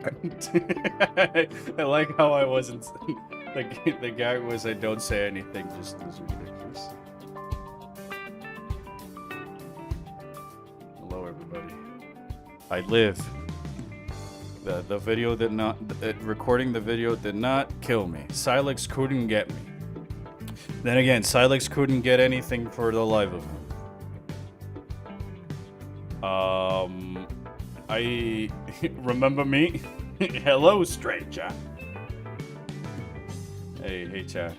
I like how I wasn't. The gag was I don't say anything, just was ridiculous. Hello, everybody. I live. The video did not. Recording the video did not kill me. Silex couldn't get me. Then again, Silex couldn't get anything for the life of him. I remember me. Hello, stranger. Hey, chat.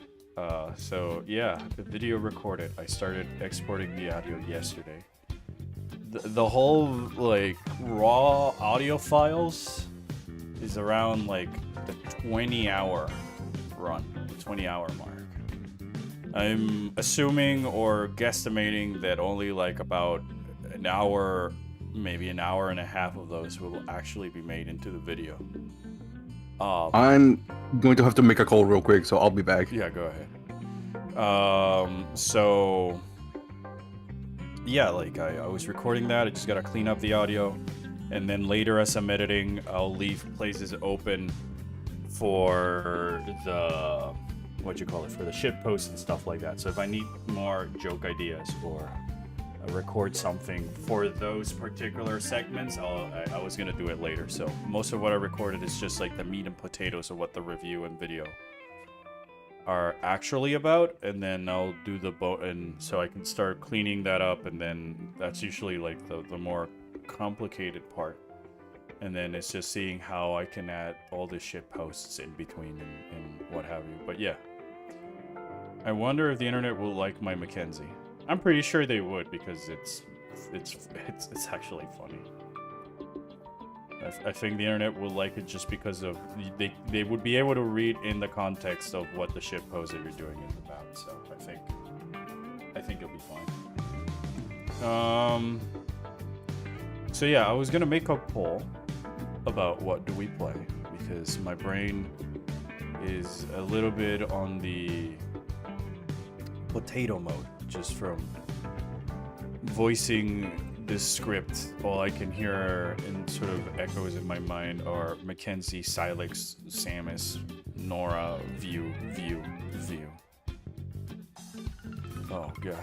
So yeah, the video recorded. I started exporting the audio yesterday. The whole like raw audio files is around like the 20-hour run, the 20-hour mark. I'm assuming or guesstimating that only like about an hour, maybe an hour and a half of those will actually be made into the video. I'm going to have to make a call real quick, so I'll be back. Yeah, go ahead. So yeah, like I was recording that. I just gotta clean up the audio, and then later as I'm editing, I'll leave places open for the for the shit posts and stuff like that. So if I need more joke ideas or record something for those particular segments, I was gonna do it later. So most of what I recorded is just like the meat and potatoes of what the review and video are actually about, and then I'll do the and so I can start cleaning that up, and then that's usually like the more complicated part, and then it's just seeing how I can add all the shit posts in between and what have you. But yeah, I wonder if the internet will like my Mackenzie. I'm pretty sure they would, because it's actually funny. I think the internet will like it just because of they would be able to read in the context of what the shit post that you're doing is about. So I think it'll be fine. So yeah, I was gonna make a poll about what do we play, because my brain is a little bit on the potato mode just from voicing this script. All I can hear in sort of echoes in my mind are Mackenzie, Silex, Samus, Nora, View. Oh gosh.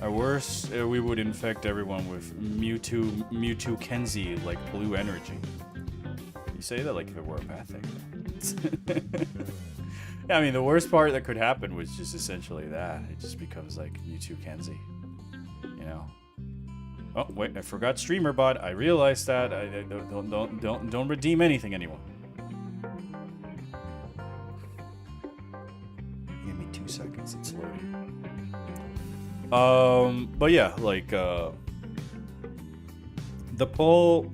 At worst, we would infect everyone with Mewtwo Kenzie, like blue energy. You say that like if it were a bad thing. Yeah, I mean, the worst part that could happen was just essentially that. It just becomes like Mewtwo Kenzie, you know? Oh wait, I forgot streamer bot. I realized that. I don't redeem anything anymore. Give me 2 seconds. It's loading. But yeah, like the poll.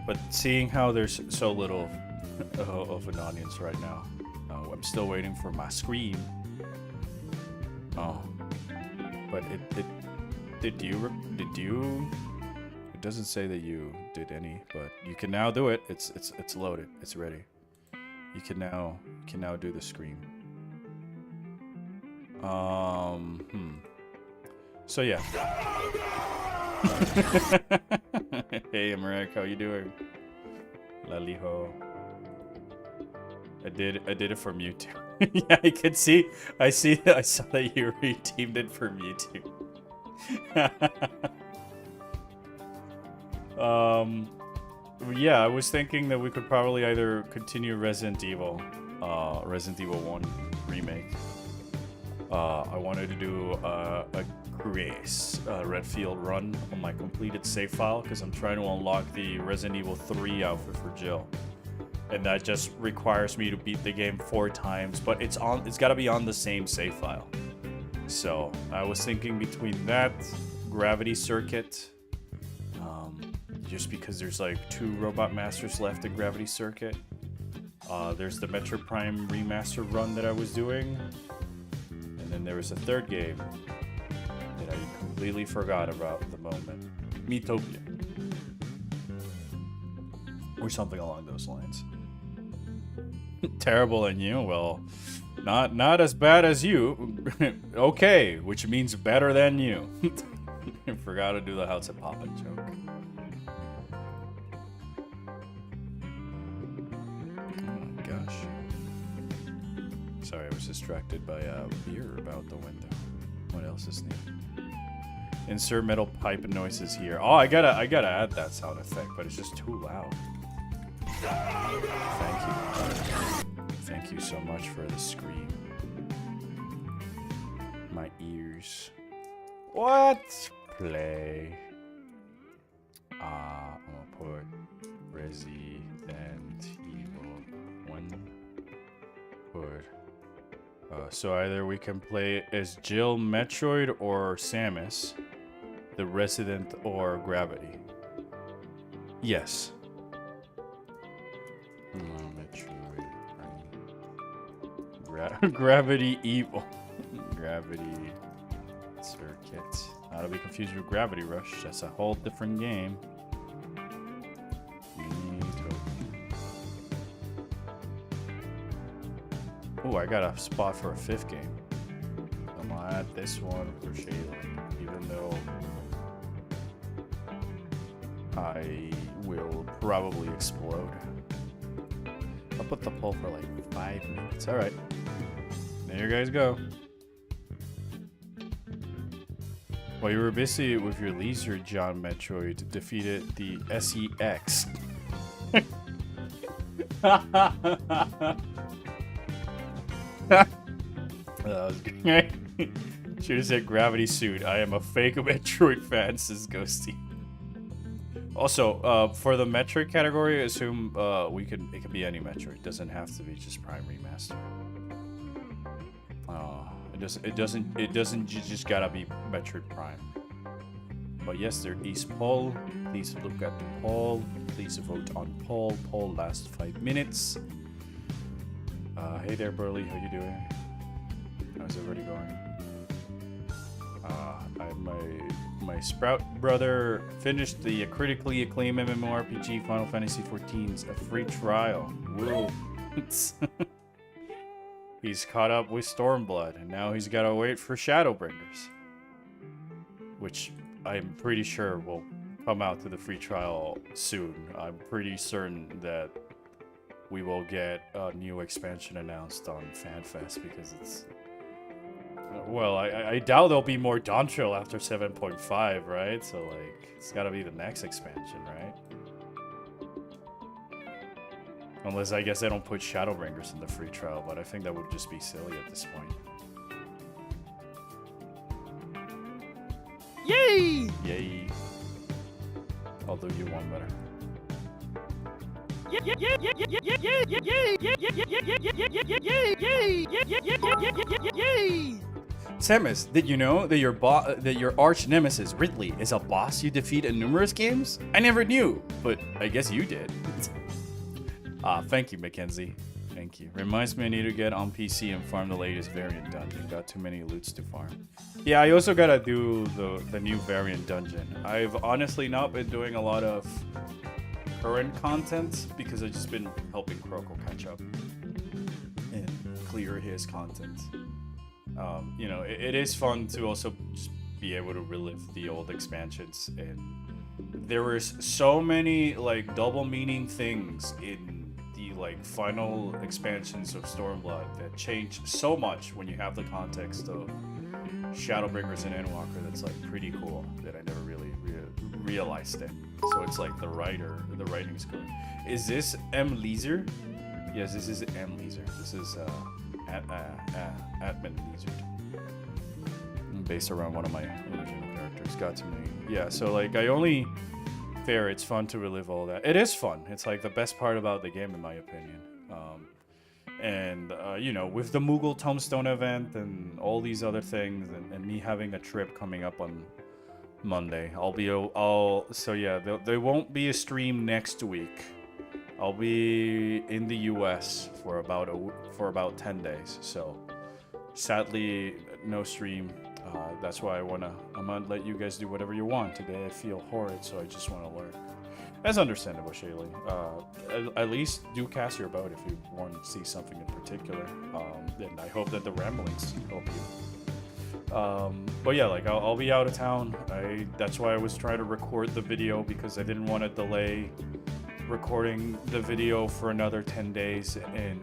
But seeing how there's so little of an audience right now, I'm still waiting for my screen. Oh, but it did you? It doesn't say that you did any, but you can now do it. It's loaded. It's ready. You can now do the screen. So yeah. Hey, America, how you doing? Laliho. I did it for Mewtwo. Yeah, I could see. I saw that you redeemed it for Mewtwo. Yeah, I was thinking that we could probably either continue Resident Evil 1 remake. I wanted to do a Grace Redfield run on my completed save file, because I'm trying to unlock the Resident Evil 3 outfit for Jill, and that just requires me to beat the game 4 times, but it's got to be on the same save file. So I was thinking between that, Gravity Circuit, just because there's like 2 Robot Masters left in Gravity Circuit. There's the Metroid Prime remaster run that I was doing, and then there was a 3rd game that I completely forgot about at the moment. Metopia. Or something along those lines. Terrible than you? Well, not as bad as you. Okay, which means better than you. Forgot to do the House of Papa joke. finish. Sorry, I was distracted by a beer about the window. What else is new? Insert metal pipe noises here. Oh, I gotta add that sound effect, but it's just too loud. Thank you. Thank you so much for the scream. My ears. What? Play. I'm gonna put Resident Evil 1. Put. So either we can play as Jill, Metroid, or Samus, the Resident, or Gravity. Yes. Metroid. Gravity Evil. Gravity Circuit. Not to be confused with Gravity Rush. That's a whole different game. Oh, I got a spot for a 5th game. I'm gonna add this one for Shayla, even though I will probably explode. I'll put the poll for like 5 minutes. All right, there you guys go. While you were busy with your leisure, John Metroid defeated the SEX. That was great. Should have said Gravity Suit. I am a fake Metroid fan, says Ghosty. Also, for the Metroid category, assume it can be any Metroid. It doesn't have to be just Prime Remaster. It doesn't just gotta be Metroid Prime. But yes, there is poll. Please look at the poll. Please vote on poll. Poll lasts 5 minutes. Hey there, Burley. How you doing? How's everybody going? My Sprout brother finished the critically acclaimed MMORPG Final Fantasy XIV's a free trial. Whoa. He's caught up with Stormblood, and now he's got to wait for Shadowbringers, which I'm pretty sure will come out to the free trial soon. I'm pretty certain that we will get a new expansion announced on FanFest because it's... Well, I doubt there'll be more Dawntrail after 7.5, right? So, like, it's gotta be the next expansion, right? Unless, I guess, they don't put Shadowbringers in the free trial, but I think that would just be silly at this point. Yay! Yay. I'll do you one better. Samus, did you know that your arch nemesis Ridley is a boss you defeat in numerous games? I never knew, but I guess you did. Thank you, Mackenzie. Thank you. Reminds me I need to get on PC and farm the latest variant dungeon. Got too many loots to farm. Yeah, I also gotta do the new variant dungeon. I've honestly not been doing a lot of current content because I've just been helping Kroko catch up and clear his content. You know, it is fun to also just be able to relive the old expansions, and there was so many like double meaning things in the like final expansions of Stormblood that changed so much when you have the context of Shadowbringers and Endwalker. That's like pretty cool that I never really realized it. So it's like the writing's good. Is this M. Leeser? Yes, this is M. Leeser. This is Admin Lizard. Based around one of my original characters. Got to me. Yeah, so like it's fun to relive all that. It is fun. It's like the best part about the game in my opinion. You know, with the Moogle Tombstone event and all these other things and me having a trip coming up on Monday, so yeah, there won't be a stream next week. I'll be in the US for about 10 days. So sadly, no stream. That's why I'm gonna let you guys do whatever you want. Today I feel horrid, so I just want to learn. That's understandable, Shaylee. At least do cast your vote if you want to see something in particular. And I hope that the ramblings help you. But yeah, like I'll be out of town. That's why I was trying to record the video because I didn't want to delay recording the video for another 10 days and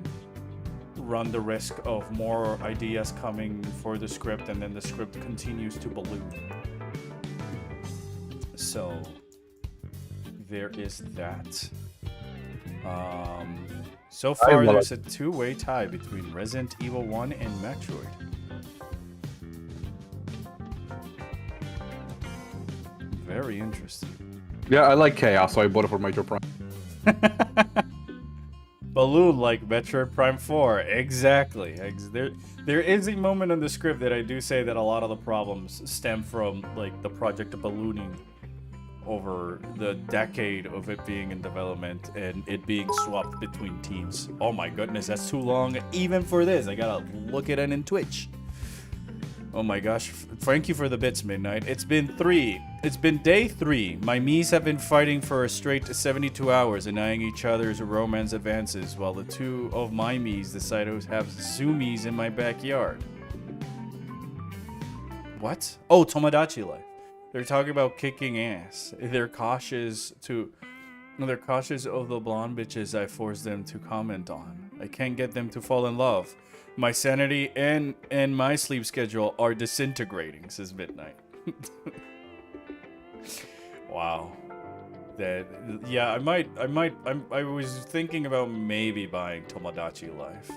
run the risk of more ideas coming for the script, and then the script continues to balloon. So there is that. So far, there's a two-way tie between Resident Evil 1 and Metroid. Very interesting. Yeah, I like Chaos, so I bought it for Metroid Prime. Balloon like Metroid Prime 4. Exactly. There is a moment in the script that I do say that a lot of the problems stem from like the project ballooning over the decade of it being in development and it being swapped between teams. Oh my goodness, that's too long even for this. I gotta look at it in Twitch. Oh my gosh, thank you for the bits, Midnight. It's been day 3. My Miis have been fighting for a straight 72 hours, denying each other's romance advances, while the two of my Miis decide to have zoomies in my backyard. What? Oh, Tomodachi Life. They're talking about kicking ass. They're cautious of the blonde bitches I forced them to comment on. I can't get them to fall in love. My sanity and my sleep schedule are disintegrating, says Midnight. Wow. Yeah, I was thinking about maybe buying Tomodachi Life.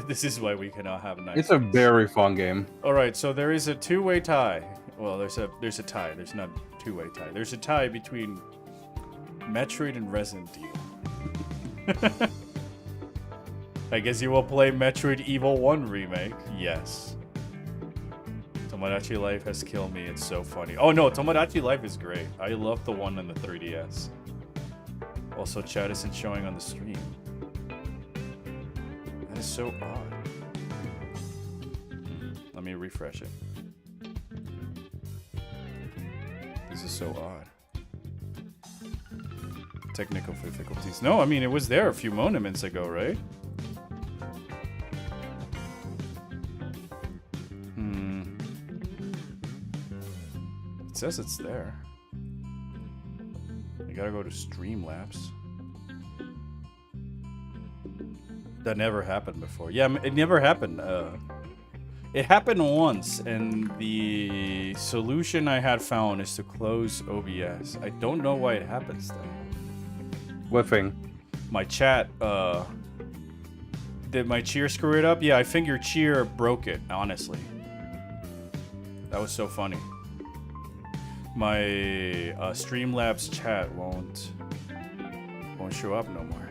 This is why we cannot have nice. It's a very fun game. All right, so there is a two-way tie. Well, there's a tie. There's not a two-way tie. There's a tie between Metroid and Resident Evil. I guess you will play Metroid Evil 1 remake. Yes. Tomodachi Life has killed me. It's so funny. Oh no, Tomodachi Life is great. I love the one on the 3DS. Also, chat isn't showing on the stream. That is so odd. Let me refresh it. This is so odd. Technical difficulties. No, I mean, it was there a few moments ago, right? It says it's there. You gotta go to Streamlabs. That never happened before. Yeah, it never happened. It happened once, and the solution I had found is to close OBS. I don't know why it happens though. What thing? My chat, did my cheer screw it up? Yeah, I think your cheer broke it, honestly. That was so funny. My Streamlabs chat won't show up no more.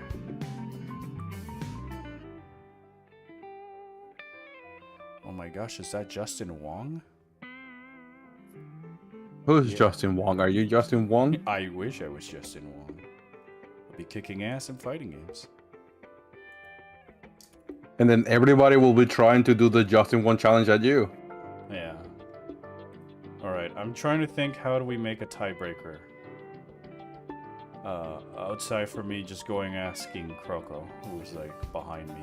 Oh my gosh, is that Justin Wong? Who's Justin Wong? Are you Justin Wong? I wish I was Justin Wong. I'd be kicking ass in fighting games. And then everybody will be trying to do the Justin Wong challenge at you. Yeah. Alright, I'm trying to think, how do we make a tiebreaker? Outside for me just going asking Croco, who's like behind me.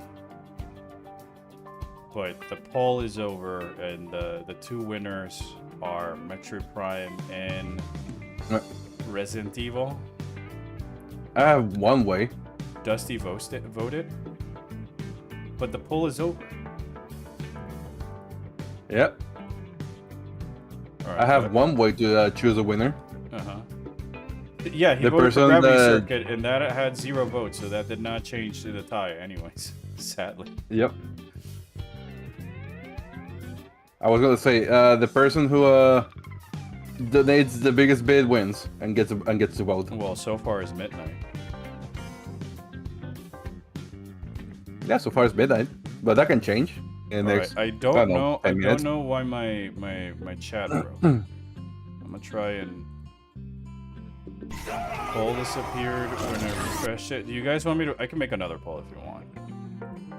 But the poll is over, and the two winners are Metroid Prime and Resident Evil. I have one way. Dusty voted, but the poll is over. Yep. Right, I have one way to choose a winner. Yeah, he voted for Gravity Circuit, and that had 0 votes, so that did not change to the tie anyways, sadly. Yep. I was gonna say, the person who donates the biggest bid wins and gets to vote. Well, so far is Midnight. Yeah, so far it's midnight, but that can change in the next. I don't know why my chat broke. I'm gonna try and. Poll disappeared when I refreshed it. Do you guys want me to? I can make another poll if you want.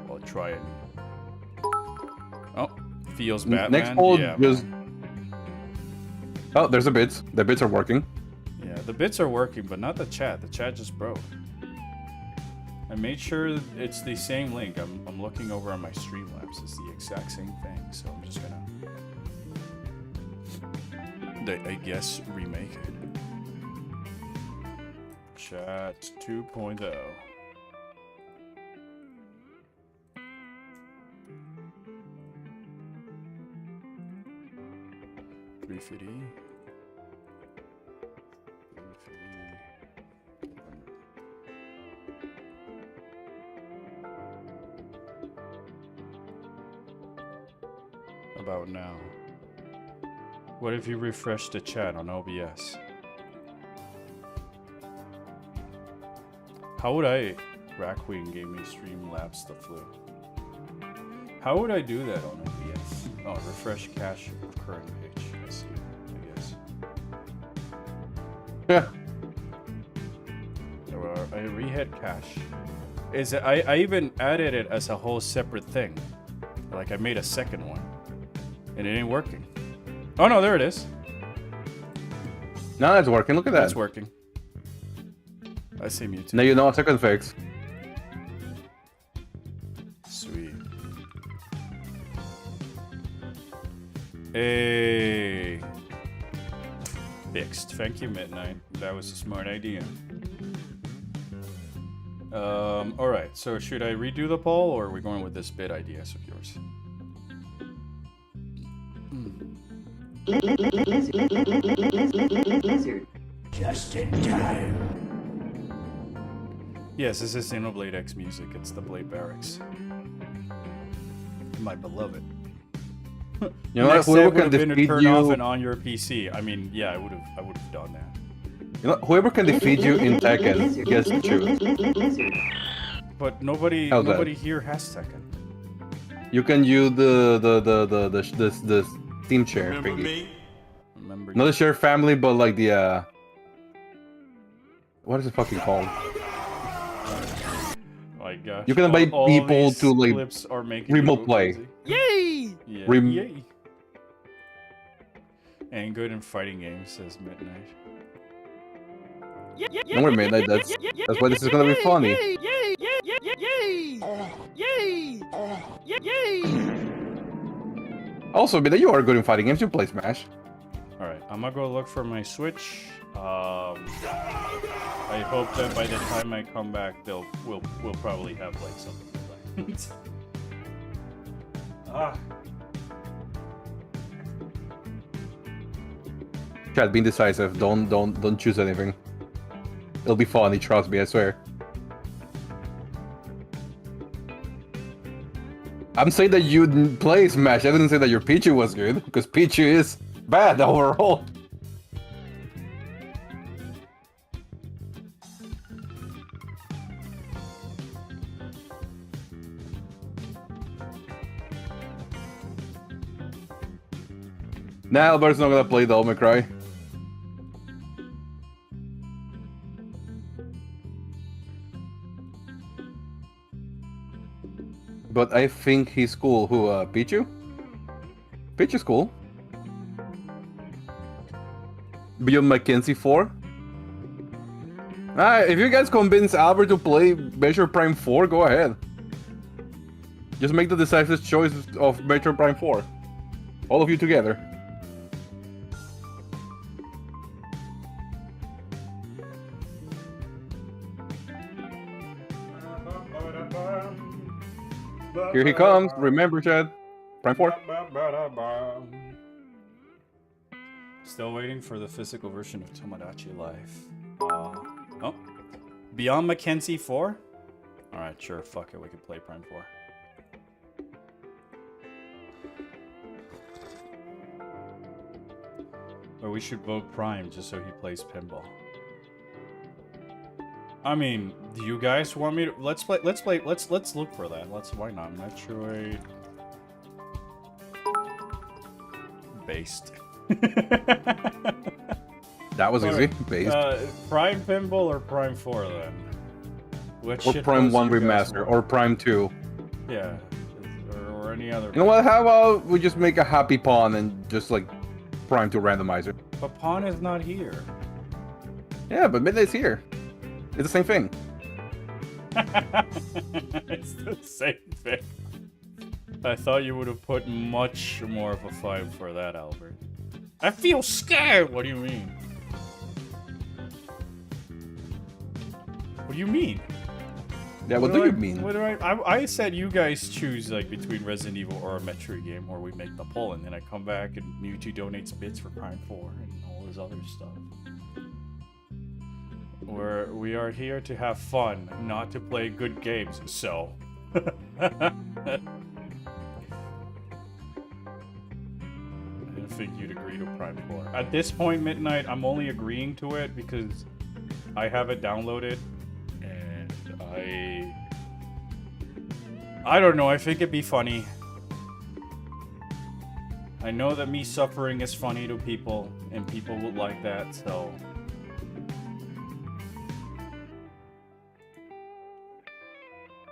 I'll try it. Oh, feels Batman. Next poll, yeah, just. Oh, there's the bits. The bits are working. Yeah, the bits are working, but not the chat. The chat just broke. I made sure it's the same link. I'm looking over on my Streamlabs. It's the exact same thing. So I'm just gonna, I guess, remake it. Chat 2.0. 350. About now. What if you refresh the chat on OBS? How would I... Rat Queen gave me Streamlabs the flu. How would I do that on OBS? Oh, refresh cache of current page. I see, I guess. Yeah. I rehead cache. Is it, I even added it as a whole separate thing. Like I made a second one. And it ain't working. Oh no, there it is. Now that's working. Look at that. That's working. I see Mewtwo. Now you know a second fix. Sweet. Hey. Fixed. Thank you, Midnight. That was a smart idea. Alright, so should I redo the poll or are we going with this bit ideas of yours? Lizard. Just in time. Yes, this is Xenoblade X music. It's the Blade Barracks. My beloved. You know what? Next Whoever step would can have been to defeat turn off you. and on your PC. I mean, yeah, I would have done that. You know, whoever can defeat you in Tekken gets to choose. Lizard. But nobody How's that? nobody here has Tekken. You can use the Steam chair thingy. Remember Not the share family, but like the what is it fucking called? My gosh. You can invite all people these to, like, clips are making remote me go play. crazy. Yay! Yeah, yay. And good in fighting games, says Midnight. Don't worry, man. That's why this is gonna be funny. Yay! Yay! Yay! Yay! Also, man, you are good in fighting games. You play Smash. Alright, I'm gonna go look for my Switch. I hope that by the time I come back, we'll probably have like something to play. Chat, be indecisive. Don't choose anything. It'll be funny. Trust me. I swear. I'm saying that you didn't play Smash. I didn't say that your Pichu was good, because Pichu is bad overall. Nah, Albert's not gonna play the Omicron. But I think he's cool. Who, Pichu? Pichu's cool. Beyond Mackenzie 4? If you guys convince Albert to play Metroid Prime 4, go ahead. Just make the decisive choice of Metroid Prime 4. All of you together. Here he comes. Remember, Chad. Prime 4. Still waiting for the physical version of Tomodachi Life. Oh. Beyond Mackenzie 4? Alright, sure. Fuck it. We can play Prime 4. Or we should vote Prime just so he plays pinball. I mean, do you guys want me to let's look for that. Why not? Metroid based. That was easy. Based. Prime Pinball or Prime 4 then? Which Or shit Prime house 1 you guys Remaster. want? Or Prime 2. Yeah. Or any other. You know what? How about we just make a happy pawn and just like Prime 2 randomizer? But Pawn is not here. Yeah, but Midnight's here. It's the same thing. It's the same thing. I thought you would have put much more of a fight for that, Albert. I feel scared! What do you mean? What do you mean? Yeah, what do you mean? What do I said you guys choose like between Resident Evil or a Metroid game, or we make the poll, and then I come back and Mewtwo donates bits for Prime 4 and all this other stuff. We are here to have fun, not to play good games. So. I didn't think you'd agree to Prime 4. At this point, Midnight, I'm only agreeing to it because I have it downloaded, and I don't know, I think it'd be funny. I know that me suffering is funny to people, and people would like that, so...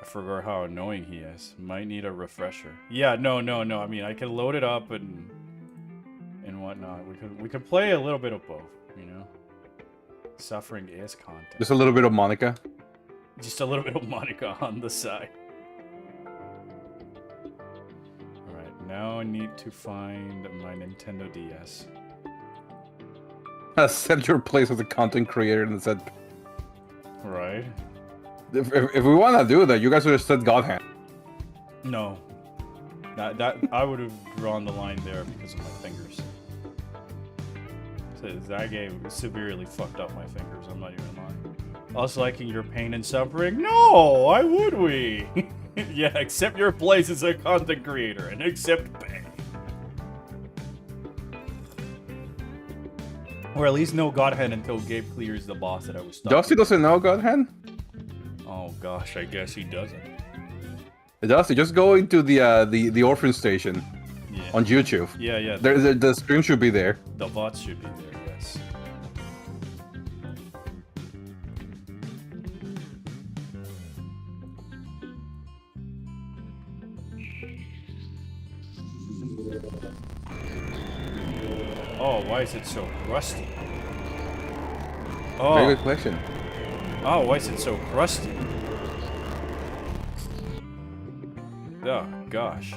I forgot how annoying he is. Might need a refresher. Yeah, no. I mean, I can load it up and whatnot. We could play a little bit of both, you know? Suffering is content. Just a little bit of Monica. Just a little bit of Monica on the side. Alright, now I need to find my Nintendo DS. Set your place as a content creator and said... Right? If we want to do that, you guys would have said God Hand. No. That I would have drawn the line there because of my fingers. So that game severely fucked up my fingers, I'm not even lying. Us liking your pain and suffering? No! Why would we? Yeah, accept your place as a content creator and accept pain. Or at least no God Hand until Gabe clears the boss that I was stuck Dusty with. doesn't know God Hand? Oh gosh, I guess he doesn't. Dusty, just go into the orphan station on YouTube. Yeah. The stream should be there. The VODs should be there, yes. Oh, why is it so crusty? Oh. Very good question. Oh, why is it so crusty? Oh, gosh.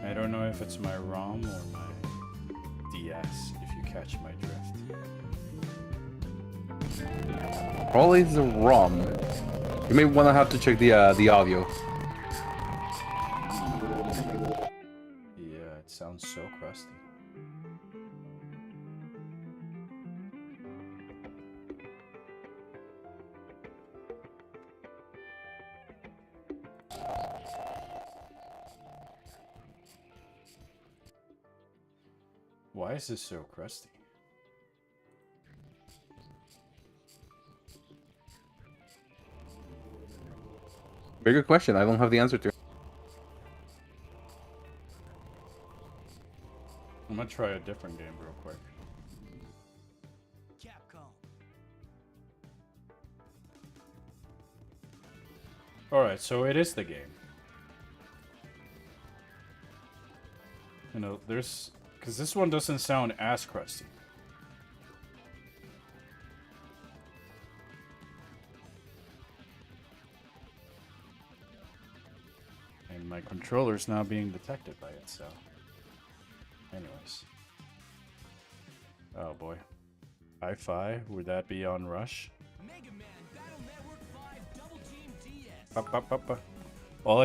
I don't know if it's my ROM or my DS, if you catch my drift. Probably the ROM. You may want to have to check the audio. Yeah, it sounds so crusty. Why is this so crusty? Very good question. I don't have the answer to. I'm gonna try a different game real quick. Capcom. Alright, so it is the game. You know, there's... Because this one doesn't sound as crusty. And my controller's now being detected by it, so... Anyways. Oh boy. Hi-Fi, would that be on Rush? Mega Man Battle Network 5 Double Team DS. Up. All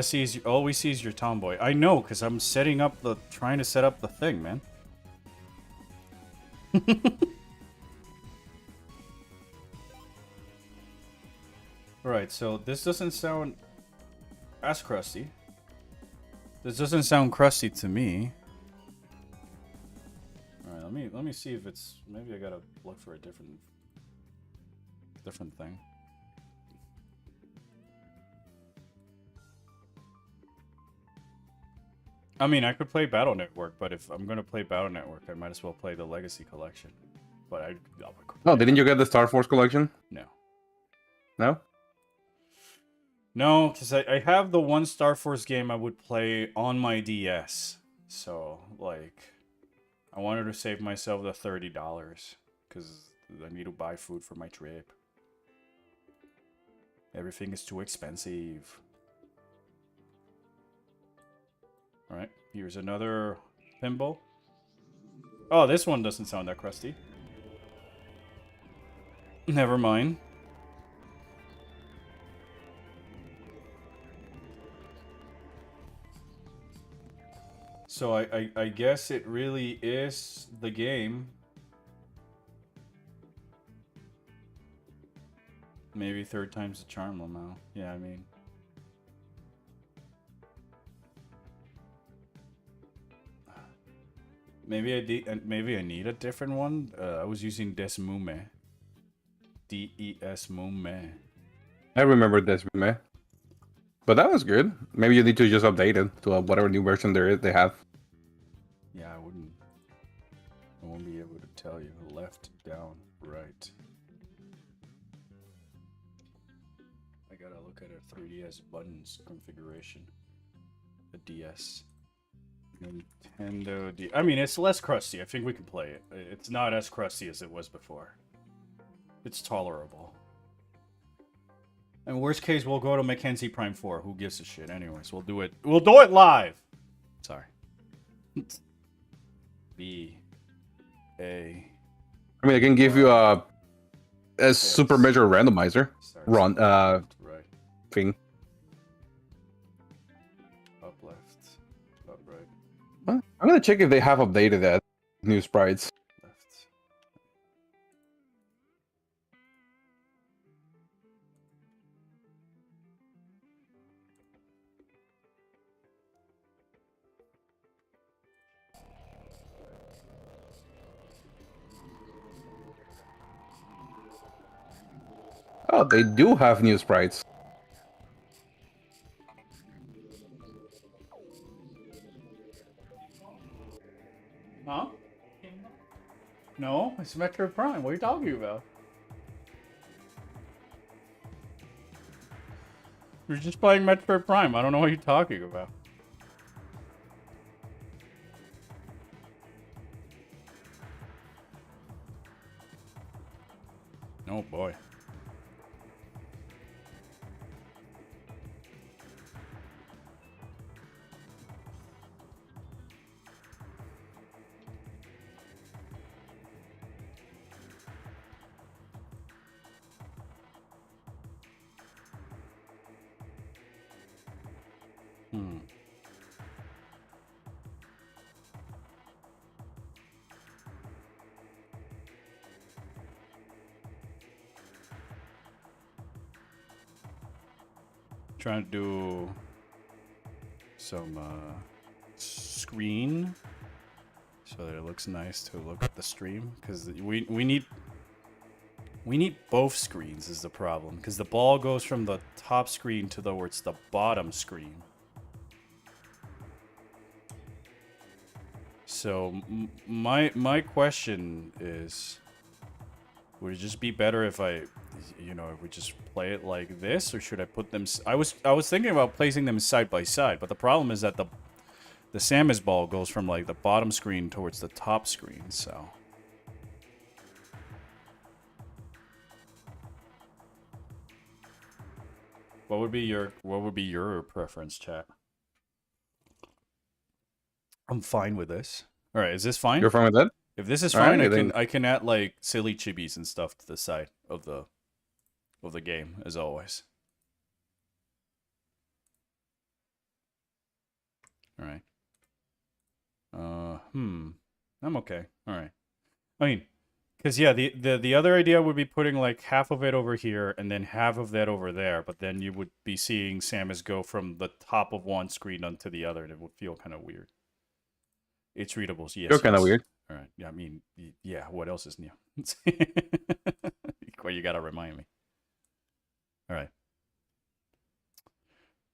we see is your tomboy. I know, because I'm trying to set up the thing, man. Alright, so this doesn't sound as crusty. This doesn't sound crusty to me. Alright, let me see if it's... Maybe I gotta look for a different thing. I mean, I could play Battle Network, but if I'm gonna play Battle Network, I might as well play the Legacy Collection. But Oh, didn't you get the Star Force collection? No. No? No, because I have the one Star Force game I would play on my DS. So, like, I wanted to save myself the $30 because I need to buy food for my trip. Everything is too expensive. Alright, here's another pinball. Oh, this one doesn't sound that crusty. Never mind. So I guess it really is the game. Maybe third time's the charm, Lamau. Yeah, I mean. Maybe I need a different one. I was using Desmume. Desmume. I remember this, man. But that was good. Maybe you need to just update it to whatever new version there is they have. Yeah, I won't be able to tell you. Left, down, right. I gotta look at a 3DS buttons configuration. The DS. Nintendo D. I mean, it's less crusty. I think we can play it. It's not as crusty as it was before. It's tolerable. And worst case, we'll go to Mackenzie Prime 4. Who gives a shit? Anyways, we'll do it. We'll do it live. Sorry. B. A. I mean, I can give you a super measure randomizer Right. thing. Up left. Up right. What? I'm gonna check if they have updated that new sprites. Left. Oh, they do have new sprites. Huh? No, it's Metroid Prime. What are you talking about? You're just playing Metroid Prime. I don't know what you're talking about. Oh boy. Hmm. Trying to do some screen so that it looks nice to look at the stream, because we need both screens is the problem, because the ball goes from the top screen to towards the bottom screen. So my question is, would it just be better if if we just play it like this, or should I put them? I was thinking about placing them side by side, but the problem is that the Samus ball goes from like the bottom screen towards the top screen. So what would be your preference, chat? I'm fine with this. All right, is this fine? You're fine with that? If this is All fine, right, I can add like silly chibis and stuff to the side of the game, as always. All right. I'm okay. All right. I mean, because yeah, the other idea would be putting like half of it over here and then half of that over there, but then you would be seeing Samus go from the top of one screen onto the other, and it would feel kind of weird. It's readables, yes. You're kind of weird. All right. Yeah, I mean, yeah. What else is new? Well, you gotta remind me. All right.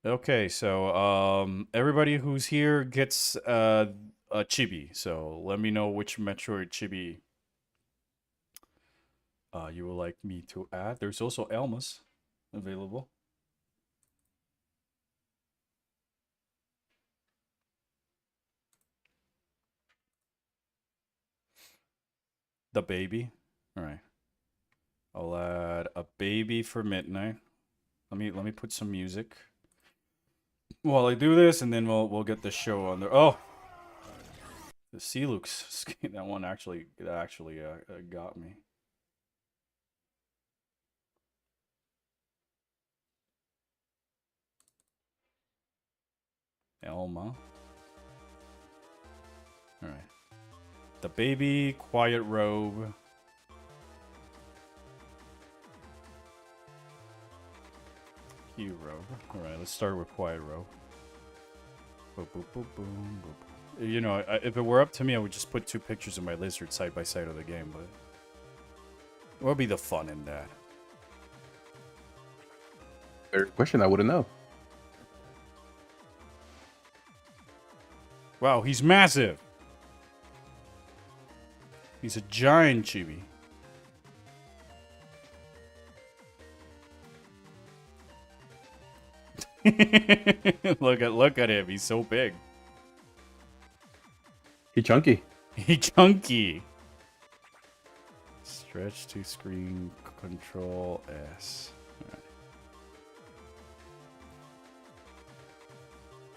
Okay, so everybody who's here gets a chibi. So let me know which Metroid chibi you would like me to add. There's also Elmas available. The baby. All right. I'll add a baby for midnight. Let me put some music while I do this, and then we'll get the show on there. Oh, The Celux skin, that one actually got me. Elma. Alright. The baby, quiet robe. Cute robe. Alright, let's start with quiet robe. Boop, boop, boop, boom, boop. You know, if it were up to me, I would just put 2 pictures of my lizard side by side of the game, but what would be the fun in that? Fair question, I wouldn't know. Wow, he's massive! He's a giant chibi. look at him, he's so big. He chunky. He chunky. Stretch to screen control S. Alright.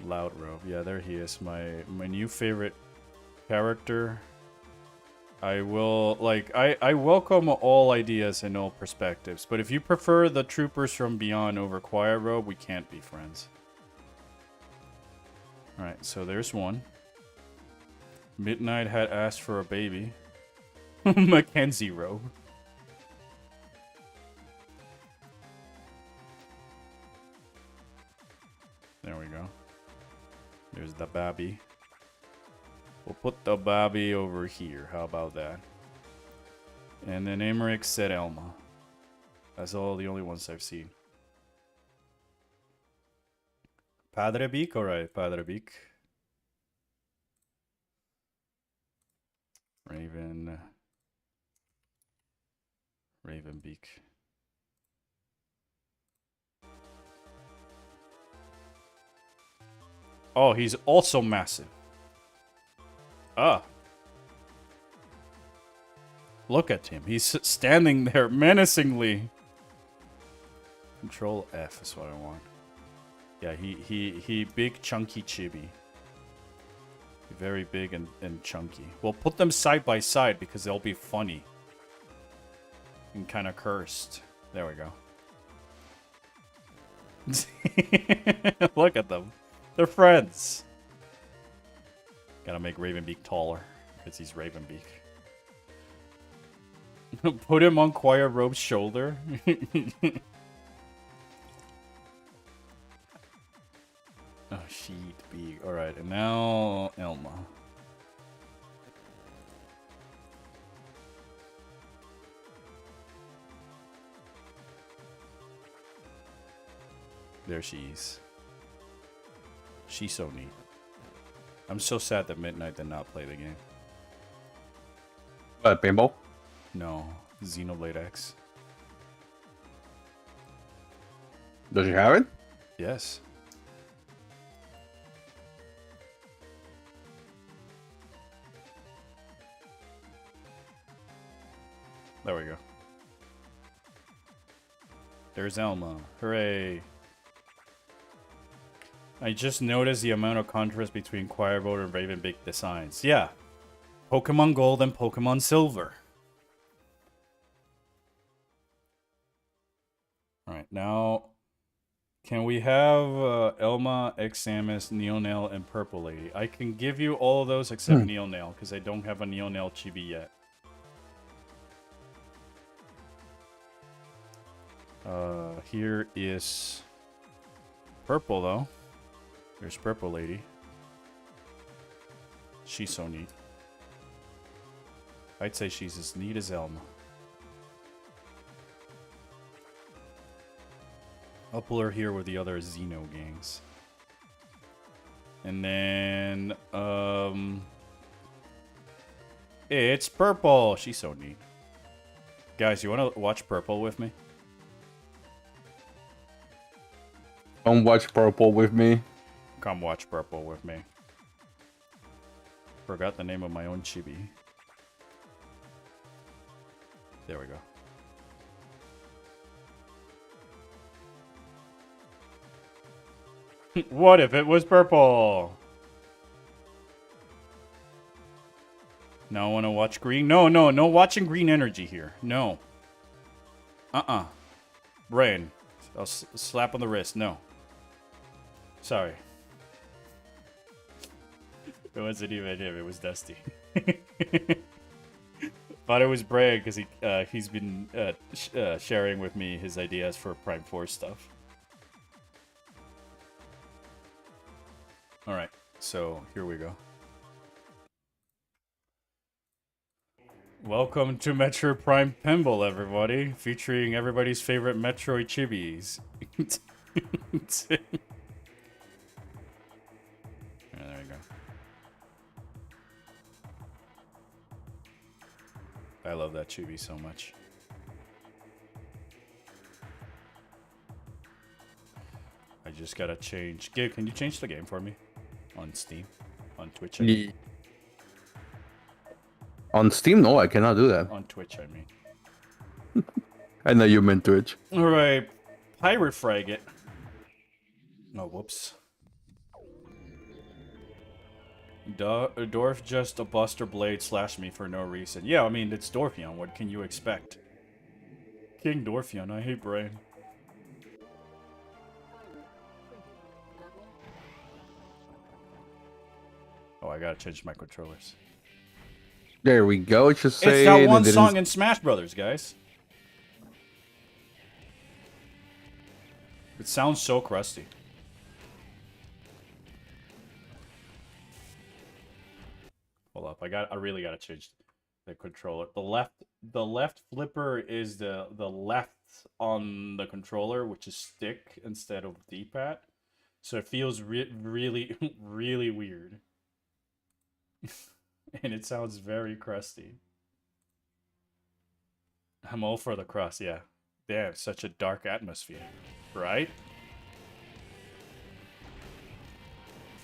Loud robe. Yeah, there he is. My new favorite character. I will I welcome all ideas and all perspectives, but if you prefer the troopers from Beyond over Quiet Robe, we can't be friends. Alright, so there's one. Midnight had asked for a baby. Mackenzie robe. There we go. There's the babby. We'll put the babby over here. How about that? And then Emmerich said Elma. That's all the only ones I've seen. Padre Beak? Alright, Padre Beak. Ravenbeak. Oh, he's also massive. Ah. Look at him. He's standing there menacingly. Control F is what I want. Yeah, he big chunky chibi. Very big and chunky. We'll put them side by side because they'll be funny. And kind of cursed. There we go. Look at them. They're friends. Gotta make Ravenbeak taller. Because he's Ravenbeak. Put him on Quiet Robe's shoulder. Oh, sheet big. Alright, and now Elma. There she is. She's so neat. I'm so sad that Midnight did not play the game. What, paintball? No, Xenoblade X. Does she have it? Yes. There we go. There's Elma. Hooray. I just noticed the amount of contrast between Quiet Robe and Ravenbeak designs. Yeah. Pokemon Gold and Pokemon Silver. Alright, now... Can we have Elma, X-Samus, Neonail, and Purple Lady? I can give you all of those except Neonail, because I don't have a Neonail chibi yet. Here is Purple, though. There's Purple Lady. She's so neat. I'd say she's as neat as Elma. I'll pull her here with the other Xeno gangs. And then, it's Purple! She's so neat. Guys, you want to watch Purple with me? Don't watch Purple with me. Come watch Purple with me. Forgot the name of my own chibi. There we go. What if it was purple? Now I want to watch green. No, no, no watching green energy here. No. Brain. I'll slap on the wrist. No. Sorry. It wasn't even him. It was Dusty. Thought it was Brain because he's been sharing with me his ideas for Prime 4 stuff. All right. So here we go. Welcome to Metroid Prime Pinball, everybody, featuring everybody's favorite Metroid chibis. There you go. I love that chibi so much. I just gotta change. Gabe, can you change the game for me? On Steam? On Twitch? I mean. On Steam? No, I cannot do that. On Twitch, I mean. I know you meant Twitch. Alright. Pirate Fragate. Oh, whoops. Dorf just a Buster Blade slashed me for no reason. Yeah, I mean, it's Dorfion. What can you expect? King Dorfion. I hate Brain. Oh, I gotta change my controllers. There we go. Just say It's that it one didn't- song in Smash Brothers, guys. It sounds so crusty. Hold up, I really gotta change the controller. The left flipper is the left on the controller, which is stick instead of D-pad. So it feels really, really weird. And it sounds very crusty. I'm all for the crust, yeah. Damn, such a dark atmosphere, right?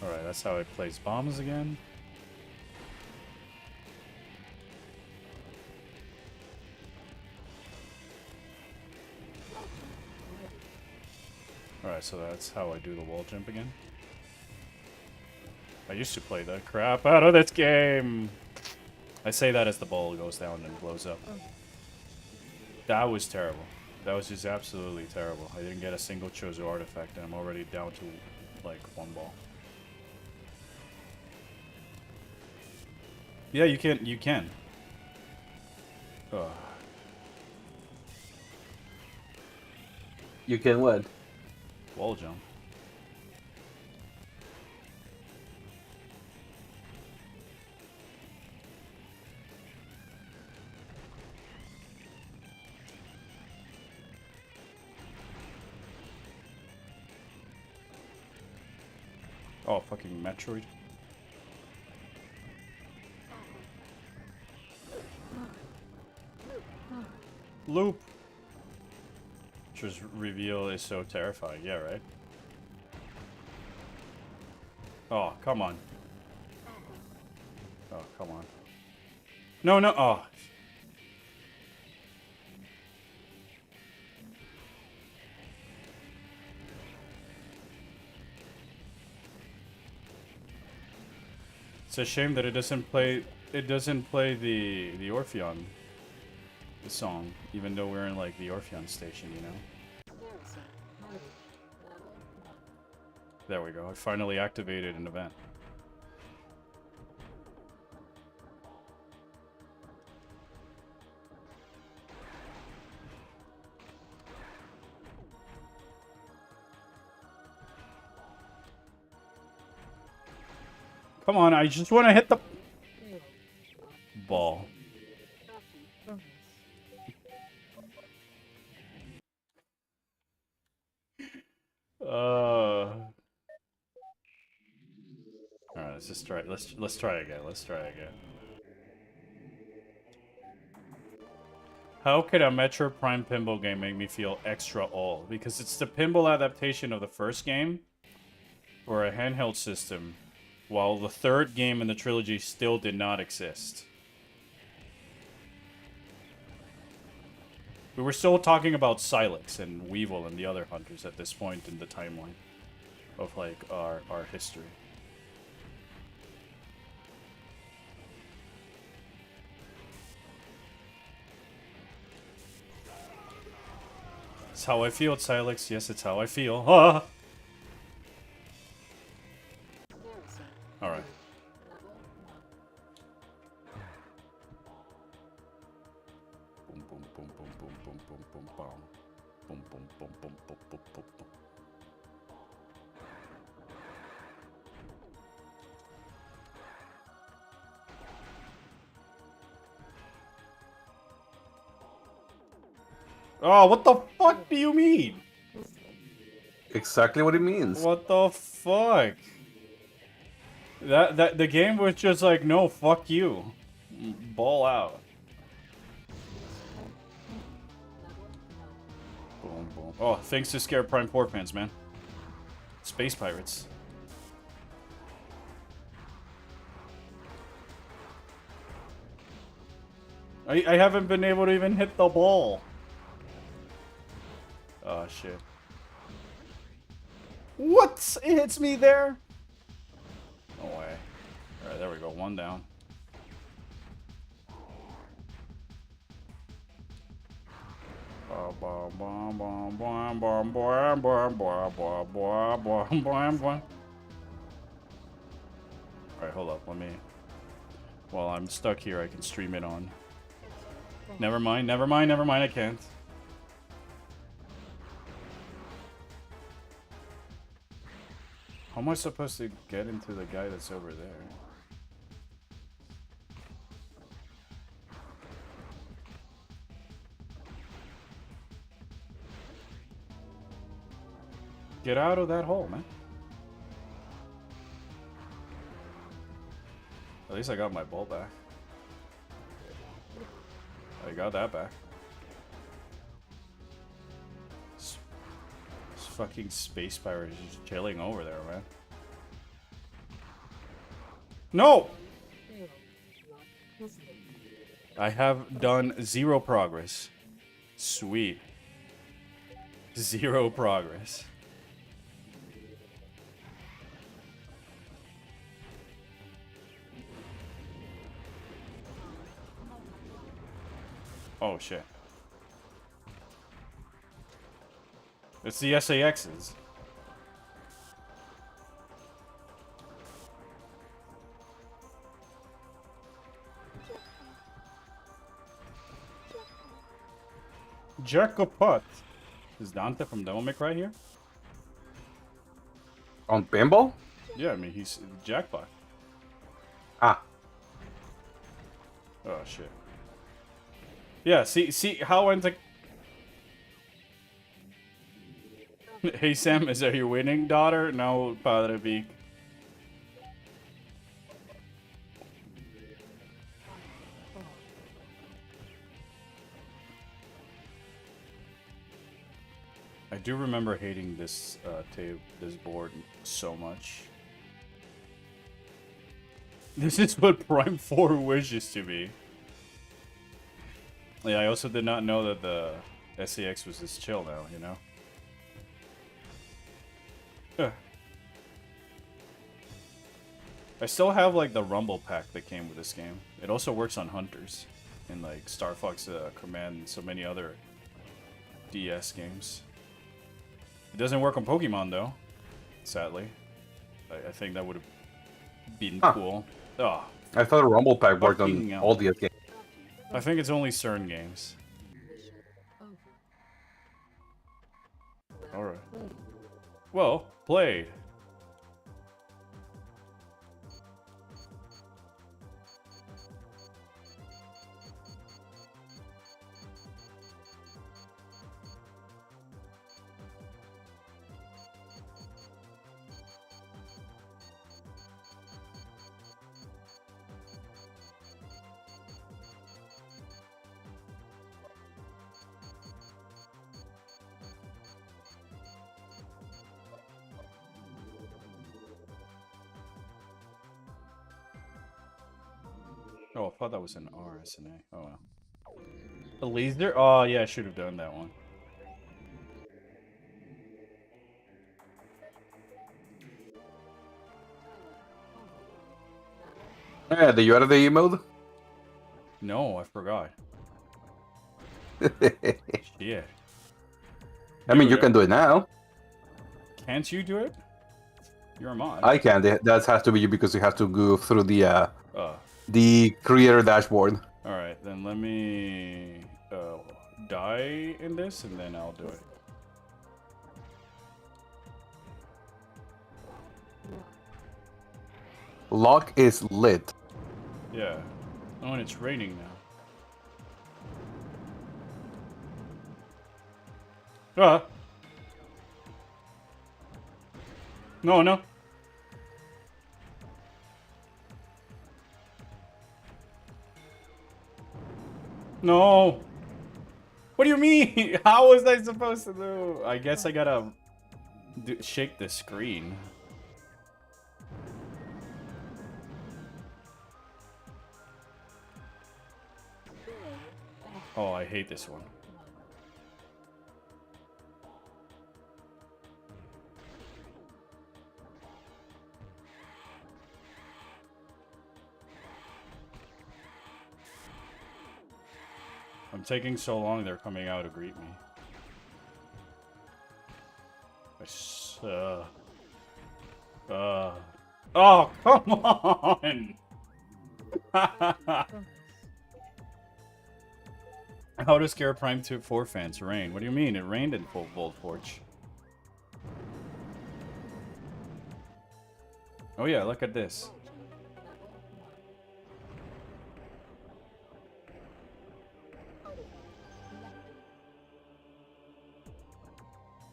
Alright, that's how it plays bombs again. Alright, so that's how I do the wall jump again. I used to play the crap out of this game. I say that as the ball goes down and blows up. That was terrible. That was just absolutely terrible. I didn't get a single Chozo artifact, and I'm already down to, like, one ball. Yeah, you can. Ugh. You can what? Wall jump. Oh, fucking Metroid. Loop! Just reveal is so terrifying, yeah, right? Oh, come on. Oh, come on. No, no, oh. It's a shame that it doesn't play the Orpheon song, even though we're in like the Orpheon station, you know? There we go. I finally activated an event. Come on, I just want to hit the ball. Alright, let's just try. Let's try again. Let's try again. How could a Metroid Prime pinball game make me feel extra old? Because it's the pinball adaptation of the first game for a handheld system, while the third game in the trilogy still did not exist. We were still talking about Silex and Weevil and the other hunters at this point in the timeline of like our history. It's how I feel, Silex. Yes, it's how I feel. Ah! Alright. Boom, boom, boom, boom, boom, boom, boom, boom, boom. Boom, boom, boom, boom, boom, boom, boom, boom. Oh, what the fuck do you mean? Exactly what it means. What the fuck? That the game was just like, no, fuck you. Ball out. Boom, boom. Oh, thanks to Scare Prime 4 fans, man. Space Pirates. I haven't been able to even hit the ball. Oh, shit. What? It hits me there? No way. Alright, there we go. One down. Alright, hold up. Let me... While I'm stuck here, I can stream it on. Never mind, never mind, never mind. I can't. How am I supposed to get into the guy that's over there? Get out of that hole, man. At least I got my ball back. I got that back. This fucking space pirate is just chilling over there, man. No! I have done 0 progress. Sweet. 0 progress. Oh shit. It's the SAXs. Jackpot. Is Dante from Devil May Cry here? On pinball? Yeah, I mean he's Jackpot. Ah. Oh shit. Yeah, see how into. Hey Sam, is that your winning daughter? No, Padre Vic. I do remember hating this this board so much. This is what Prime 4 wishes to be. Yeah, I also did not know that the SEX was this chill now, you know? I still have, like, the Rumble pack that came with this game. It also works on Hunters. And, like, Star Fox Command and so many other DS games. It doesn't work on Pokemon, though. Sadly. I think that would have been cool. Oh, I thought a Rumble pack worked on Fucking hell. all DS games. I think it's only CERN games. Alright. Well, played. Oh, I thought that was an RSNA. Oh, well. A laser? Oh, yeah, I should have done that one. Yeah, did you add the E mode? No, I forgot. Shit. I mean, Dude, you can do it now. Can't you do it? You're a mod. I can. That has to be you because you have to go through Oh, the creator dashboard. all right. Then let me die in this, and then I'll do it. Lock is lit. Yeah. Oh, and it's raining now. Ah. No, no. No. What do you mean? How was I supposed to do? I guess I gotta shake the screen. Oh, I hate this one. I'm taking so long, they're coming out to greet me. Oh, come on! How to scare Prime 2 4 fans? Rain. What do you mean? It rained in full Volt Forge. Oh yeah, look at this.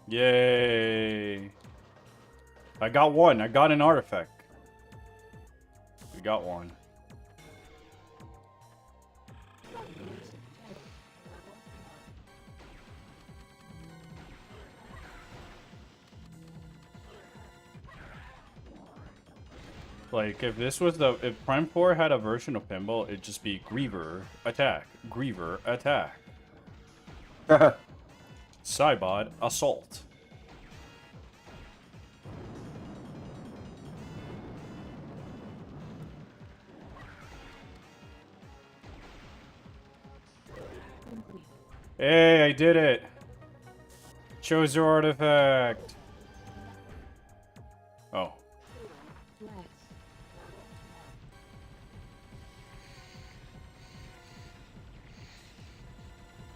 Yay! I got one. I got an artifact. We got one. Like, if this was if Prime 4 had a version of Pinball, it'd just be Griever, attack. Griever, attack. Cybot, assault. Hey, I did it. Chose your artifact. Oh.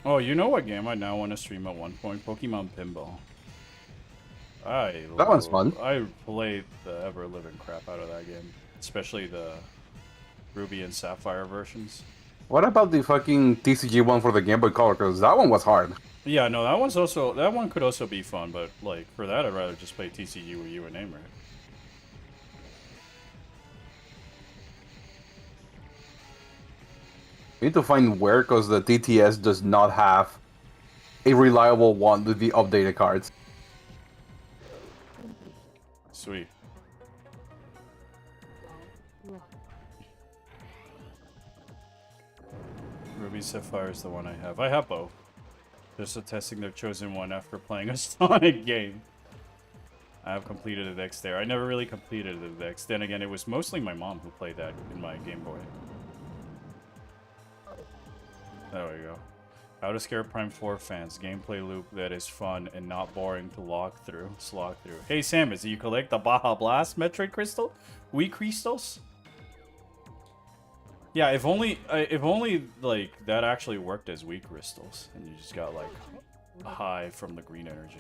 Oh, you know what game I now want to stream at one point? Pokemon Pinball. That one's fun. I played the ever-living crap out of that game. Especially the Ruby and Sapphire versions. What about the fucking TCG one for the Game Boy Color? Because that one was hard. Yeah, no, that one could also be fun, but like for that I'd rather just play TCG with you and Amer. We need to find where, because the TTS does not have a reliable one with the updated cards. Sweet. Ruby Sapphire is the one I have. I have both. Just testing their chosen one after playing a Sonic game. I have completed the decks there. I never really completed the decks. Then again, it was mostly my mom who played that in my Game Boy. There we go. How to scare Prime 4 fans. Gameplay loop that is fun and not boring to slog through. Hey Samus, do you collect the Baja Blast Metroid crystal? Wii crystals? Yeah, if only like that actually worked as Wii crystals, and you just got like a high from the green energy.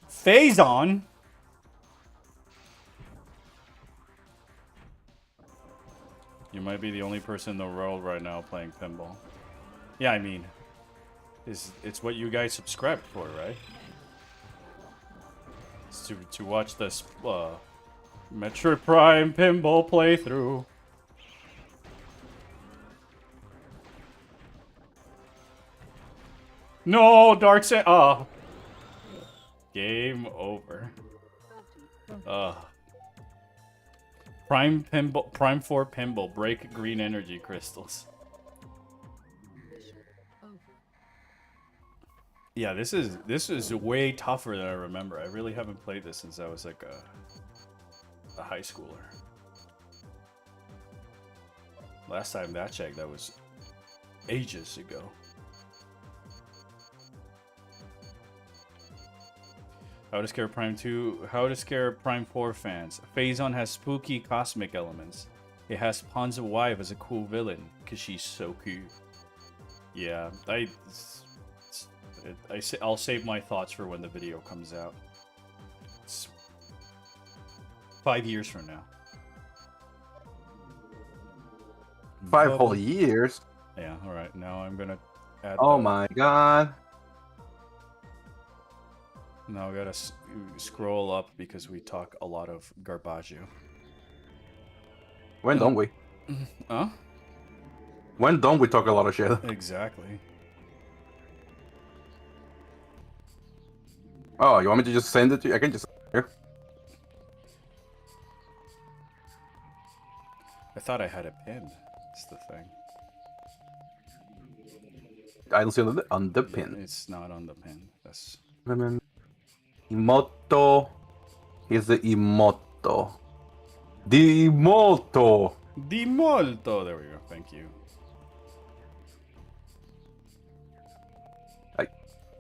Phazon. You might be the only person in the world right now playing pinball. Yeah, I mean, it's what you guys subscribed for, right? It's to watch this Metroid Prime pinball playthrough. No, Dark Sand. Ah, game over. Prime 4 pinball break green energy crystals. Yeah, this is way tougher than I remember. I really haven't played this since I was like a high schooler. Last time that checked, that was ages ago. How to Scare Prime 2. How to Scare Prime 4 fans. Phazon has spooky cosmic elements. It has Pon's wife as a cool villain, because she's so cute. Yeah, I'll save my thoughts for when the video comes out. It's 5 years from now. 5 whole years. Yeah, alright. Now I'm gonna add Oh the- my god. Now I gotta scroll up because we talk a lot of garbage. When don't we? Huh? When don't we talk a lot of shit? Exactly. Oh, you want me to just send it to you? I can just here. I thought I had it pinned. That's the thing. I don't see it on the pin. It's not on the pin. That's Emoto. Here's the emoto. The emoto. Di molto. There we go. Thank you.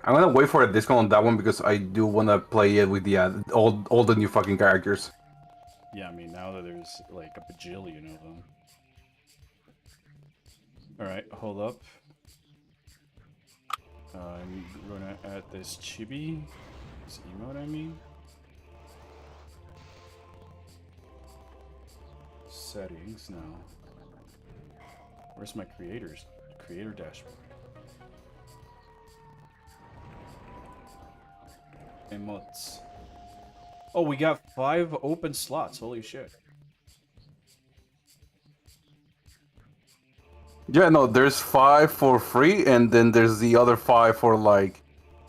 I'm gonna wait for a discount on that one because I do wanna play it with the all the new fucking characters. Yeah, I mean now that there's like a bajillion of them. All right, hold up. I'm gonna add this chibi, this emote. I mean. Settings now. Where's my creator dashboard? Emotes. Oh, we got 5 open slots. Holy shit. Yeah, no, there's 5 for free, and then there's the other 5 for like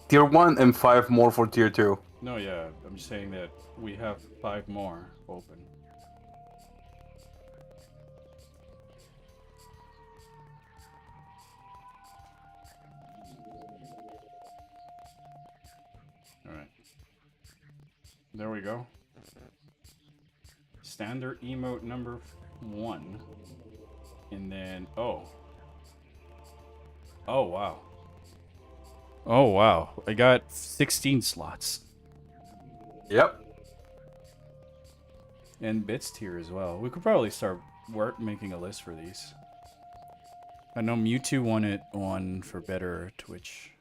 tier 1 and 5 more for tier 2. No, yeah, I'm saying that we have 5 more open. Alright. There we go. Standard emote number 1. And then, oh. Oh, wow. Oh, wow. I got 16 slots. Yep. And bits tier as well. We could probably start making a list for these. I know Mewtwo wanted one for better Twitch.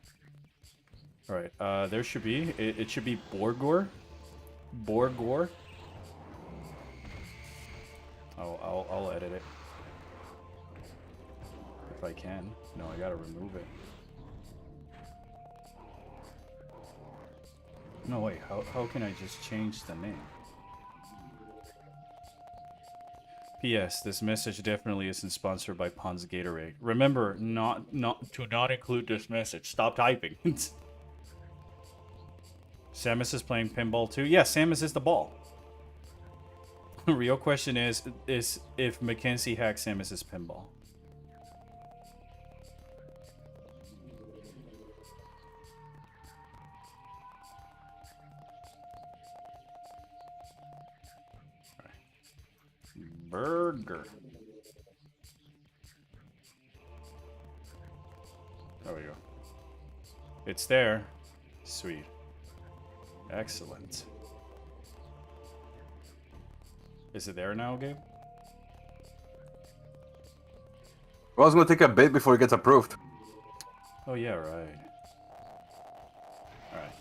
Alright, there should be. It should be Borgor. Borgor. I'll edit it. If I can. No, I gotta remove it. No, wait, how can I just change the name? P.S. This message definitely isn't sponsored by Pon's Gatorade. Remember not to include this message. Stop typing. Samus is playing pinball too? Yeah, Samus is the ball. The real question is if Mackenzie hacks Samus's pinball. Burger. There we go. It's there. Sweet. Excellent. Is it there now, Gabe? Well, it's gonna take a bit before it gets approved. Oh yeah, right. Alright.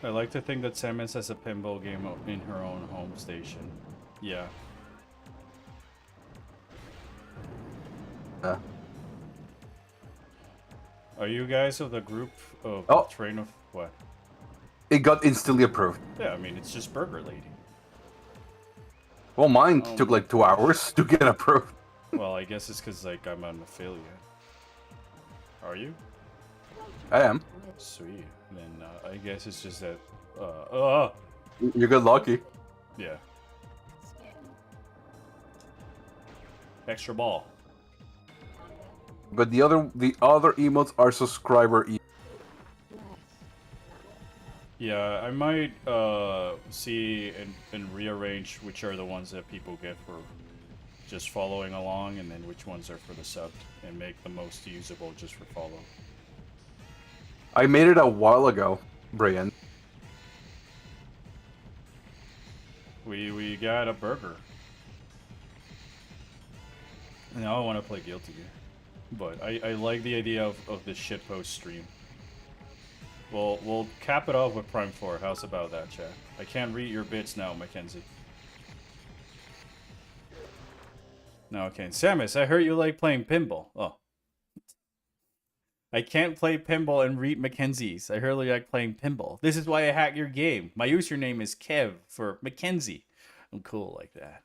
I like to think that Samus has a pinball game in her own home station. Yeah. Are you guys of the group of Oh. Train of what? It got instantly approved. Yeah, I mean it's just Burger Lady. Well, mine Oh took my like 2 hours to get approved. Well, I guess it's because like I'm an affiliate. Are you? I am. Sweet. Then I guess it's just that. You got lucky. Yeah. Extra ball. But the other emotes are subscriber Yeah, I might see and rearrange which are the ones that people get for just following along, and then which ones are for the sub, and make the most usable just for follow. I made it a while ago, Brian. We got a burger. Now I want to play Guilty Gear. But I like the idea of this shitpost stream. We'll cap it off with Prime 4. How's about that, chat? I can't read your bits now, Mackenzie. No, okay. Samus, I heard you like playing pinball. Oh. I can't play pinball and read Mackenzie's. I heard you like playing pinball. This is why I hack your game. My username is Kev for Mackenzie. I'm cool like that.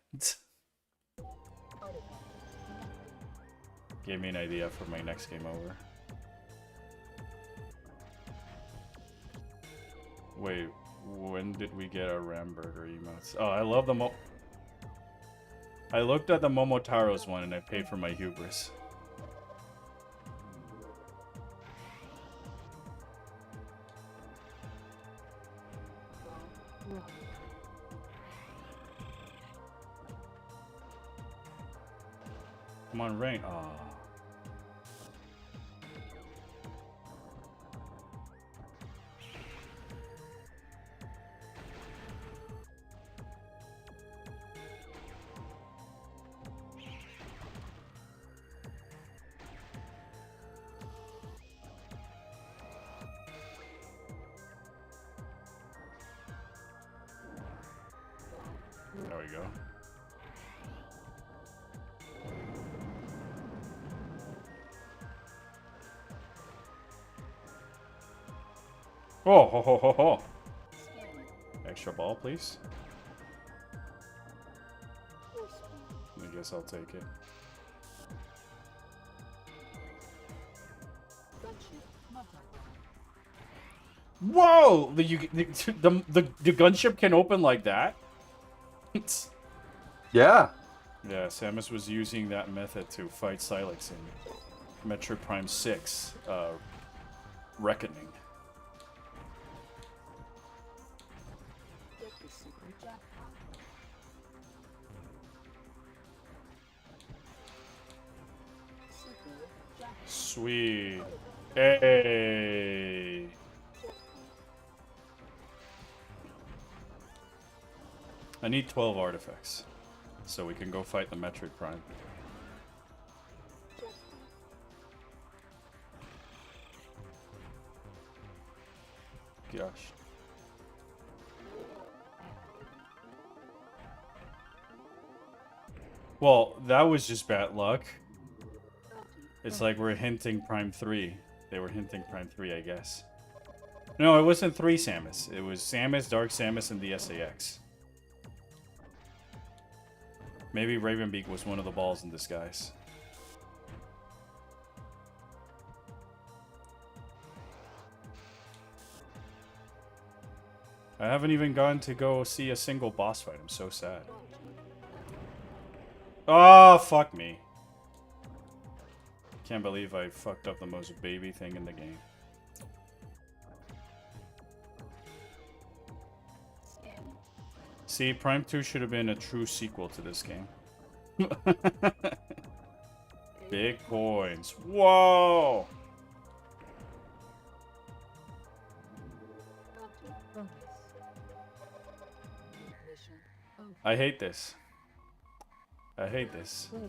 Gave me an idea for my next game over. Wait, when did we get our Ramburger emotes? Oh, I love the I looked at the Momotaro's one and I paid for my hubris. Come on, Rain. Aw. There we go. Oh, ho, ho, ho, ho. Extra ball, please. I guess I'll take it. Whoa! The gunship can open like that? Yeah. Yeah, Samus was using that method to fight Silex in Metroid Prime 6, Reckoning. Sweet. Hey. I need 12 artifacts, so we can go fight the Metroid Prime. Gosh. Well, that was just bad luck. It's like we're hinting Prime 3. They were hinting Prime 3, I guess. No, it wasn't 3 Samus. It was Samus, Dark Samus, and the SAX. Maybe Ravenbeak was one of the balls in disguise. I haven't even gone to go see a single boss fight. I'm so sad. Oh, fuck me. Can't believe I fucked up the most baby thing in the game. See, Prime 2 should have been a true sequel to this game. Big coins. Whoa! I hate this. I hate this. Oh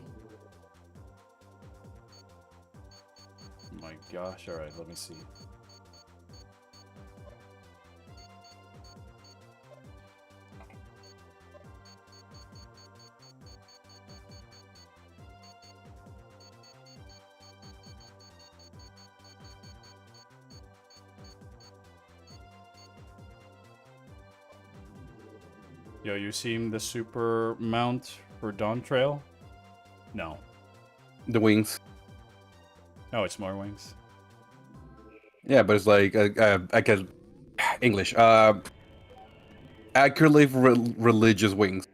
my gosh, alright, let me see. Yo, you seen the super mount for Dawn Trail? No. The wings. Oh, it's more wings. Yeah, but it's like I can English. Accurately religious wings.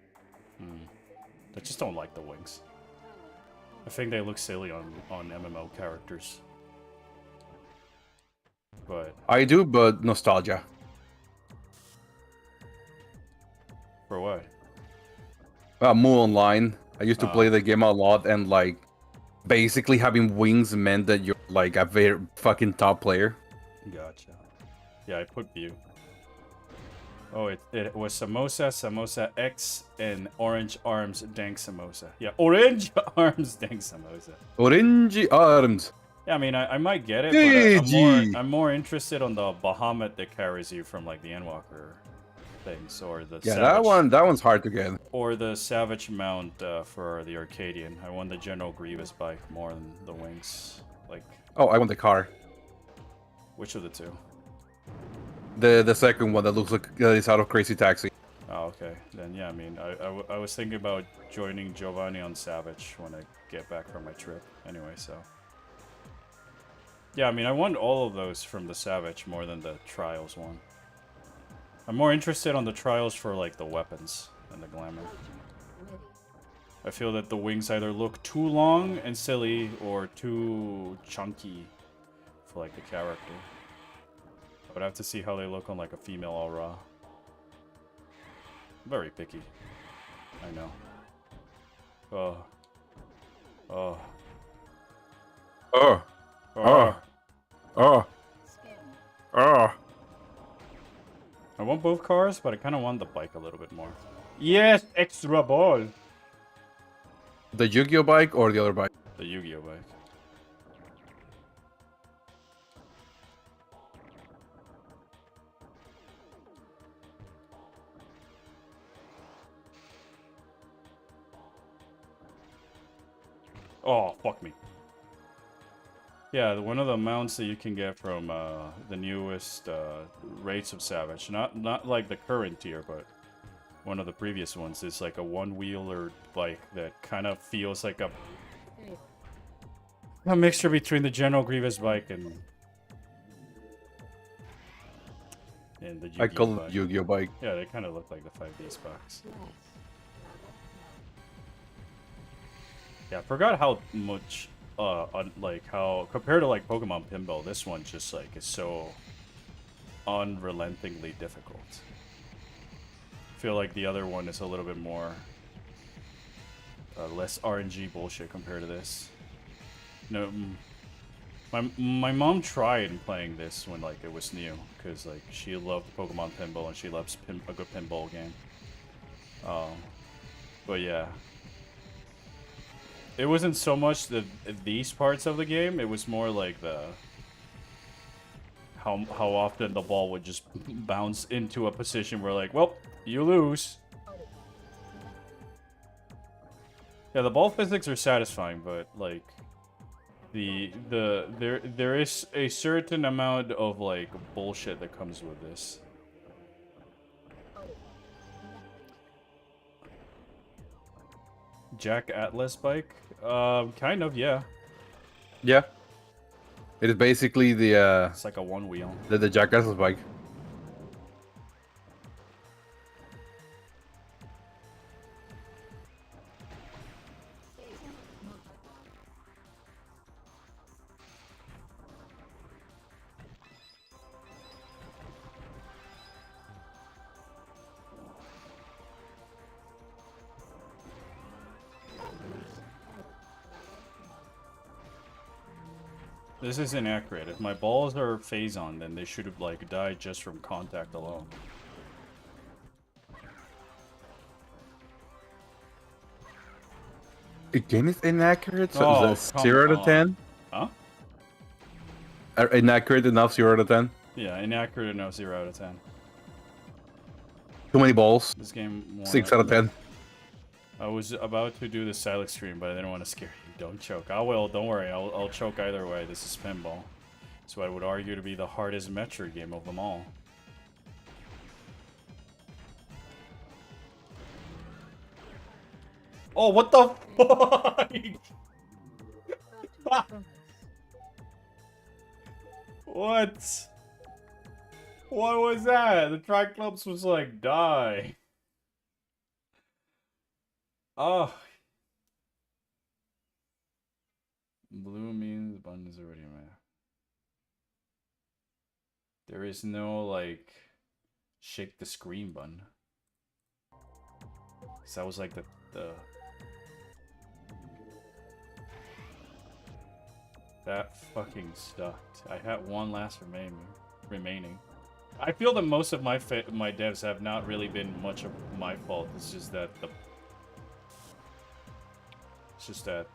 I just don't like the wings. I think they look silly on MMO characters. But I do, but nostalgia. For what? Mu Online. I used to play the game a lot, and like, basically having wings meant that you're like a very fucking top player. Gotcha. Yeah, I put view. Oh, it was Samosa, Samosa X, and Orange Arms Dank Samosa. Yeah, Orange Arms Dank Samosa. Orange arms. Yeah, I mean, I might get it, but GG. I'm more interested on the Bahamut that carries you from like the Endwalker things, or the Yeah, Savage, that one's hard to get. or the Savage mount for the Arcadian. I want the General Grievous bike more than the wings. Like, Oh, I want the car. which of the two? The second one that looks like it's out of Crazy Taxi. Oh, okay. Then yeah, I mean, I was thinking about joining Giovanni on Savage when I get back from my trip. Anyway, so. Yeah, I mean, I want all of those from the Savage more than the Trials one. I'm more interested on the Trials for, like, the weapons and the glamour. I feel that the wings either look too long and silly or too chunky for, like, the character. I would have to see how they look on, like, a female aura. Very picky. I know. Oh. Oh. Oh. Oh. Oh. Oh. I want both cars, but I kind of want the bike a little bit more. Yes, extra ball. The Yu-Gi-Oh bike or the other bike? The Yu-Gi-Oh bike. Oh, fuck me. Yeah, one of the mounts that you can get from the newest rates of Savage, not like the current tier, but one of the previous ones, is like a one-wheeler bike that kind of feels like a mixture between the General Grievous bike and the Yu-Gi-Oh I call it bike. Yu-Gi-Oh bike. Yeah, they kind of look like the 5D specs. Yeah, I forgot how much, like how compared to like Pokemon Pinball, this one just like is so unrelentingly difficult. I feel like the other one is a little bit more, less RNG bullshit compared to this. No, my mom tried playing this when like it was new, because like she loved Pokemon Pinball and she loves a good pinball game. But yeah. It wasn't so much these parts of the game, it was more like the how often the ball would just bounce into a position where like, well, you lose. Yeah, the ball physics are satisfying, but like there is a certain amount of like bullshit that comes with this. Jack Atlas bike? Kind of, yeah. Yeah. It is basically the It's like a one wheel. the Jackass's bike. This is inaccurate. If my balls are phase on, then they should have like died just from contact alone. The game is inaccurate, so Oh, is that come 0 to on. 10? Huh? Inaccurate enough 0 to 10? Yeah, inaccurate enough 0 out of 10. Too many balls. This game won 6 it. out of 10. I was about to do the Silex stream, but I didn't want to scare you. Don't choke. I will, don't worry. I'll choke either way. This is pinball. So I would argue to be the hardest Metroid game of them all. Oh, what the fuck? What? What was that? The Triclops was like, die. Oh. Blue means button is already made. There is no, like, shake the screen button. 'Cause that was like the that fucking sucked. I had one last remaining. I feel that most of my my devs have not really been much of my fault. It's just that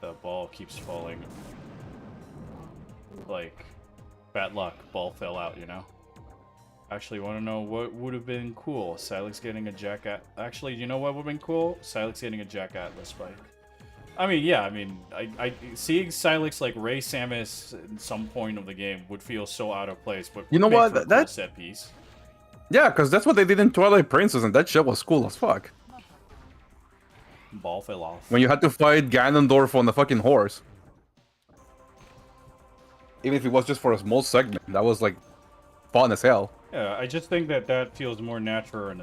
the ball keeps falling. Like, bad luck, ball fell out, you know? Actually, want to know what would have been cool? Silex getting a Jack at... Actually, you know what would have been cool? Silex getting a Jack Atlas bike. I mean, yeah, I mean, seeing Silex, like, race Samus at some point of the game would feel so out of place, but You know would make what? for a cool That- set piece. Yeah, because that's what they did in Twilight Princess, and that shit was cool as fuck. Ball fell off. When you had to fight Ganondorf on the fucking horse. Even if it was just for a small segment, that was, like, fun as hell. Yeah, I just think that that feels more natural in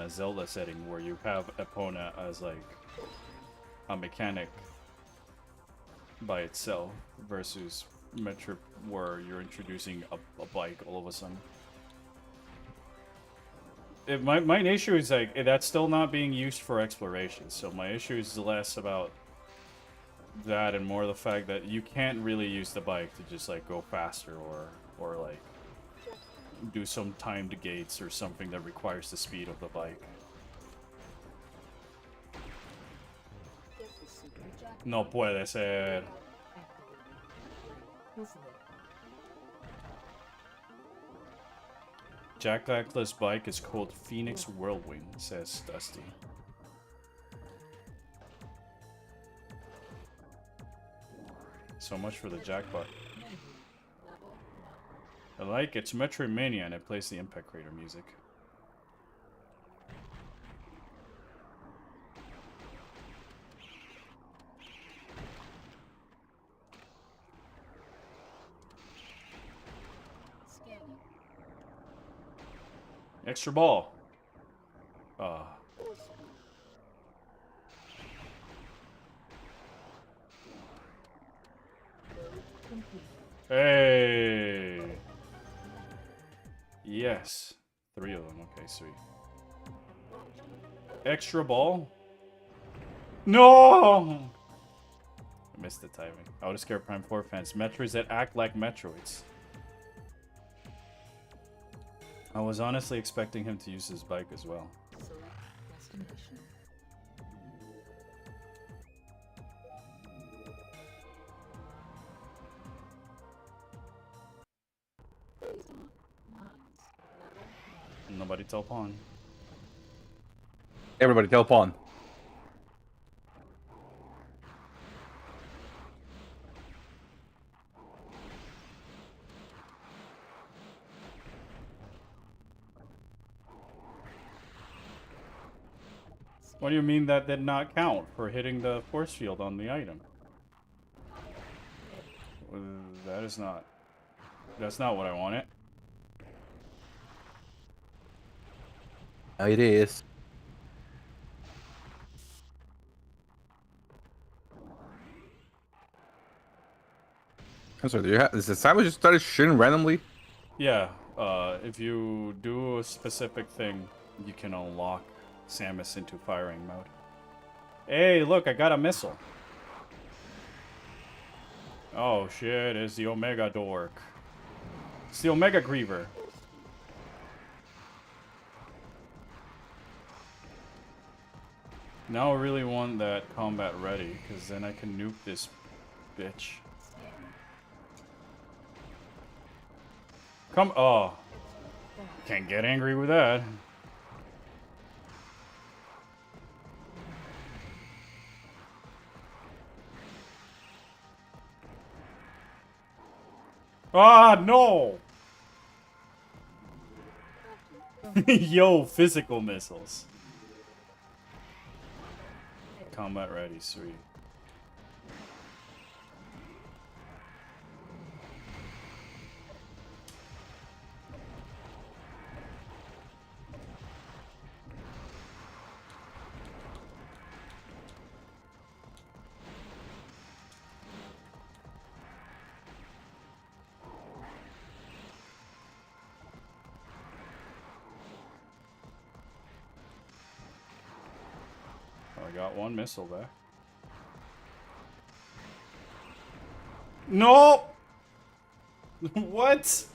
a Zelda setting where you have Epona as like a mechanic by itself versus Metroid where you're introducing a bike all of a sudden. My issue is like that's still not being used for exploration, so my issue is less about that and more the fact that you can't really use the bike to just like go faster or like do some timed gates or something that requires the speed of the bike. No puede ser. Jack Black's bike is called Phoenix Whirlwind, says Dusty. So much for the jackpot. I like it's Metroid Mania and it plays the Impact Crater music. Extra ball. Hey. Yes. 3 of them. Okay, sweet. Extra ball? No! I missed the timing. I would have scared Prime 4 fans. Metroids that act like Metroids. I was honestly expecting him to use his bike as well. Nobody tell Pawn. Everybody, tell Pawn. What do you mean that did not count for hitting the force field on the item? That's not what I wanted. It is. I'm sorry, do you have... Is the Samus just started shooting randomly? Yeah, if you do a specific thing, you can unlock Samus into firing mode. Hey, look, I got a missile. Oh shit, it's the Omega Dork. It's the Omega Griever. Now I really want that combat ready, because then I can nuke this bitch. Come, oh. Can't get angry with that. Ah, no! Yo, physical missiles. Combat ready, sweet. got one missile back. No! What?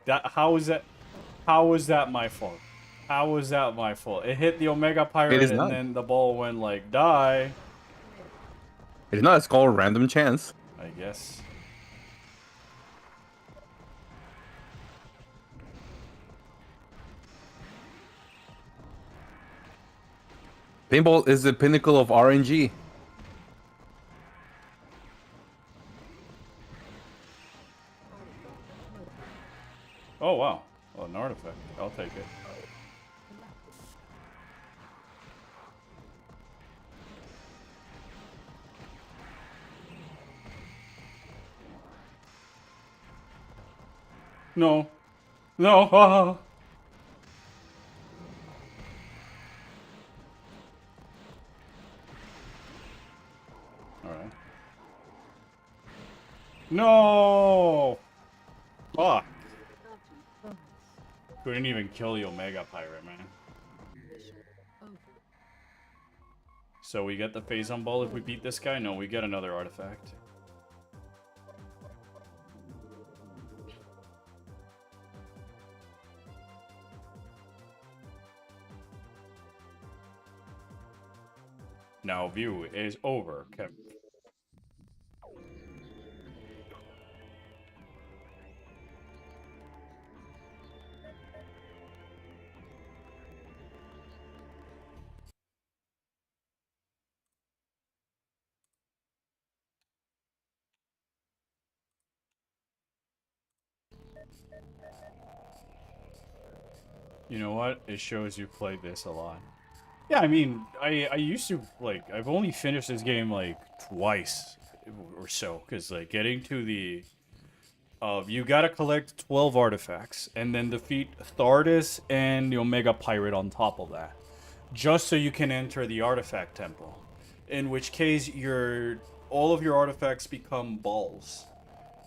How is that? How was that my fault? How was that my fault? It hit the Omega Pirate is and not. then the ball went like die. It's not. It's called random chance. I guess. Paintball is the pinnacle of RNG. Oh wow. Well, an artifact. I'll take it. No. No. Ah. Alright. No! Fuck. Couldn't even kill the Omega Pirate, man. So we get the Phazon Ball if we beat this guy? No, we get another artifact. Now view is over. Okay. You know what? It shows you played this a lot. Yeah, I mean, I used to, like, I've only finished this game, like, twice or so. Because, like, getting to the... you gotta collect 12 artifacts. And then defeat Thardus and the Omega Pirate on top of that. Just so you can enter the Artifact Temple. In which case, all of your artifacts become balls.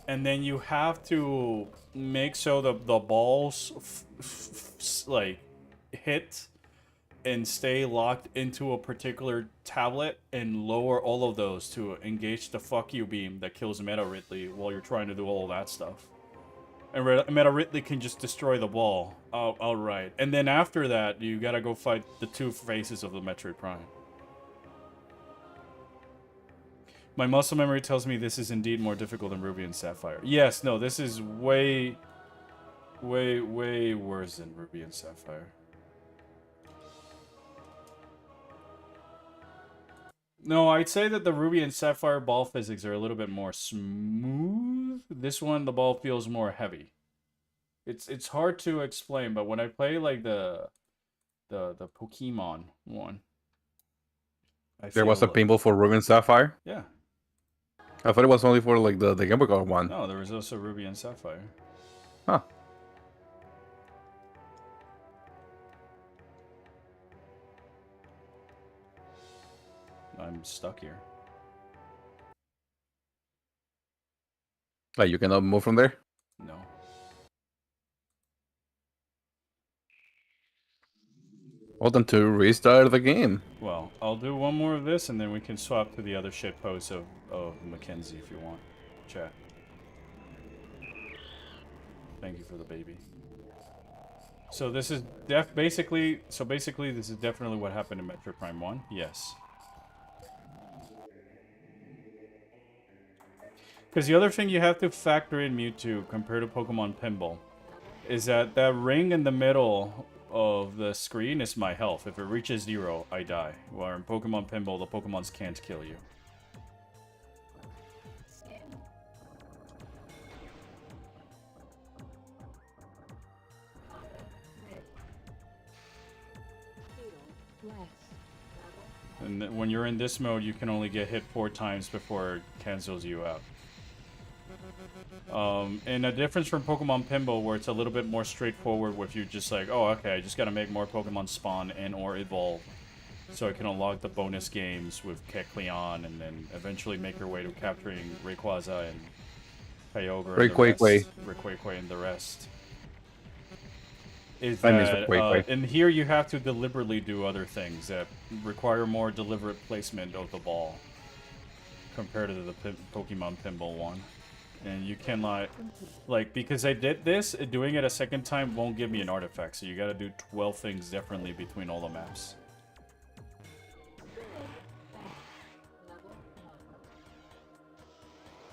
And then you have to make so the balls like hit and stay locked into a particular tablet and lower all of those to engage the fuck you beam that kills Meta Ridley while you're trying to do all of that stuff. And Meta Ridley can just destroy the ball outright. And then after that, you gotta go fight the two faces of the Metroid Prime. My muscle memory tells me this is indeed more difficult than Ruby and Sapphire. Yes, no, this is way worse than Ruby and Sapphire. No, I'd say that the Ruby and Sapphire ball physics are a little bit more smooth. This one, the ball feels more heavy. It's hard to explain, but when I play like the Pokemon one, There was a paintball for Ruby and Sapphire. Yeah. I thought it was only for like the Game Boy Color one. No, there was also Ruby and Sapphire. Huh. I'm stuck here. Like you cannot move from there. No. Well, then to restart the game. Well, I'll do one more of this, and then we can swap to the other shit posts of Mackenzie if you want. Chat. Thank you for the baby. So this is basically this is definitely what happened in Metroid Prime 1. Yes. Because the other thing you have to factor in, Mewtwo, compared to Pokemon Pinball, is that ring in the middle of the screen is my health. If it reaches 0, I die. While in Pokemon Pinball, the Pokemons can't kill you. And when you're in this mode, you can only get hit 4 times before it cancels you out. And a difference from Pokemon Pinball, where it's a little bit more straightforward, with you just like, oh, okay, I just gotta make more Pokemon spawn and or evolve, so I can unlock the bonus games with Kecleon, and then eventually make your way to capturing Rayquaza and Kyogre and the rest. Rayquaza and the rest. is I miss the that Quake. in here you have to deliberately do other things that require more deliberate placement of the ball compared to the Pokemon Pinball one. And you cannot, like, because I did this, doing it a second time won't give me an artifact, so you gotta do 12 things differently between all the maps.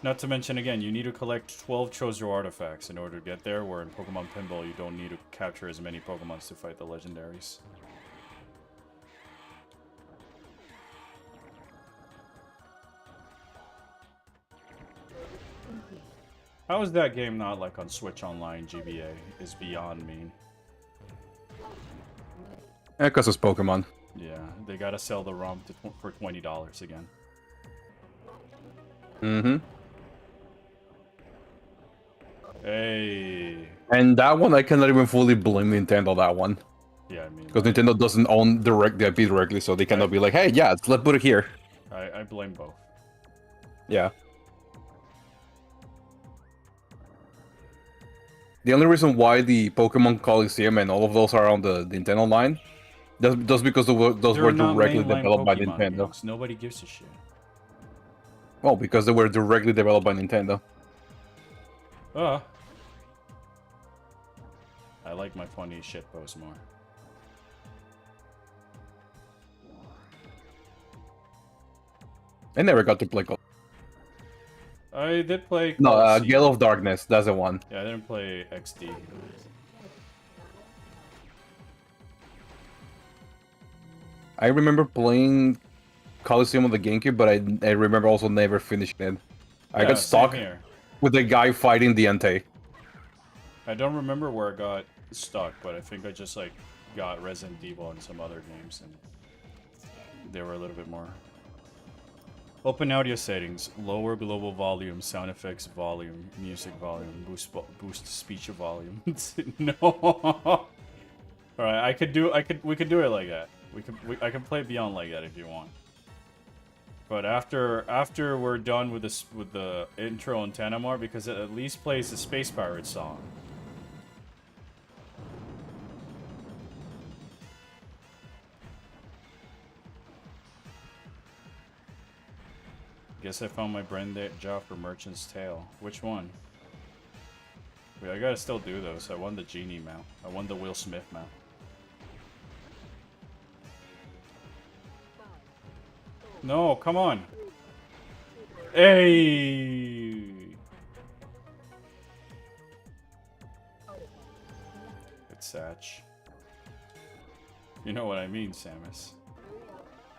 Not to mention, again, you need to collect 12 Chozo artifacts in order to get there, where in Pokemon Pinball you don't need to capture as many Pokemons to fight the legendaries. How is that game not like on Switch Online GBA is beyond me. Yeah, because it's Pokemon. Yeah, they gotta sell the ROM for $20 again. Mm-hmm. Hey. And that one, I cannot even fully blame Nintendo, that one. Yeah, I mean... Because Nintendo doesn't own the IP directly, so they cannot be like, hey, yeah, let's put it here. I blame both. Yeah. The only reason why the Pokemon Coliseum and all of those are on the Nintendo line, just because those They're were not directly mainline developed by Pokemon Nintendo. games. Nobody gives a shit. Well, because they were directly developed by Nintendo. I like my funny shit post more. I never got to play I did play No, Coliseum. Gale of Darkness, that's the one. Yeah, I didn't play XD. I remember playing Coliseum on the GameCube, but I remember also never finishing it. I Yeah, got stuck same here. with the guy fighting the Entei. I don't remember where I got stuck, but I think I just like got Resident Evil and some other games, and they were a little bit more. Open audio settings: lower global volume, sound effects volume, music volume, boost speech volume. No. All right, we could do it like that. I can play Beyond like that if you want. But after we're done with this with the intro and Tanamar, because it at least plays the Space Pirates song. Guess I found my brain job for Merchant's Tale. Which one? Wait, I gotta still do those. I won the Genie mount. I won the Will Smith mount. No, come on. Hey! It's Satch. You know what I mean, Samus.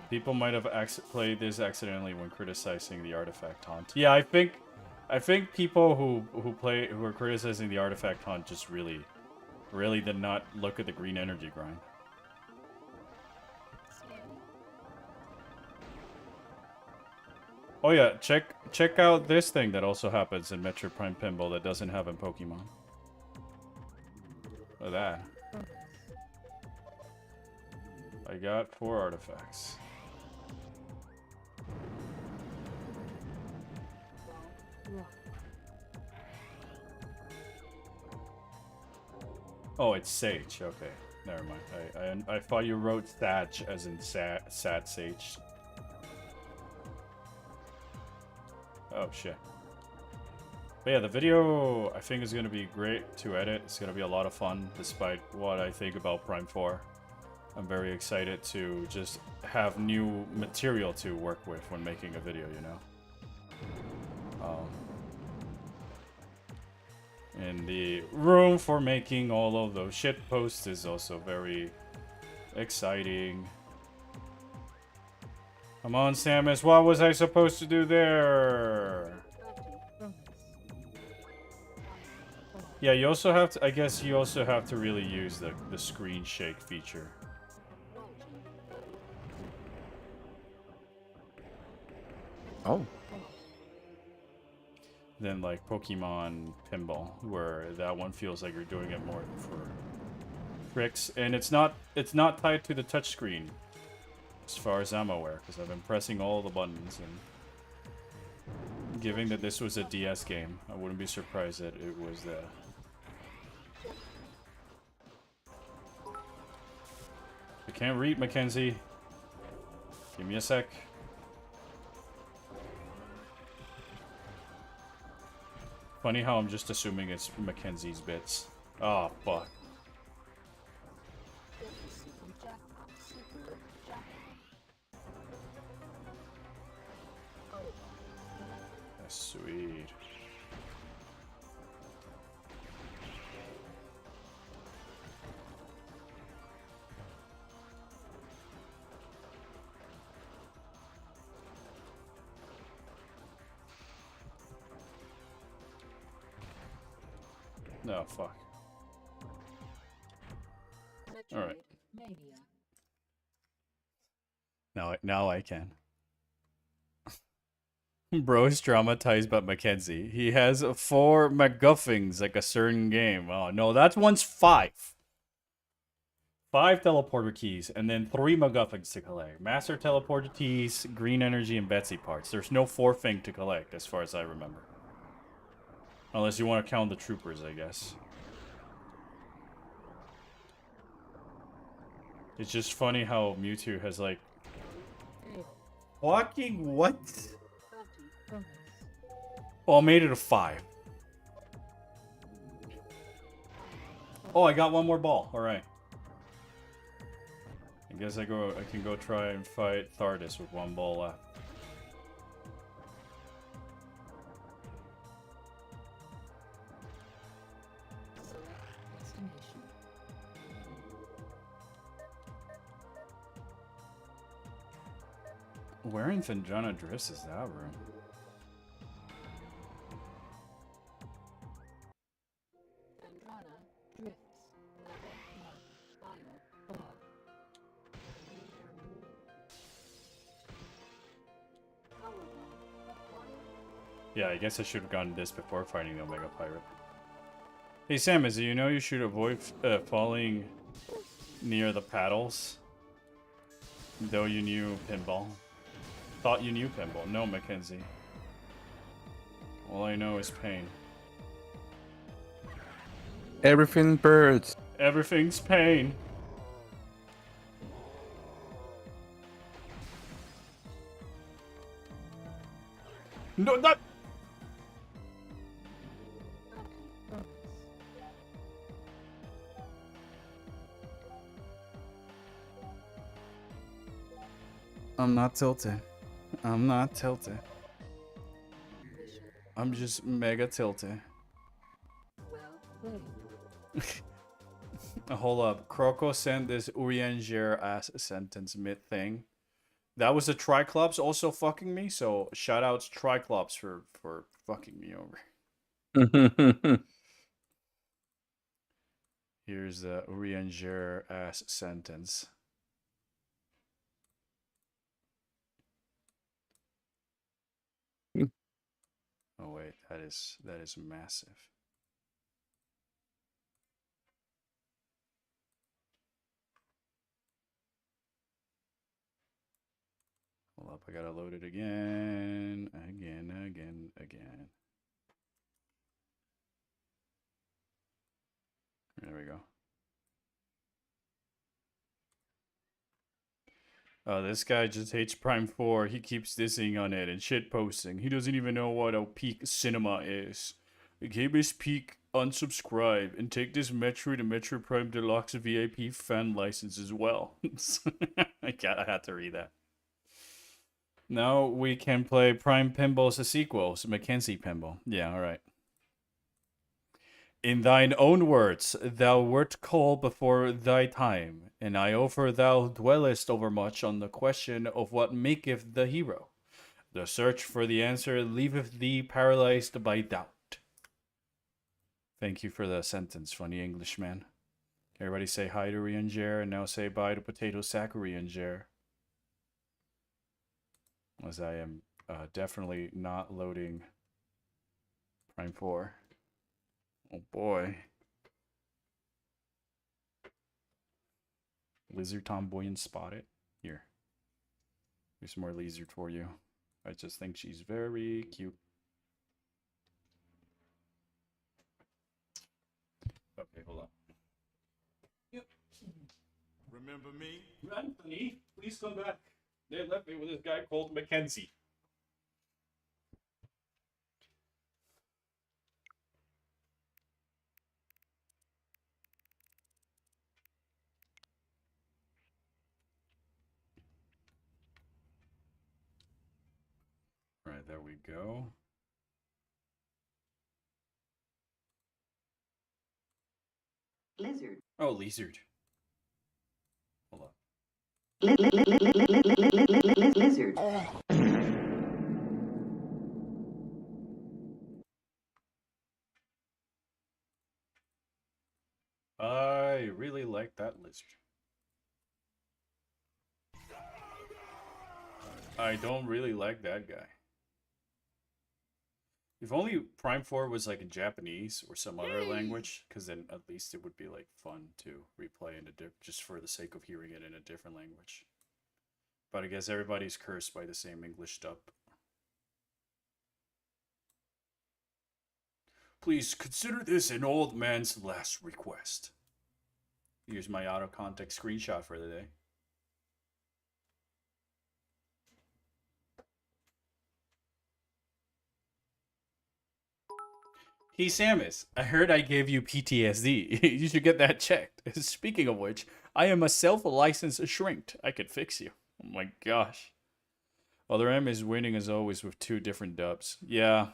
People might have played this accidentally when criticizing the artifact hunt. Yeah, I think people who are criticizing the artifact hunt just really did not look at the green energy grind. Oh yeah, check out this thing that also happens in Metroid Prime Pinball that doesn't have in Pokemon. Look at that. I got 4 artifacts. Oh, it's Sage. Okay, never mind. I thought you wrote Thatch as in Sat Sage. Oh shit. But yeah, the video I think is gonna be great to edit. It's gonna be a lot of fun, despite what I think about Prime 4. I'm very excited to just have new material to work with when making a video, you know. And the room for making all of those shit posts is also very exciting. Come on, Samus, what was I supposed to do there? Yeah, you also have to, I guess you also have to really use the screen shake feature. Oh. Than like Pokemon Pinball, where that one feels like you're doing it more for tricks, and it's not tied to the touchscreen, as far as I'm aware, because I've been pressing all the buttons, and given that this was a DS game, I wouldn't be surprised that it was I can't read, Mackenzie. Give me a sec. Funny how I'm just assuming it's Mackenzie's bits. Oh, fuck. That's sweet. No, fuck. All right. Now I can. Bro's traumatized by Mackenzie. He has 4 MacGuffins like a certain game. Oh no, that's one's 5. 5 teleporter keys and then 3 MacGuffins to collect. Master teleporter keys, green energy, and Betsy parts. There's no 4th thing to collect as far as I remember. Unless you want to count the troopers, I guess. It's just funny how Mewtwo has like... Fucking what? Well, I made it a 5. Oh, I got one more ball. Alright. I guess I can go try and fight Thardus with 1 ball left. Where in Finjana Drifts is that room? Yeah, I guess I should have gotten this before fighting the Omega Pirate. Hey Samus, do you know you should avoid falling near the paddles? Though you knew pinball. Thought you knew pinball. No, Mackenzie. All I know is pain. Everything birds. Everything's pain. No, not... I'm not tilted. I'm not tilted. I'm just mega tilted. Hold up. Croco sent this Urianger ass sentence mid thing. That was the Triclops also fucking me, so shoutouts Triclops for fucking me over. Here's the Urianger ass sentence. Oh wait, that is massive. Hold up, I gotta load it again. There we go. Oh, this guy just hates Prime 4. He keeps dissing on it and shit posting. He doesn't even know what a peak cinema is. Give his peak unsubscribe and take this Metroid and Metroid Prime Deluxe VIP fan license as well. I had to read that. Now we can play Prime Pinball as a sequel. So Mackenzie Pinball. Yeah, alright. In thine own words, thou wert called before thy time, and I offer thou dwellest overmuch on the question of what maketh the hero. The search for the answer leaveth thee paralyzed by doubt. Thank you for the sentence, funny Englishman. Everybody say hi to Rianger, and now say bye to Potato Sack Rianger. As I am definitely not loading Prime 4. Oh boy. Lizard Tomboy spotted. Here. Here's more lizard for you. I just think she's very cute. Okay, hold on. Remember me? Anthony, please come back. They left me with this guy called Mackenzie. All right, there we go. Lizard. Oh, lizard. Hold on. Lizard. I really like that lizard. I don't really like that guy. If only Prime 4 was like in Japanese or some other language, because then at least it would be like fun to replay in just for the sake of hearing it in a different language. But I guess everybody's cursed by the same English dub. Please consider this an old man's last request. Here's my out of context screenshot for the day. Hey Samus, I heard I gave you PTSD. You should get that checked. Speaking of which, I am a self-licensed shrink. I could fix you. Oh my gosh. Other M is winning as always with 2 different dubs. Yeah.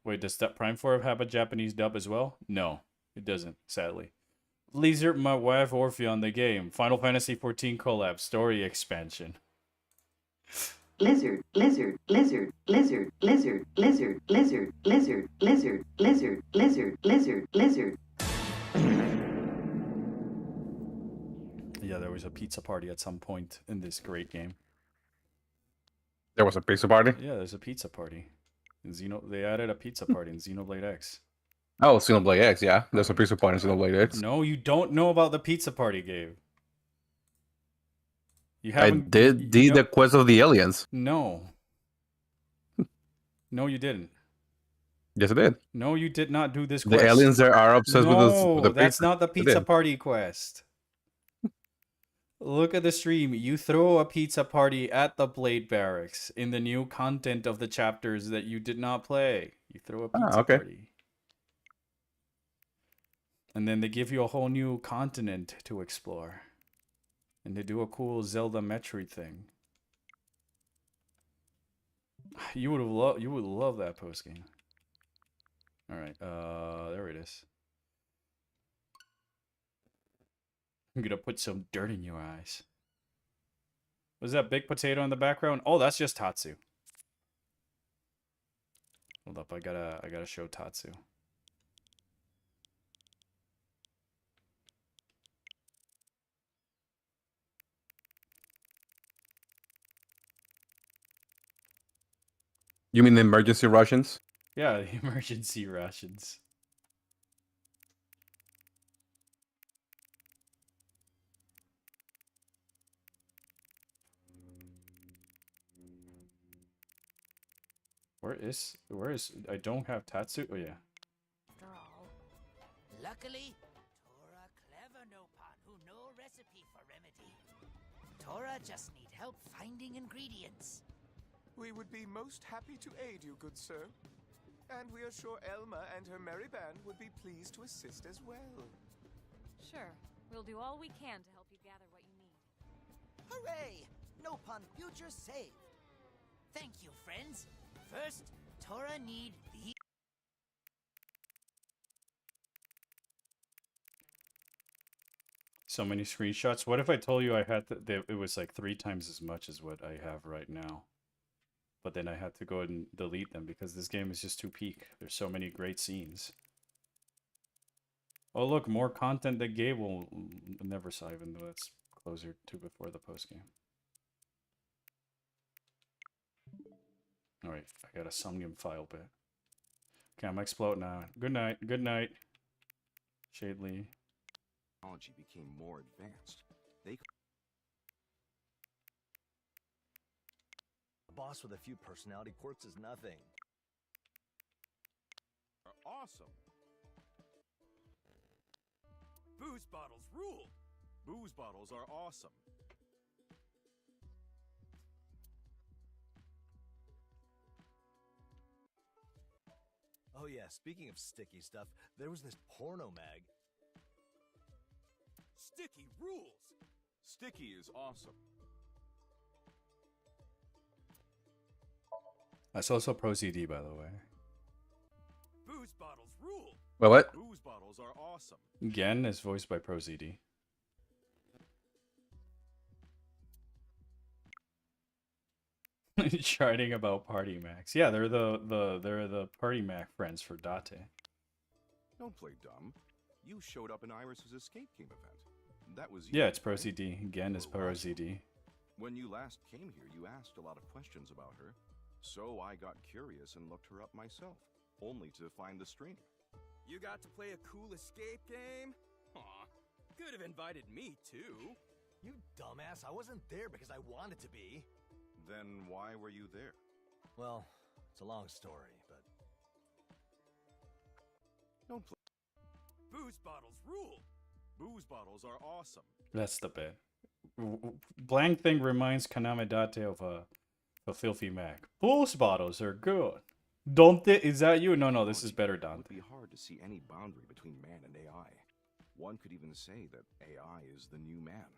Wait, does that Prime 4 have a Japanese dub as well? No, it doesn't, sadly. Lizard, my wife, Orpheon, the game. Final Fantasy XIV collab, story expansion. Lizard, lizard, lizard, lizard, lizard, lizard, lizard, lizard, lizard, lizard, lizard, lizard, lizard. Yeah, there was a pizza party at some point in this great game. There was a pizza party? Yeah, there's a pizza party. In they added a pizza party in Xenoblade X. Oh, Xenoblade X, yeah. There's a pizza party in Xenoblade X. No, you don't know about the pizza party, Gabe. You I haven't. did the Quest of the Aliens. No. No, you didn't. Yes, I did. No, you did not do this quest. The aliens there are obsessed with the that's pizza. not the pizza party quest. Look at the stream. You throw a pizza party at the Blade Barracks in the new content of the chapters that you did not play. You throw a pizza party. And then they give you a whole new continent to explore. And they do a cool Zelda Metroid thing. You would love that post game. All right, there it is. I'm gonna put some dirt in your eyes. Was that big potato in the background? Oh, that's just Tatsu. Hold up, I gotta show Tatsu. You mean the emergency rations? Yeah, the emergency rations. Where is I don't have Tatsu. Oh yeah. After all, luckily, Tora clever Nopan who know recipe for remedy. Tora just need help finding ingredients. We would be most happy to aid you, good sir. And we are sure Elma and her merry band would be pleased to assist as well. Sure. We'll do all we can to help you gather what you need. Hooray! Nopan future saved. Thank you, friends. First, Tora need the... So many screenshots. What if I told you I had it was like 3 times as much as what I have right now? But then I had to go and delete them because this game is just too peak. There's so many great scenes. Oh look, more content that Gabe will never saw, even though that's closer to before the post game. Alright, I got a Somnium file bit. Okay, I'm explode now. Good night. Good night. Shadley. Technology became more advanced. They A boss with a few personality quirks is nothing. are awesome. Booze bottles rule. Booze bottles are awesome. Oh yeah, speaking of sticky stuff, there was this porno mag. Sticky rules. Sticky is awesome. That's also Pro CD, by the way. Booze bottles rule. Well, what? Booze bottles are awesome. Gen is voiced by Pro CD. Charting about Party Max. Yeah, they're the Party Mac friends for Date. Don't play dumb. You showed up in Iris's escape game event. That was you, Yeah, it's Pro right? CD. Gen is Pro CD. When you last came here, you asked a lot of questions about her. So I got curious and looked her up myself, only to find the stream. You got to play a cool escape game? Aw, could have invited me too. You dumbass, I wasn't there because I wanted to be. Then why were you there? Well, it's a long story, but... Don't play. Booze bottles rule. Booze bottles are awesome. That's the bit. Blank thing reminds Kaname Date of a filthy Mac. Booze bottles are good. Dante, is that you? No, this is better, It would Dante. be hard to see any boundary between man and AI. One could even say that AI is the new man.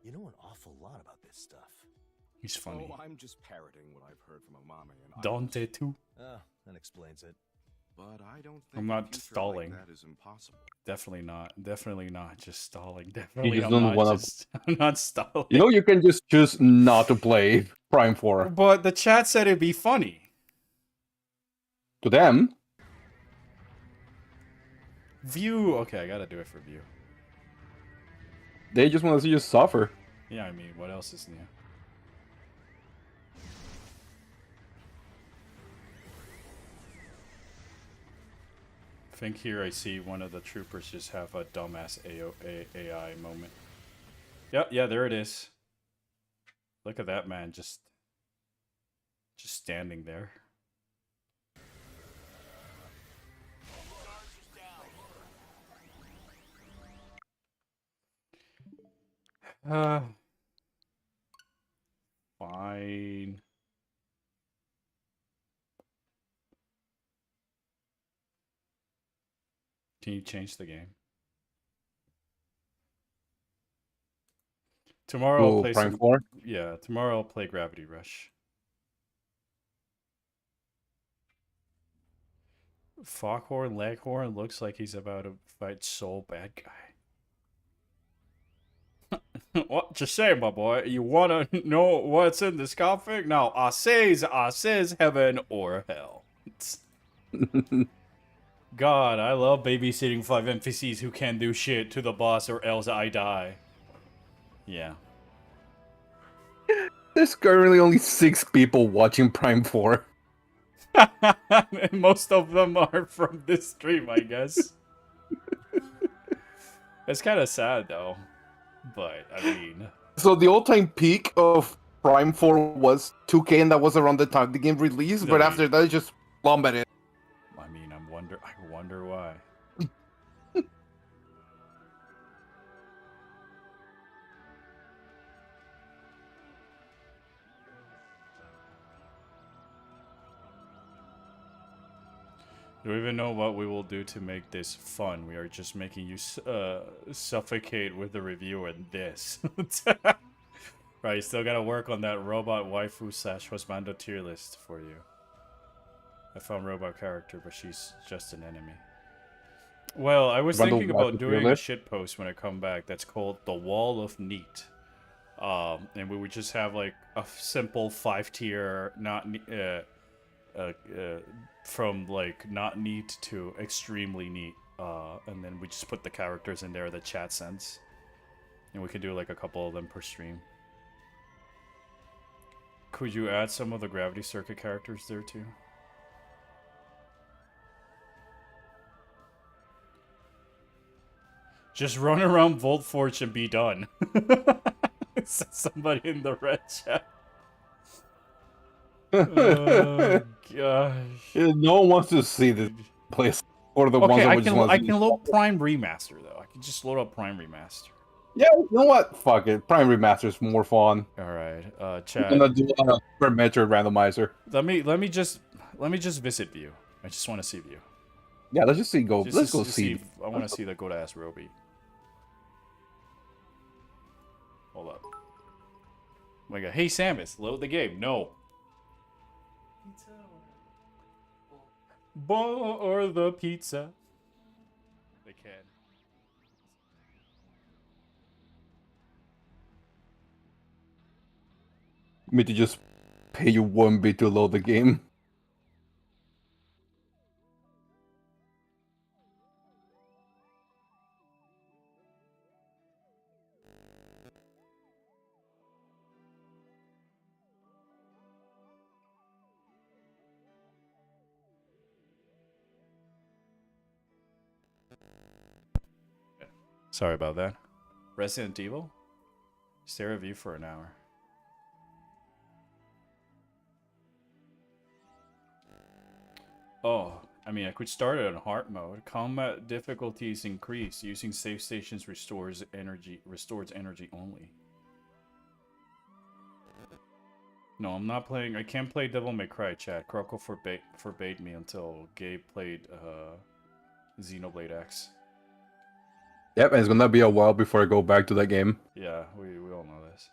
You know an awful lot about this stuff. He's funny. Oh, I'm just parroting what I've heard from Amame and Dante too. Oh, that explains it. But I don't think I'm a not future stalling. Like that is impossible. Definitely not. Definitely not. Just stalling. Definitely, just I'm don't not wanna- just. I'm not stalling. You know, you can just choose not to play Prime 4. But the chat said it'd be funny. To them, View. Okay, I gotta do it for View. they just want to see you suffer. Yeah, I mean, what else is new? I think here I see one of the troopers just have a dumbass AI moment. Yep, yeah, there it is. Look at that man, just standing there. Fine. Can you change the game? Tomorrow I'll Oh, play Prime some. 4? Yeah, tomorrow I'll play Gravity Rush. Foghorn Leghorn looks like he's about to fight Soul Bad Guy. What you say, my boy? You wanna know what's in this config? Now, I says heaven or hell. God, I love babysitting 5 NPCs who can't do shit to the boss or else I die. Yeah. There's currently only 6 people watching Prime 4. Most of them are from this stream, I guess. It's kind of sad, though. But, I mean... So the all-time peak of Prime 4 was 2K, and that was around the time the game released, No, but you- after that, it just plummeted. I mean, I wonder why. Do we even know what we will do to make this fun? We are just making you suffocate with the review and this. Right, still gotta work on that robot waifu / husbando tier list for you. I found robot character, but she's just an enemy. Well, I was Husbando thinking about waifu tier doing a list? shit post when I come back that's called The Wall of Neat. And we would just have like a simple 5-tier, from like not neat to extremely neat. And then we just put the characters in there that chat sends. And we can do like a couple of them per stream. Could you add some of the Gravity Circuit characters there too? Just run around Volt Forge and be done. Said somebody in the red chat. Oh gosh. No one wants to see this place. Or the ones Okay, that I we just can want I to see. can load Prime Remaster though. I can just load up Prime Remaster. Yeah, you know what? Fuck it. Prime Remaster is more fun. All right, I'm chat. gonna do a Super Metroid randomizer. Let me just visit view. I just want to see view. Yeah, let's just see. Let's go see. If, I want to see the good ass Roby. Hold up. Oh my god. Hey Samus, load the game. No. Or the pizza. They can. Me to just pay you 1 bit to load the game. Sorry about that. Resident Evil? Stare at view for an hour. Oh, I mean, I could start it on hard mode. Combat difficulties increase. Using save stations restores energy only. No, I'm not playing. I can't play Devil May Cry, chat. Croco forbade me until Gabe played Xenoblade X. Yep, and it's gonna be a while before I go back to that game. Yeah, we all know this.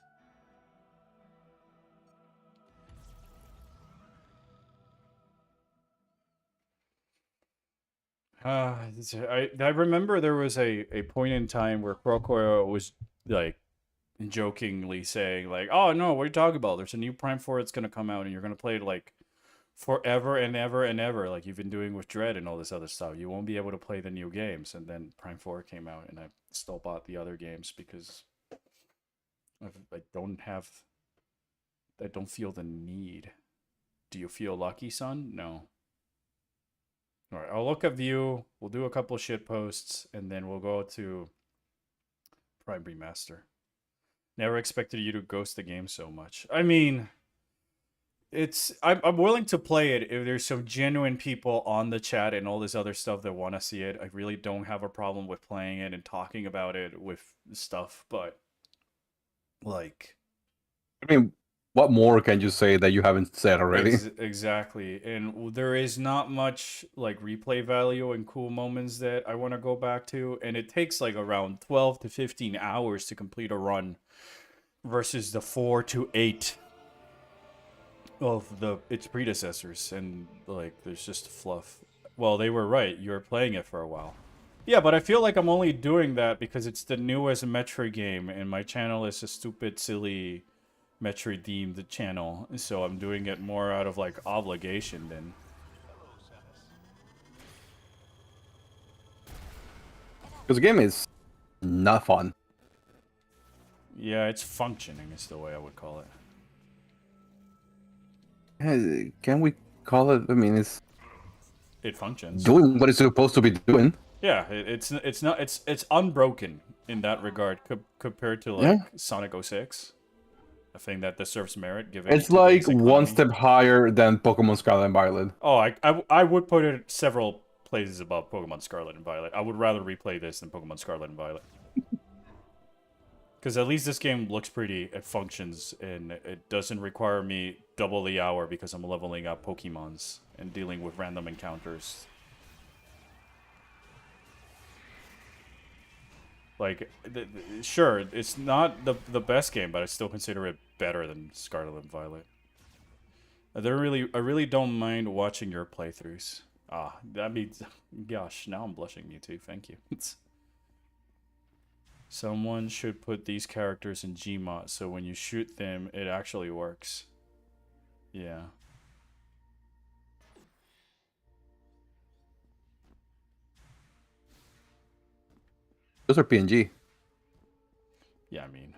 I remember there was a point in time where Croco was like jokingly saying like, "Oh no, what are you talking about? There's a new Prime 4 that's gonna come out, and you're gonna play it like forever and ever and ever, like you've been doing with Dread and all this other stuff. You won't be able to play the new games." And then Prime 4 came out, and I still bought the other games because I don't feel the need. Do you feel lucky, son? No. All right, I'll look at view. We'll do a couple shit posts, and then we'll go to Prime Remaster. Never expected you to ghost the game so much. I mean, I'm willing to play it if there's some genuine people on the chat and all this other stuff that want to see it. I really don't have a problem with playing it and talking about it with stuff, but like, I mean, what more can you say that you haven't said already? Exactly. And there is not much like replay value and cool moments that I want to go back to, and it takes like around 12 to 15 hours to complete a run versus the 4 to 8 of its predecessors. And like there's just fluff. Well, they were right. You were playing it for a while. Yeah, but I feel like I'm only doing that because it's the newest Metroid game, and my channel is a stupid, silly Metroid themed channel, so I'm doing it more out of like obligation than. Because the game is not fun. Yeah, it's functioning is the way I would call it. Can we call it? I mean, it functions. Doing what it's supposed to be doing. Yeah, it's unbroken in that regard compared to like Sonic 06. A thing that deserves merit, given it's like one step higher than Pokemon Scarlet and Violet. Oh, I would put it several places above Pokemon Scarlet and Violet. I would rather replay this than Pokemon Scarlet and Violet. Because at least this game looks pretty, it functions, and it doesn't require me double the hour because I'm leveling up Pokemons and dealing with random encounters. Like, sure, it's not the best game, but I still consider it better than Scarlet and Violet. I really don't mind watching your playthroughs. Ah, that means, gosh, now I'm blushing, Mewtwo. Thank you. Someone should put these characters in Gmod so when you shoot them, it actually works. Yeah. Those are PNG. Yeah, I mean,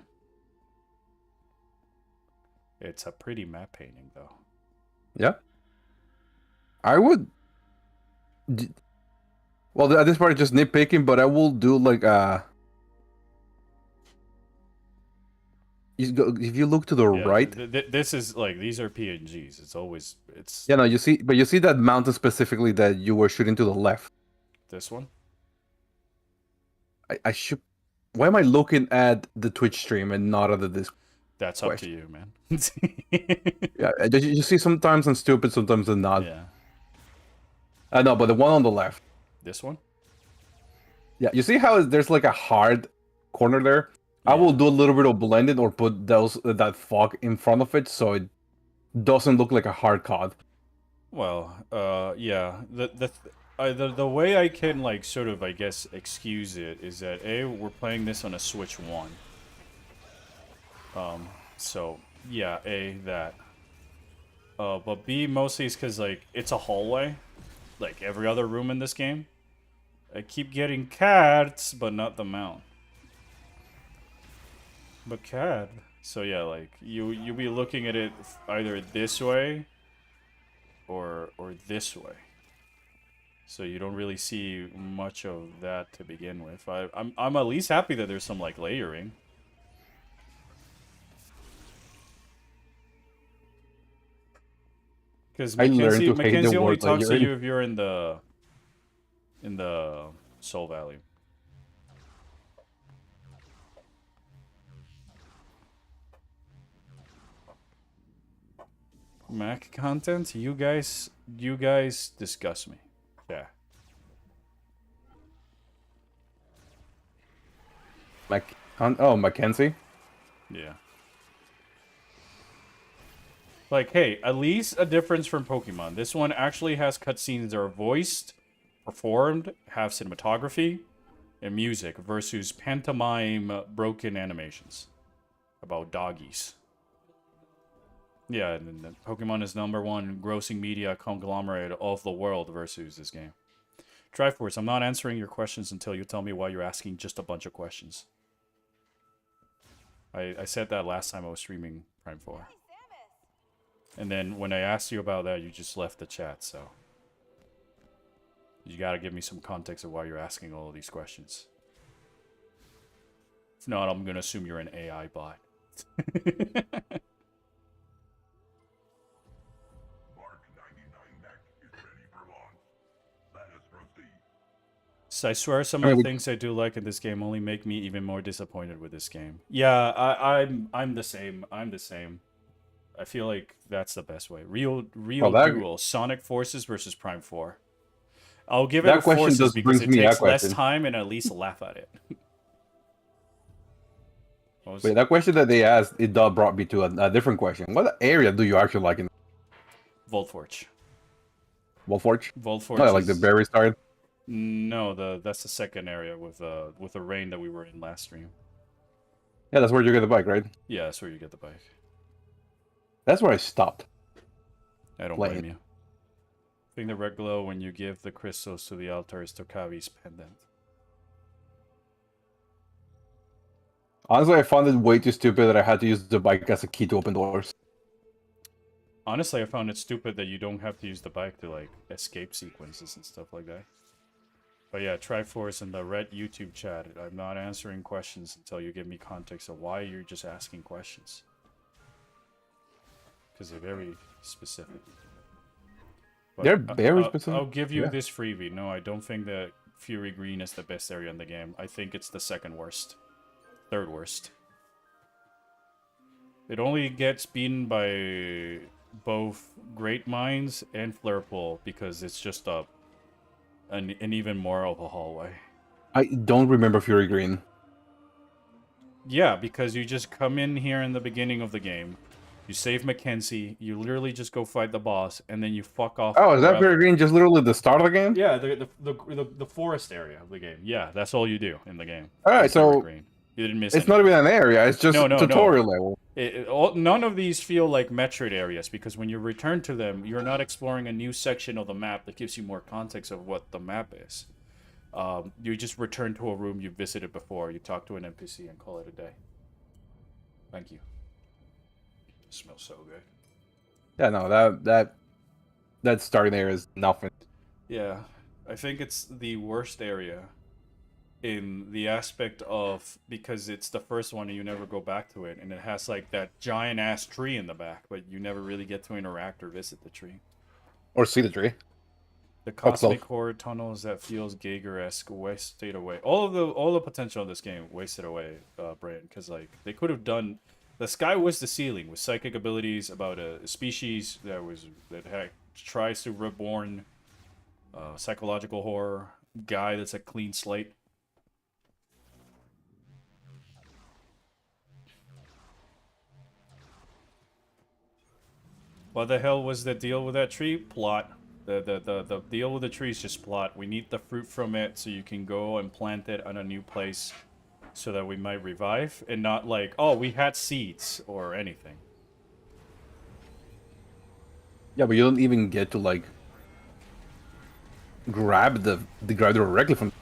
it's a pretty map painting, though. Yeah. I would. Well, at this part, just nitpicking, but I will do like if you look to the right. This is like these are PNGs. It's always Yeah, no, you see, but you see that mountain specifically that you were shooting to the left. This one? I should. Why am I looking at the Twitch stream and not at the Discord? That's up to you, man. Yeah, you see sometimes I'm stupid, sometimes I'm not. Yeah. I know, but the one on the left. This one? Yeah, you see how there's like a hard corner there? I will do a little bit of blending or put that fog in front of it so it doesn't look like a hard cod. Well, yeah. The way I can like sort of I guess excuse it is that A, we're playing this on a Switch 1. So yeah, A, that. But B, mostly is because like it's a hallway, like every other room in this game. I keep getting cats, but not the mount. But cat. So yeah, like you be looking at it either this way or this way. So you don't really see much of that to begin with. I'm at least happy that there's some like layering. Because Mackenzie only talks to you if you're in the Soul Valley. Mac content? You guys disgust me. Yeah. Mackenzie? Yeah. Like, hey, at least a difference from Pokemon. This one actually has cutscenes that are voiced, performed, have cinematography, and music versus pantomime broken animations about doggies. Yeah, and Pokemon is #1 grossing media conglomerate of the world versus this game. Triforce, I'm not answering your questions until you tell me why you're asking just a bunch of questions. I said that last time I was streaming Prime 4. And then when I asked you about that, you just left the chat, so... You gotta give me some context of why you're asking all of these questions. If not, I'm gonna assume you're an AI bot. So I swear some of the things I do like in this game only make me even more disappointed with this game. Yeah, I'm the same. I'm the same. I feel like that's the best way. Real duel. Sonic Forces versus Prime 4. I'll give it a Forces because it takes less time and at least laugh at it. Wait, that question that they asked, it brought me to a different question. What area do you actually like in Voltforge. Voltforge? Voltforge. No, like the very start? No, that's the second area with the rain that we were in last stream. Yeah, that's where you get the bike, right? Yeah, that's where you get the bike. That's where I stopped. I don't blame you. I think the red glow when you give the crystals to the altar is Tokavi's pendant. Honestly, I found it way too stupid that I had to use the bike as a key to open doors. Honestly, I found it stupid that you don't have to use the bike to, like, escape sequences and stuff like that. But yeah, Triforce in the red YouTube chat, I'm not answering questions until you give me context of why you're just asking questions. Because they're very specific. But they're very specific? I'll give you this freebie. No, I don't think that Fury Green is the best area in the game. I think it's the second worst. Third worst. It only gets beaten by both Great Minds and Flirpool because it's just an even more of a hallway. I don't remember Fury Green. Yeah, because you just come in here in the beginning of the game, you save Mackenzie, you literally just go fight the boss, and then you fuck off. Oh, is that Fury Green just literally the start of the game? Yeah, the forest area of the game. Yeah, that's all you do in the game. All right, so Green. You didn't miss. It's not even an area. It's just tutorial level. None of these feel like Metroid areas because when you return to them, you're not exploring a new section of the map that gives you more context of what the map is. You just return to a room you visited before. You talk to an NPC and call it a day. Thank you. It smells so good. Yeah, no, that starting area is nothing. Yeah, I think it's the worst area. In the aspect of because it's the first one and you never go back to it, and it has like that giant ass tree in the back, but you never really get to interact or visit the tree or see the tree. The Hope so. cosmic horror tunnels that feels Geiger-esque wasted away. All the potential of this game wasted away, Brian, because like they could have done. The sky was the ceiling with psychic abilities about a species that tries to reborn psychological horror guy that's a clean slate. What the hell was the deal with that tree? Plot. The deal with the tree is just plot. We need the fruit from it so you can go and plant it on a new place so that we might revive. And not like, oh, we had seeds or anything. Yeah, but you don't even get to like grab the directly from.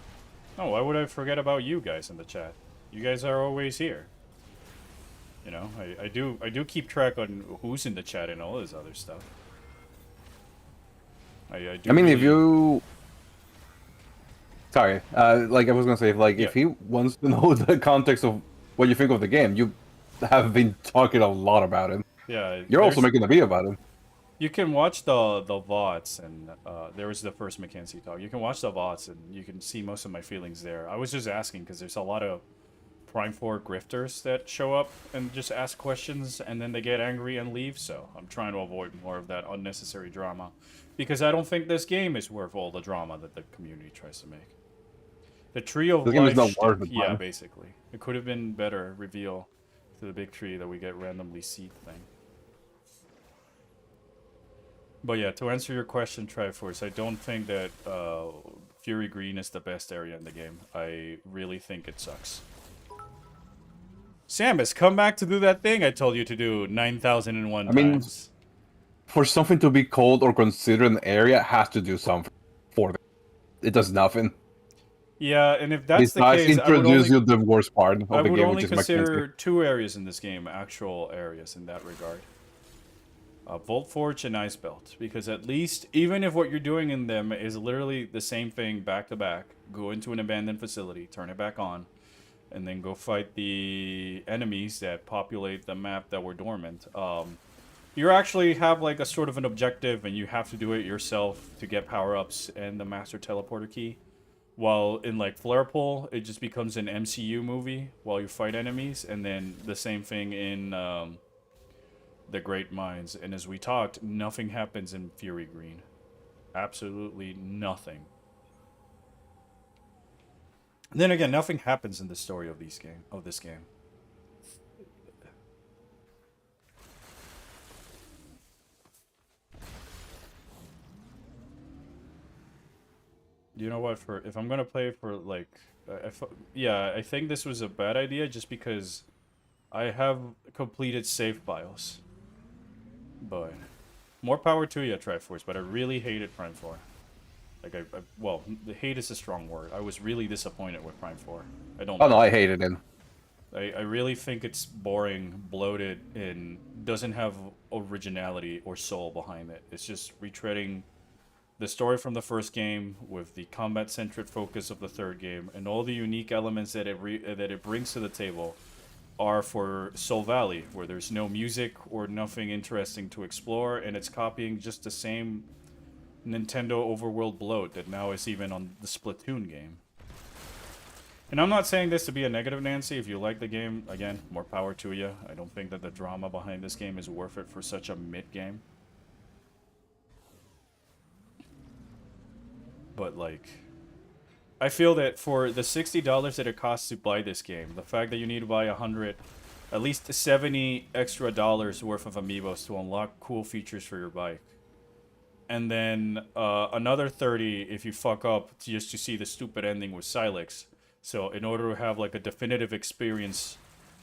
Oh, why would I forget about you guys in the chat? You guys are always here. You know, I do keep track on who's in the chat and all this other stuff. I mean, if you... Sorry, like I was gonna say, if he wants to know the context of what you think of the game, you have been talking a lot about it. Yeah. You're also making a video about it. You can watch the VODs, and there was the first McKenzie talk. You can watch the VODs, and you can see most of my feelings there. I was just asking, because there's a lot of Prime 4 grifters that show up and just ask questions, and then they get angry and leave, so I'm trying to avoid more of that unnecessary drama. Because I don't think this game is worth all the drama that the community tries to make. The Tree of Life shtick, yeah, basically. It could have been better reveal to the big tree that we get randomly seed thing. But yeah, to answer your question, Triforce, I don't think that Fury Green is the best area in the game. I really think it sucks. Samus, come back to do that thing I told you to do 9,001 times. For something to be called or considered an area, it has to do something for it. It does nothing. Yeah, and if that's Besides the case, introduce you the worst part of the I would game, only which is consider 2 areas in this game actual areas in that regard. Volt Forge and Ice Belt, because at least, even if what you're doing in them is literally the same thing back to back, go into an abandoned facility, turn it back on, and then go fight the enemies that populate the map that were dormant. You actually have like a sort of an objective, and you have to do it yourself to get power-ups and the Master Teleporter key. While in like Flare Pull, it just becomes an MCU movie while you fight enemies, and then the same thing in the Great Mines. And as we talked, nothing happens in Fury Green. Absolutely nothing. And then again, nothing happens in the story of this game. You know what? If I'm gonna play for like, I think this was a bad idea just because I have completed save files. But more power to you, Triforce. But I really hated Prime 4. Like well, the hate is a strong word. I was really disappointed with Prime 4. I don't. Oh no, I hated it. I really think it's boring, bloated, and doesn't have originality or soul behind it. It's just retreading the story from the first game with the combat-centric focus of the third game, and all the unique elements that it brings to the table are for Soul Valley, where there's no music or nothing interesting to explore, and it's copying just the same Nintendo overworld bloat that now is even on the Splatoon game. And I'm not saying this to be a negative, Nancy. If you like the game, again, more power to you. I don't think that the drama behind this game is worth it for such a mid-game. But, like, I feel that for the $60 that it costs to buy this game, the fact that you need to buy at least 70 extra dollars worth of amiibos to unlock cool features for your bike, and then another 30 if you fuck up just to see the stupid ending with Silex. So in order to have like a definitive experience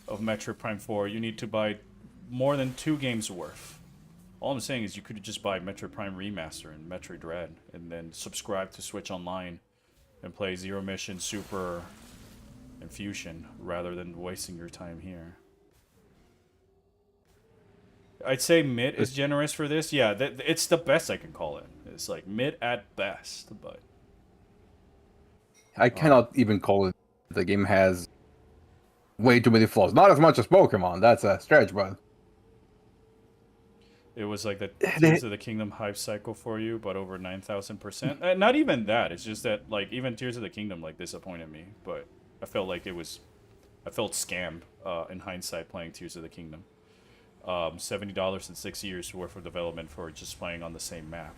of Metroid Prime 4, you need to buy more than 2 games worth. All I'm saying is you could just buy Metroid Prime Remaster and Metroid Dread, and then subscribe to Switch Online and play Zero Mission, Super, and Fusion, rather than wasting your time here. I'd say mid is generous for this. Yeah, it's the best I can call it. It's like mid at best, but... I cannot even call it. The game has way too many flaws. Not as much as Pokemon, that's a stretch, but... It was like the They- Tears of the Kingdom hype cycle for you, but over 9,000%. Not even that. It's just that like even Tears of the Kingdom like disappointed me, but I felt like I felt scammed in hindsight playing Tears of the Kingdom. $70 and 6 years worth of development for just playing on the same map.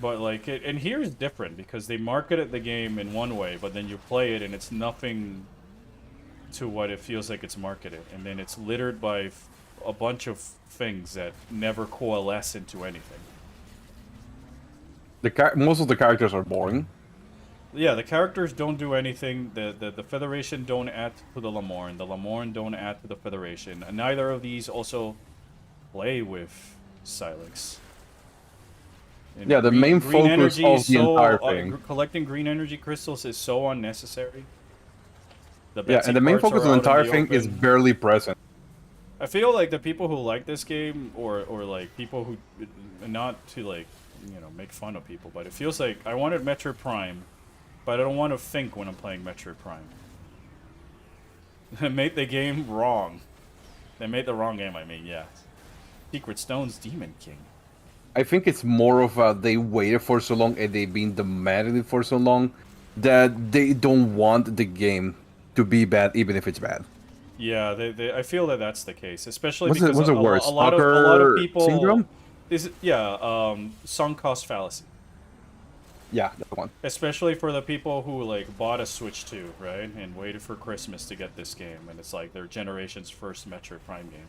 But like and here is different because they marketed the game in one way, but then you play it and it's nothing to what it feels like it's marketed, and then it's littered by a bunch of things that never coalesce into anything. Most of the characters are boring. Yeah, the characters don't do anything. The Federation don't add to the Lamorne. The Lamorne don't add to the Federation. And neither of these also play with Silex. And Yeah, the main green focus energy of is the so, entire thing. collecting green energy crystals is so unnecessary. The Yeah, Betsy and the main parts focus are of the out in entire thing is open. barely present. I feel like the people who like this game, or like people who, not to like, you know, make fun of people, but it feels like I wanted Metroid Prime, but I don't want to think when I'm playing Metroid Prime. They made the game wrong. They made the wrong game, I mean, yeah. Secret Stone's Demon King. I think it's more of a they waited for so long and they've been demanding it for so long that they don't want the game to be bad, even if it's bad. Yeah, I feel that that's the case, especially What's the because word? a lot of Stalker people syndrome? sunk cost fallacy. Yeah, that one. Especially for the people who like bought a Switch 2, right, and waited for Christmas to get this game, and it's like their generation's first Metroid Prime game.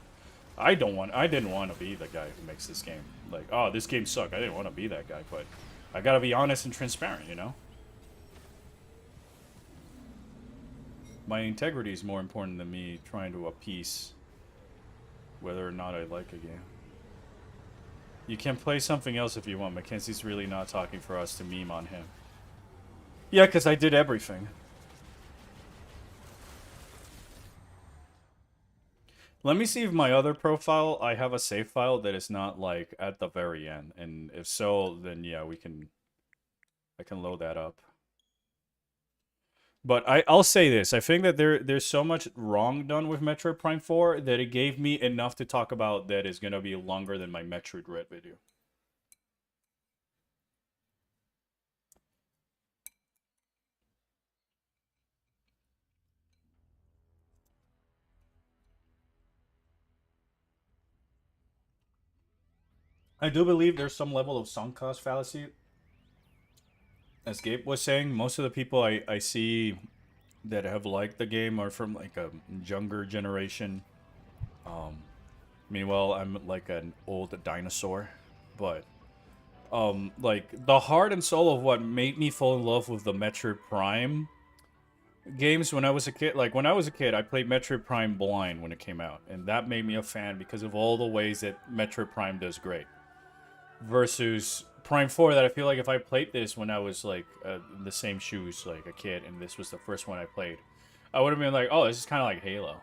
I didn't want to be the guy who makes this game. Like, oh, this game sucked. I didn't want to be that guy, but I gotta be honest and transparent, you know. My integrity is more important than me trying to appease whether or not I like a game. You can play something else if you want. Mackenzie's really not talking for us to meme on him. Yeah, because I did everything. Let me see if my other profile, I have a save file that is not like at the very end. And if so, then yeah, I can load that up. But I'll say this. I think that there's so much wrong done with Metroid Prime 4 that it gave me enough to talk about that is going to be longer than my Metroid Red video. I do believe there's some level of sunk cost fallacy. As Gabe was saying, most of the people I see that have liked the game are from like a younger generation. Meanwhile, I'm like an old dinosaur, but like the heart and soul of what made me fall in love with the Metroid Prime games when I was a kid. Like when I was a kid, I played Metroid Prime blind when it came out, and that made me a fan because of all the ways that Metroid Prime does great. Versus Prime 4, that I feel like if I played this when I was like in the same shoes, like a kid, and this was the first one I played, I would have been like, oh, this is kind of like Halo.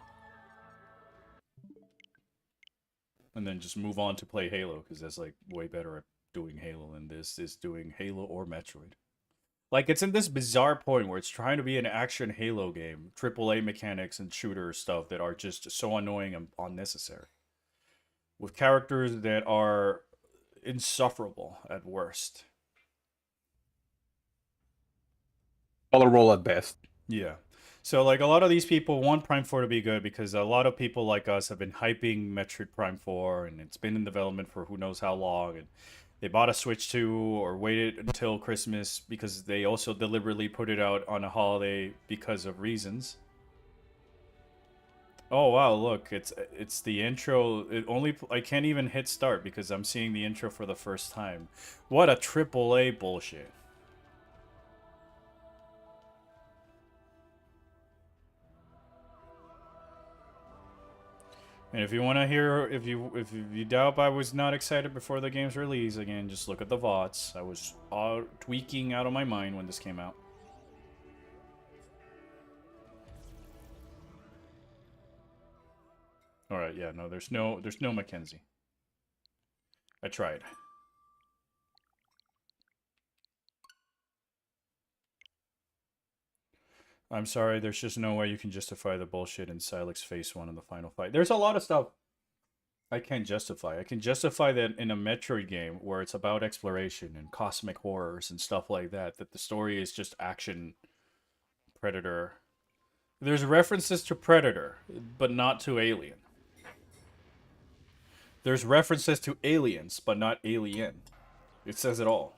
And then just move on to play Halo, because that's like way better at doing Halo than this is doing Halo or Metroid. Like, it's in this bizarre point where it's trying to be an action Halo game, AAA mechanics and shooter stuff that are just so annoying and unnecessary. With characters that are insufferable at worst. Color roll at best. Yeah. So, like, a lot of these people want Prime 4 to be good because a lot of people like us have been hyping Metroid Prime 4, and it's been in development for who knows how long, and they bought a Switch 2 or waited until Christmas because they also deliberately put it out on a holiday because of reasons. Oh wow, look, it's the intro. I can't even hit start because I'm seeing the intro for the first time. What a AAA bullshit. And if you want to hear, if you doubt I was not excited before the game's release, again, just look at the VODs. I was tweaking out of my mind when this came out. All right, yeah, no, there's no Mackenzie. I tried. I'm sorry, there's just no way you can justify the bullshit in Silex Phase 1 in the final fight. There's a lot of stuff I can't justify. I can justify that in a Metroid game where it's about exploration and cosmic horrors and stuff like that, that the story is just action Predator. There's references to Predator, but not to Alien. There's references to aliens, but not Alien. It says it all.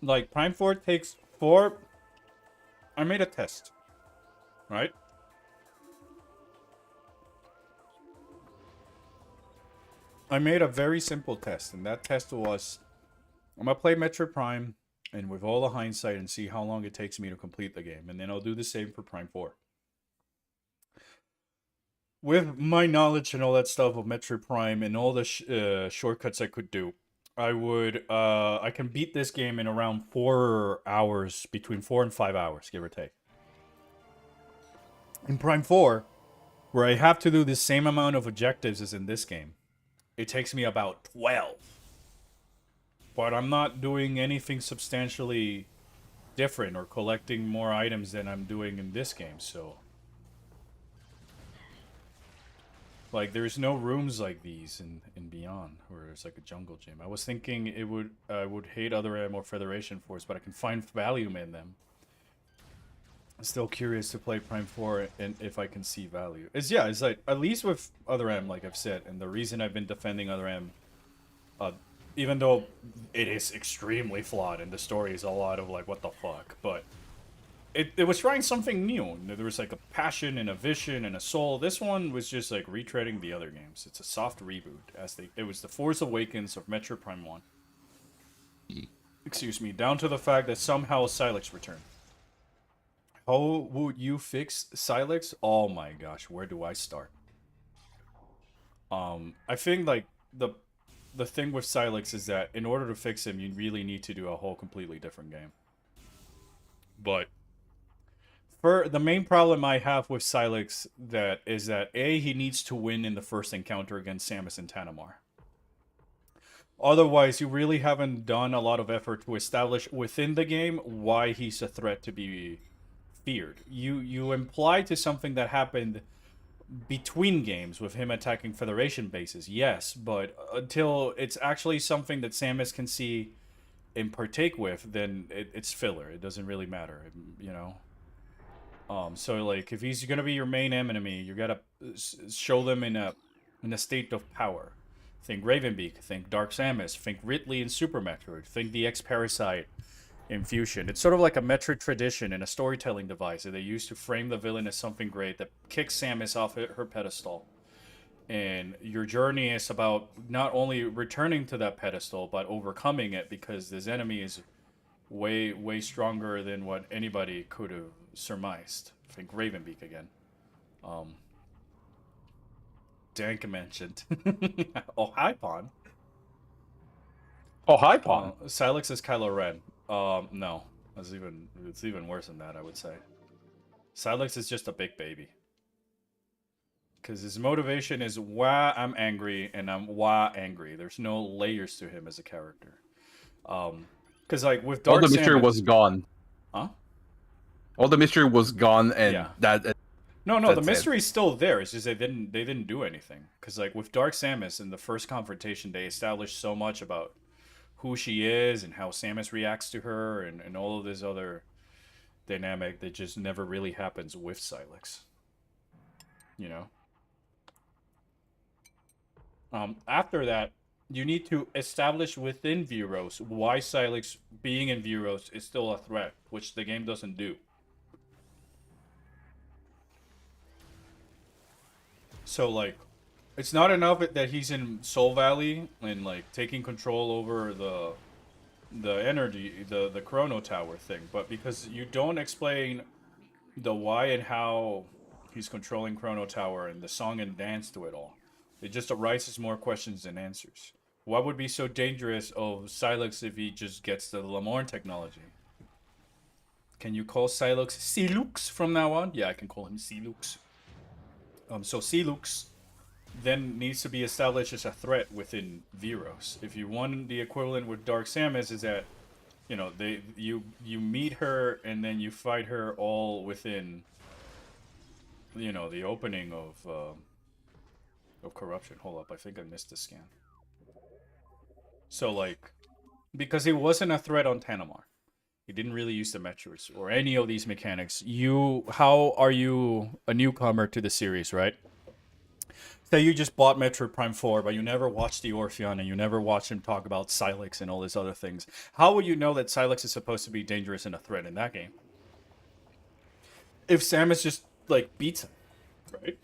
Like, Prime 4 takes 4... I made a test. Right? I made a very simple test, and that test was... I'm gonna play Metroid Prime, and with all the hindsight, and see how long it takes me to complete the game. And then I'll do the same for Prime 4. With my knowledge and all that stuff of Metroid Prime and all the shortcuts I could do, I can beat this game in around 4 hours, between 4 and 5 hours, give or take. In Prime 4, where I have to do the same amount of objectives as in this game, it takes me about 12. But I'm not doing anything substantially different or collecting more items than I'm doing in this game, so... Like, there's no rooms like these in Beyond, where it's like a jungle gym. I was thinking I would hate Other M or Federation Force, but I can find value in them. I'm still curious to play Prime 4 and if I can see value. It's like, at least with Other M, like I've said, and the reason I've been defending Other M, even though it is extremely flawed and the story is a lot of like, what the fuck, but it was trying something new. There was like a passion and a vision and a soul. This one was just like retreading the other games. It's a soft reboot, it was the Force Awakens of Metroid Prime 1. Excuse me, down to the fact that somehow Silex returned. How would you fix Silex? Oh my gosh, where do I start? I think like the thing with Silex is that in order to fix him, you really need to do a whole completely different game. But for the main problem I have with Silex is that A, he needs to win in the first encounter against Samus and Tanamar. Otherwise, you really haven't done a lot of effort to establish within the game why he's a threat to be feared. You imply to something that happened between games with him attacking Federation bases, yes, but until it's actually something that Samus can see and partake with, then it's filler. It doesn't really matter, you know? So like, if he's gonna be your main enemy, you gotta show them in a state of power. Think Ravenbeak, think Dark Samus, think Ridley in Super Metroid, think the X-Parasite in Fusion. It's sort of like a Metroid tradition and a storytelling device that they use to frame the villain as something great that kicks Samus off her pedestal. And your journey is about not only returning to that pedestal, but overcoming it, because this enemy is way, way stronger than what anybody could have surmised. Think Ravenbeak again. Dank mentioned. Oh, hi, Pawn. Oh, hi, Pawn. Silex is Kylo Ren. No. It's even worse than that, I would say. Silex is just a big baby. Because his motivation is, wah, I'm angry, and I'm wah, angry. There's no layers to him as a character. Because, like, with Dark All the mystery Samus... was gone. Huh? All the mystery was gone, and Yeah. that... No, the that's mystery's still there. It's just they didn't do anything. Because, like, with Dark Samus, in the first confrontation, they established so much about who she is and how Samus reacts to her and all of this other dynamic that just never really happens with Silex. You know? After that, you need to establish within Vuros why Silex being in Vuros is still a threat, which the game doesn't do. So, like, it's not enough that he's in Soul Valley and, like, taking control over the energy, the Chrono Tower thing, but because you don't explain the why and how he's controlling Chrono Tower and the song and dance to it all. It just arises more questions than answers. What would be so dangerous of Silex if he just gets the Lamorne technology? Can you call Silex Silux from now on? Yeah, I can call him Silux. So Silux then needs to be established as a threat within Vuros. If you want the equivalent with Dark Samus, is that, you know, you meet her and then you fight her all within you know, the opening of Corruption. Hold up, I think I missed the scan. So like, because he wasn't a threat on Tanamar, he didn't really use the Metroids or any of these mechanics. How are you a newcomer to the series, right? Say you just bought Metroid Prime 4, but you never watched the Orpheon and you never watched him talk about Silex and all these other things. How would you know that Silex is supposed to be dangerous and a threat in that game? If Samus just, like, beats him, right?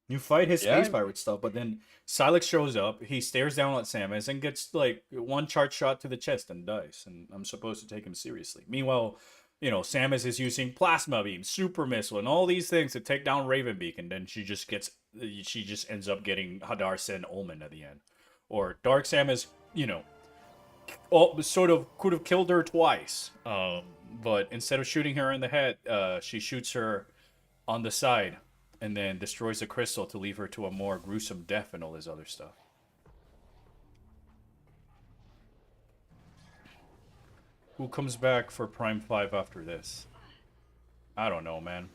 You fight his space pirate stuff, but then Silex shows up, he stares down at Samus and gets, like, one charge shot to the chest and dies. And I'm supposed to take him seriously. Meanwhile, you know, Samus is using Plasma Beam, Super Missile, and all these things to take down Ravenbeak, and then she just ends up getting Hadar Sen Omen at the end. Or Dark Samus, you know, sort of could have killed her twice. But instead of shooting her in the head, she shoots her on the side and then destroys the crystal to leave her to a more gruesome death and all this other stuff. Who comes back for Prime 5 after this? I don't know, man.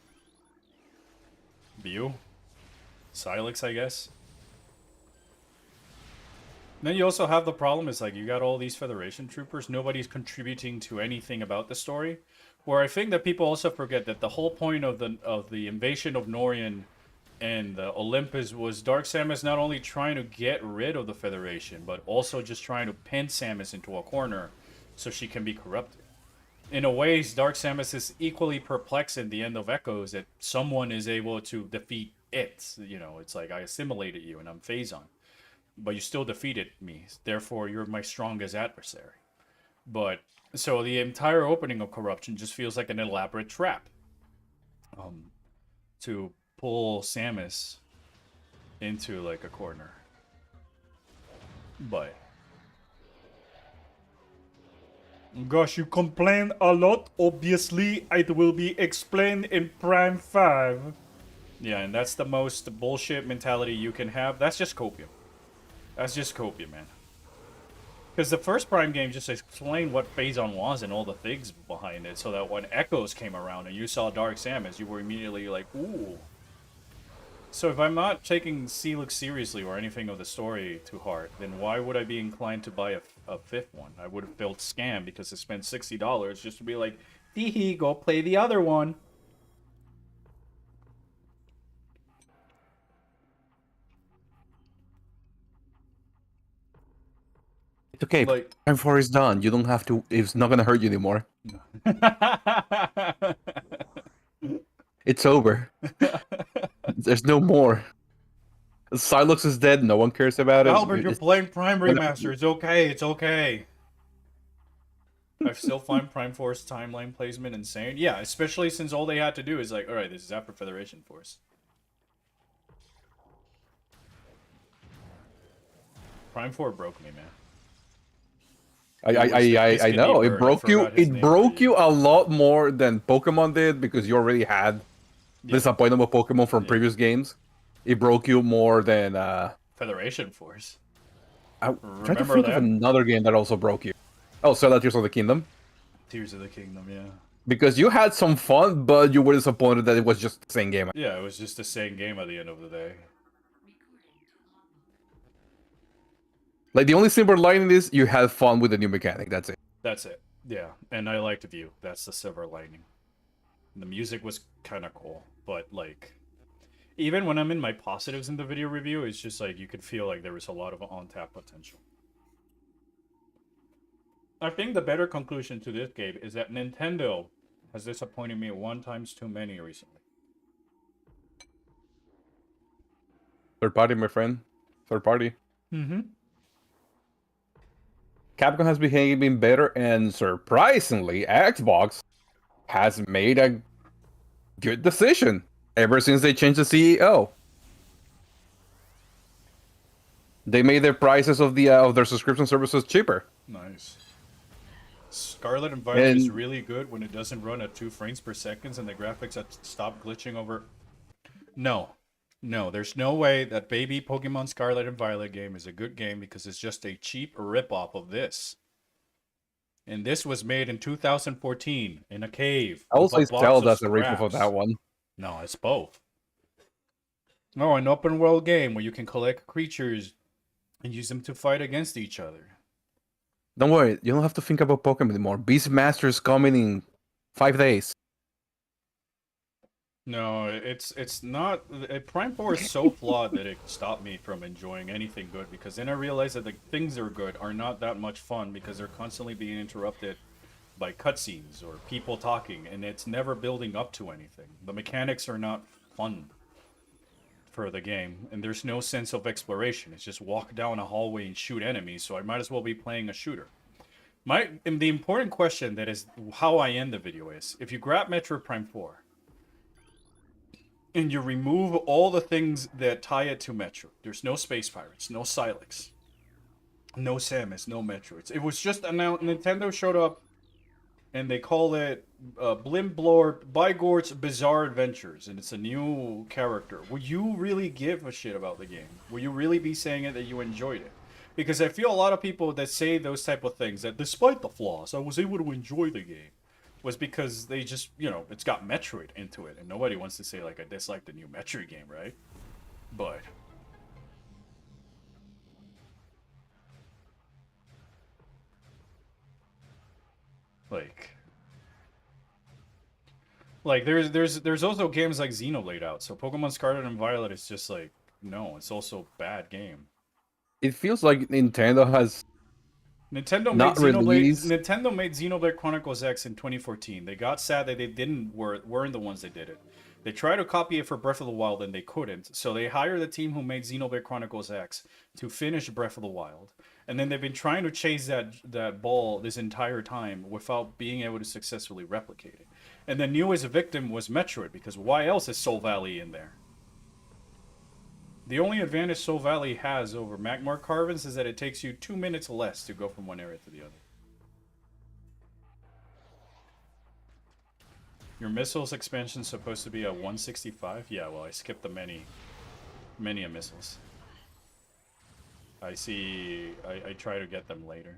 View? Silex, I guess? Then you also have the problem is, like, you got all these Federation troopers. Nobody's contributing to anything about the story. Where I think that people also forget that the whole point of the invasion of Norian and the Olympus was Dark Samus not only trying to get rid of the Federation, but also just trying to pin Samus into a corner so she can be corrupted. In a way, Dark Samus is equally perplexed in the end of Echoes that someone is able to defeat it. You know, it's like, I assimilated you and I'm Phazon. But you still defeated me, therefore you're my strongest adversary. But, so the entire opening of Corruption just feels like an elaborate trap. To pull Samus into, like, a corner. But... Gosh, you complain a lot. Obviously, it will be explained in Prime 5. Yeah, and that's the most bullshit mentality you can have. That's just copium. That's just copium, man. Because the first Prime game just explained what Phazon was and all the things behind it, so that when Echoes came around and you saw Dark Samus, you were immediately like, ooh. So if I'm not taking Celix seriously or anything of the story to heart, then why would I be inclined to buy a fifth one? I would have felt scammed because I spent $60 just to be like, hee, go play the other one. It's okay. Like, Time 4 is done. You don't have to. It's not gonna hurt you anymore. It's over. There's no more. Silex is dead. No one cares about it. Albert, you're playing Prime Remaster. It's okay. It's okay. I still find Prime Force timeline placement insane. Yeah, especially since all they had to do is like, alright, this is after Federation Force. Prime 4 broke me, man. I know. It broke you. It broke you a lot more than Pokemon did because you already had disappointment with Pokemon from previous games. It broke you more than Federation Force. I'm trying to think of another game that also broke you. Oh, Zelda Tears of the Kingdom. Tears of the Kingdom, yeah. Because you had some fun, but you were disappointed that it was just the same game. Yeah, it was just the same game at the end of the day. Like, the only silver lining is you had fun with the new mechanic. That's it. That's it. Yeah, and I liked View. That's the silver lining. The music was kind of cool, but, like, even when I'm in my positives in the video review, it's just like you could feel like there was a lot of untapped potential. I think the better conclusion to this game is that Nintendo has disappointed me 1 times too many recently. Third party, my friend. Third party. Mm-hmm. Capcom has been better, and surprisingly, Xbox has made a good decision ever since they changed the CEO. They made their prices of their subscription services cheaper. Nice. Scarlet and Violet is really good when it doesn't run at 2 frames per second and the graphics stop glitching over. No, there's no way that baby Pokemon Scarlet and Violet game is a good game because it's just a cheap ripoff of this. And this was made in 2014 in a cave. I also Zelda as a ripoff of that one. No, it's both. No, an open world game where you can collect creatures and use them to fight against each other. Don't worry, you don't have to think about Pokemon anymore. Beastmaster is coming in 5 days. No, it's not. Prime 4 is so flawed that it stopped me from enjoying anything good, because then I realized that the things that are good are not that much fun because they're constantly being interrupted by cutscenes or people talking, and it's never building up to anything. The mechanics are not fun for the game, and there's no sense of exploration. It's just walk down a hallway and shoot enemies, so I might as well be playing a shooter. And the important question that is how I end the video is, if you grab Metroid Prime 4, and you remove all the things that tie it to Metroid, there's no Space Pirates, no Silex, no Samus, no Metroids. It was just announced, Nintendo showed up, and they call it Blimblor Bygor's Bizarre Adventures, and it's a new character. Would you really give a shit about the game? Will you really be saying it that you enjoyed it? Because I feel a lot of people that say those type of things, that despite the flaws, I was able to enjoy the game, was because they just, you know, it's got Metroid into it, and nobody wants to say, like, I dislike the new Metroid game, right? But like there's also games like Xenoblade out, so Pokemon Scarlet and Violet is just like, no, it's also a bad game. It feels like Nintendo has Nintendo not made Xenoblade. released. Nintendo made Xenoblade Chronicles X in 2014. They got sad that they weren't the ones that did it. They tried to copy it for Breath of the Wild and they couldn't. So they hired the team who made Xenoblade Chronicles X to finish Breath of the Wild. And then they've been trying to chase that ball this entire time without being able to successfully replicate it. And the newest victim was Metroid, because why else is Soul Valley in there? The only advantage Soul Valley has over Magmar Caverns is that it takes you 2 minutes less to go from one area to the other. Your missiles expansion is supposed to be at 165? Yeah, well, I skipped the many missiles. I see, I try to get them later.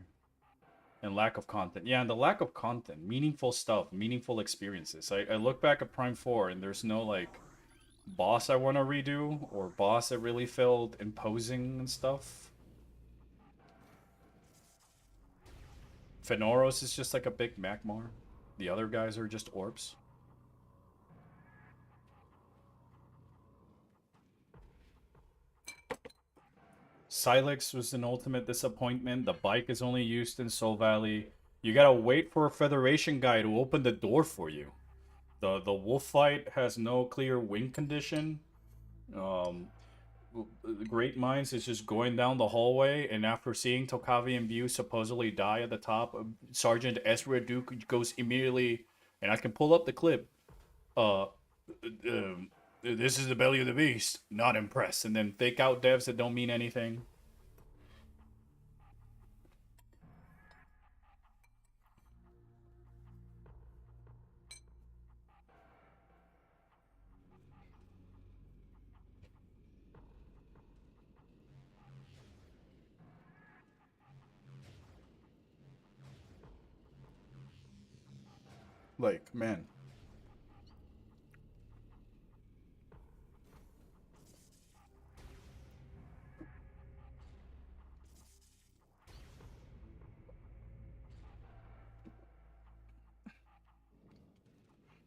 And lack of content. Yeah, and the lack of content. Meaningful stuff, meaningful experiences. I look back at Prime 4 and there's no, like, boss I want to redo, or boss that really felt imposing and stuff. Fenoros is just like a big Magmar. The other guys are just orbs. Silex was an ultimate disappointment. The bike is only used in Soul Valley. You gotta wait for a Federation guy to open the door for you. The wolf fight has no clear win condition. Great Minds is just going down the hallway, and after seeing Tokavi and View supposedly die at the top, Sergeant Ezra Duke goes immediately, and I can pull up the clip. This is the belly of the beast. Not impressed. And then fake out devs that don't mean anything. Like, man.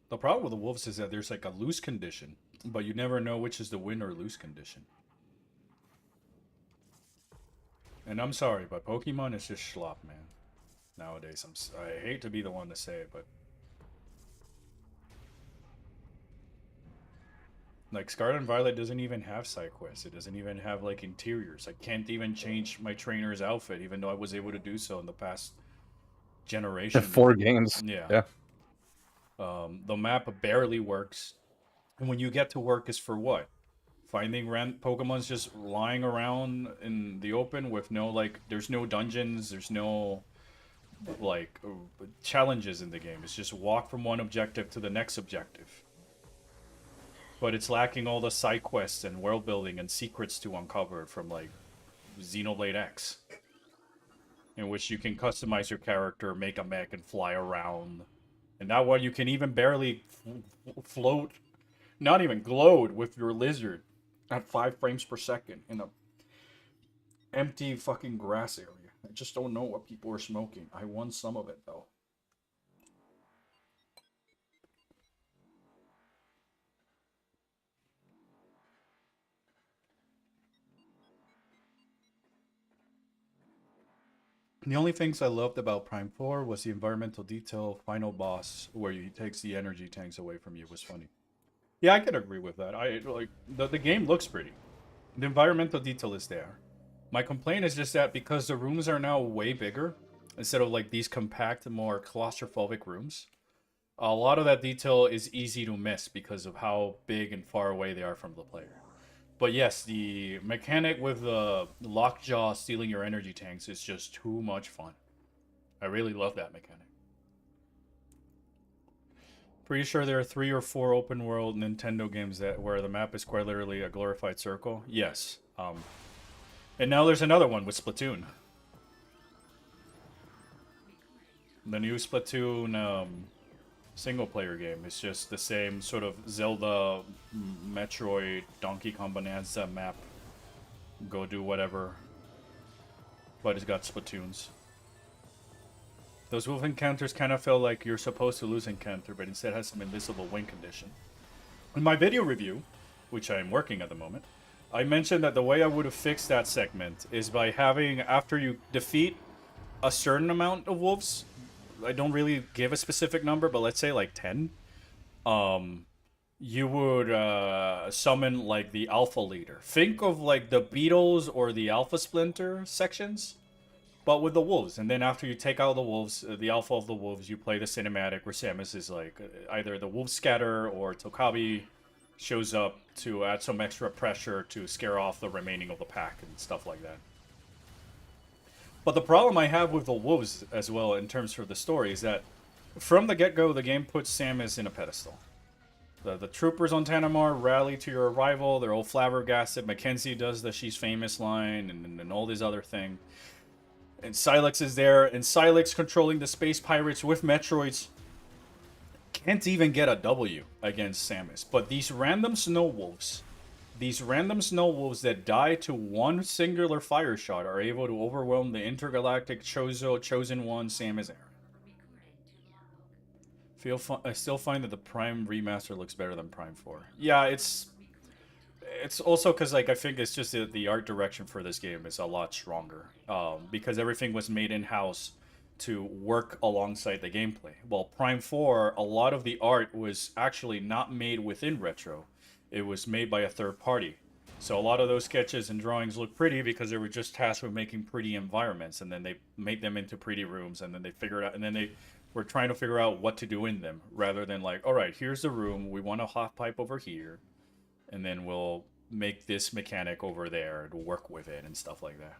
The problem with the wolves is that there's like a lose condition, but you never know which is the win or lose condition. And I'm sorry, but Pokemon is just schlop, man. Nowadays, I hate to be the one to say it, but like Scarlet and Violet doesn't even have side quests. It doesn't even have like interiors. I can't even change my trainer's outfit, even though I was able to do so in the past generation. 4 games. Yeah. The map barely works. And when you get to work is for what? Finding Pokemon's just lying around in the open with no, like, there's no dungeons, there's no, like, challenges in the game. It's just walk from one objective to the next objective. But it's lacking all the side quests and world building and secrets to uncover from, like, Xenoblade X. In which you can customize your character, make a mech, and fly around. And that one, you can even barely float not even glowed with your lizard at 5 frames per second in a empty fucking grass area. I just don't know what people are smoking. I won some of it though. The only things I loved about Prime 4 was the environmental detail. Final boss where he takes the energy tanks away from you was funny. Yeah, I can agree with that. I like the game looks pretty. The environmental detail is there. My complaint is just that because the rooms are now way bigger, instead of like these compact, more claustrophobic rooms, a lot of that detail is easy to miss because of how big and far away they are from the player. But yes, the mechanic with the lockjaw stealing your energy tanks is just too much fun. I really love that mechanic. Pretty sure there are 3 or 4 open world Nintendo games that where the map is quite literally a glorified circle. Yes. And now there's another one with Splatoon. The new Splatoon single player game is just the same sort of Zelda, Metroid, Donkey Kong Bonanza map. Go do whatever. But it's got Splatoons. Those wolf encounters kind of feel like you're supposed to lose encounter, but instead has some invisible win condition. In my video review, which I'm working at the moment, I mentioned that the way I would have fixed that segment is by having, after you defeat a certain amount of wolves, I don't really give a specific number, but let's say like 10, you would summon like the alpha leader. Think of like the Beatles or the Alpha Splinter sections, but with the wolves. And then after you take out the wolves, the alpha of the wolves, you play the cinematic where Samus is like either the wolf scatter or Tokabi shows up to add some extra pressure to scare off the remaining of the pack and stuff like that. But the problem I have with the wolves as well in terms of the story is that from the get-go, the game puts Samus in a pedestal. The troopers on Tanamar rally to your arrival. They're all flabbergasted. Mackenzie does the "she's famous" line and all these other things. And Silex is there, and Silex controlling the space pirates with Metroids can't even get a W against Samus. But these random snow wolves that die to one singular fire shot are able to overwhelm the intergalactic chosen one Samus Aran. I still find that the Prime remaster looks better than Prime 4. Yeah, it's also because like I think it's just the art direction for this game is a lot stronger because everything was made in-house to work alongside the gameplay. While Prime 4, a lot of the art was actually not made within Retro. It was made by a third party. So a lot of those sketches and drawings look pretty because they were just tasked with making pretty environments, and then they made them into pretty rooms, and then they figured out, and then they were trying to figure out what to do in them, rather than like, all right, here's the room, we want a hot pipe over here, and then we'll make this mechanic over there to work with it and stuff like that.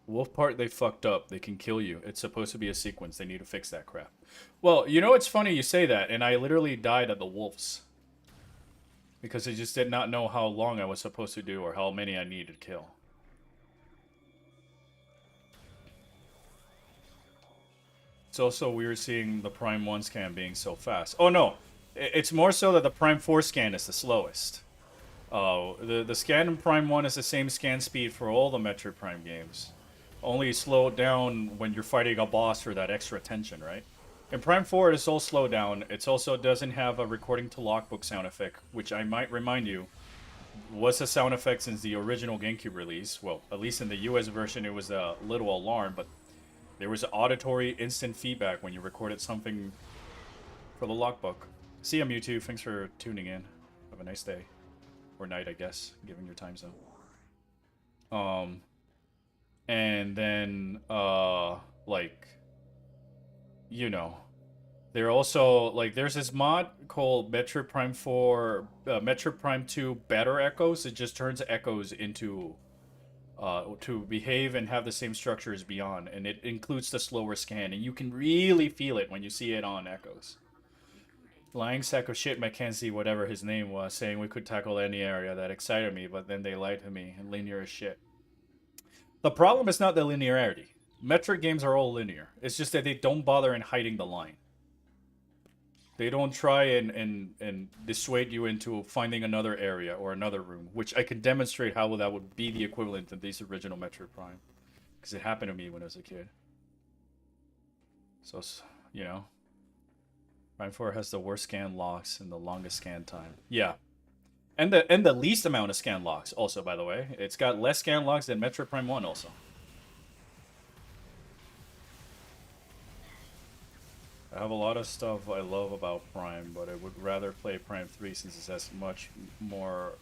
Wolf part, they fucked up. They can kill you. It's supposed to be a sequence. They need to fix that crap. Well, you know, it's funny you say that, and I literally died at the wolves. Because I just did not know how long I was supposed to do or how many I needed to kill. It's also weird seeing the Prime 1 scan being so fast. Oh no, it's more so that the Prime 4 scan is the slowest. The scan in Prime 1 is the same scan speed for all the Metroid Prime games. Only slow down when you're fighting a boss for that extra tension, right? In Prime 4, it's all slowed down. It also doesn't have a recording to logbook sound effect, which I might remind you was a sound effect since the original GameCube release. Well, at least in the US version, it was a little alarm, but there was auditory instant feedback when you recorded something for the logbook. See ya, Mewtwo. Thanks for tuning in. Have a nice day. Or night, I guess, given your time zone. And then, like, you know, they're also, like, there's this mod called Metroid Prime 4, Metroid Prime 2 Better Echoes. It just turns echoes into, to behave and have the same structure as Beyond. And it includes the slower scan, and you can really feel it when you see it on echoes. Lying sack of shit Mackenzie, whatever his name was, saying we could tackle any area. That excited me, but then they lied to me, and linear as shit. The problem is not the linearity. Metroid games are all linear. It's just that they don't bother in hiding the line. They don't try and dissuade you into finding another area or another room, which I can demonstrate how that would be the equivalent of these original Metroid Prime, because it happened to me when I was a kid. So, you know, Prime 4 has the worst scan locks and the longest scan time. Yeah. And the least amount of scan locks also, by the way. It's got less scan locks than Metroid Prime 1 also. I have a lot of stuff I love about Prime, but I would rather play Prime 3 since it has much more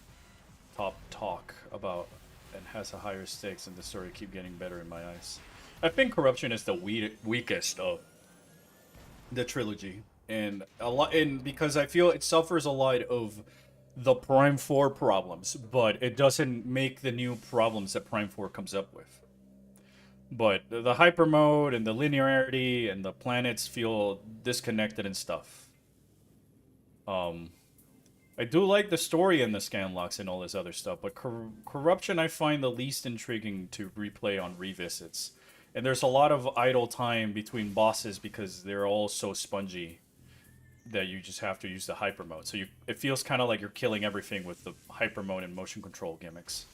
top talk about and has a higher stakes and the story keep getting better in my eyes. I think Corruption is the weakest of the trilogy. And because I feel it suffers a lot of the Prime 4 problems, but it doesn't make the new problems that Prime 4 comes up with. But the hyper mode and the linearity and the planets feel disconnected and stuff. I do like the story and the scan locks and all this other stuff, but Corruption I find the least intriguing to replay on revisits. And there's a lot of idle time between bosses because they're all so spongy that you just have to use the hyper mode. So it feels kind of like you're killing everything with the hyper mode and motion control gimmicks.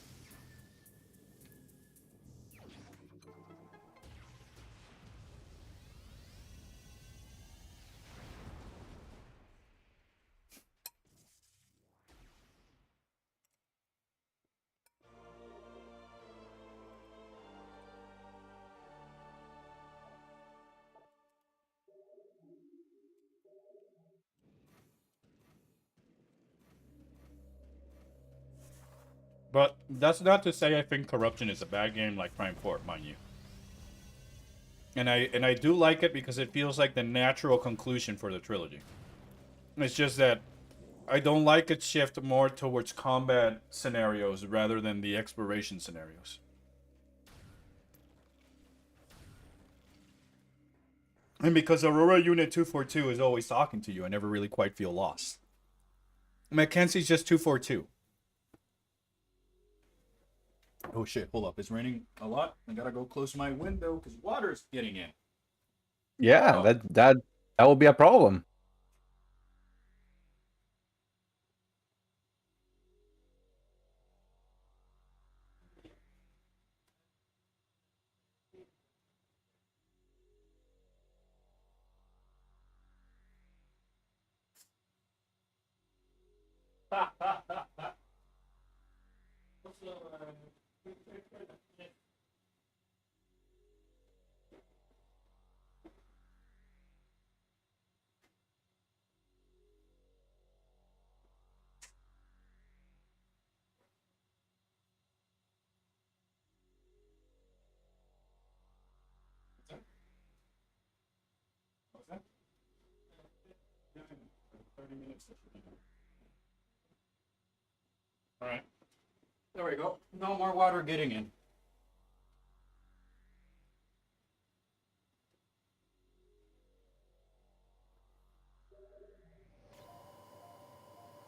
But that's not to say I think Corruption is a bad game like Prime 4, mind you. And I do like it because it feels like the natural conclusion for the trilogy. It's just that I don't like its shift more towards combat scenarios rather than the exploration scenarios. And because Aurora Unit 242 is always talking to you, I never really quite feel lost. Mackenzie's just 242. Oh shit, hold up. It's raining a lot. I gotta go close my window because water's getting in. Yeah, Oh. that will be a problem. Alright. There we go. No more water getting in.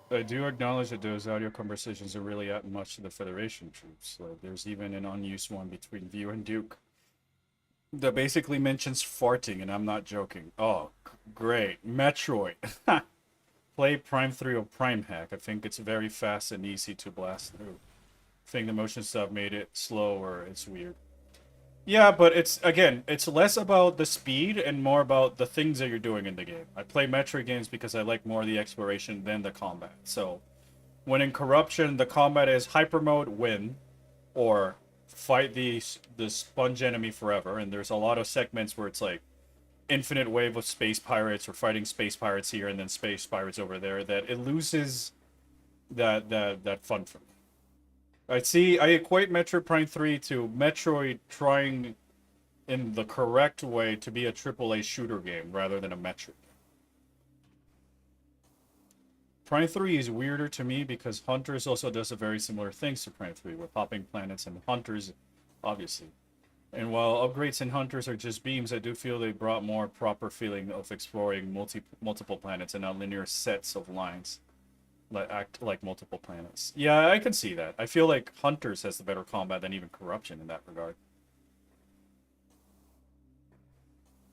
I do acknowledge that those audio conversations are really add much to the Federation troops. Like, there's even an unused one between View and Duke that basically mentions farting, and I'm not joking. Oh, great. Metroid. Play Prime 3 or Prime Hack. I think it's very fast and easy to blast through. I think the motion stuff made it slow or it's weird. Yeah, but it's less about the speed and more about the things that you're doing in the game. I play Metroid games because I like more of the exploration than the combat. So, when in Corruption, the combat is hyper mode, win, or fight the sponge enemy forever. And there's a lot of segments where it's like infinite wave of space pirates or fighting space pirates here and then space pirates over there. That it loses that fun for me. I equate Metroid Prime 3 to Metroid trying in the correct way to be a AAA shooter game rather than a Metroid. Prime 3 is weirder to me because Hunters also does a very similar things to Prime 3 with hopping planets and Hunters, obviously. And while upgrades in Hunters are just beams, I do feel they brought more proper feeling of exploring multiple planets and not linear sets of lines. Act like multiple planets. Yeah, I can see that. I feel like Hunters has the better combat than even Corruption in that regard.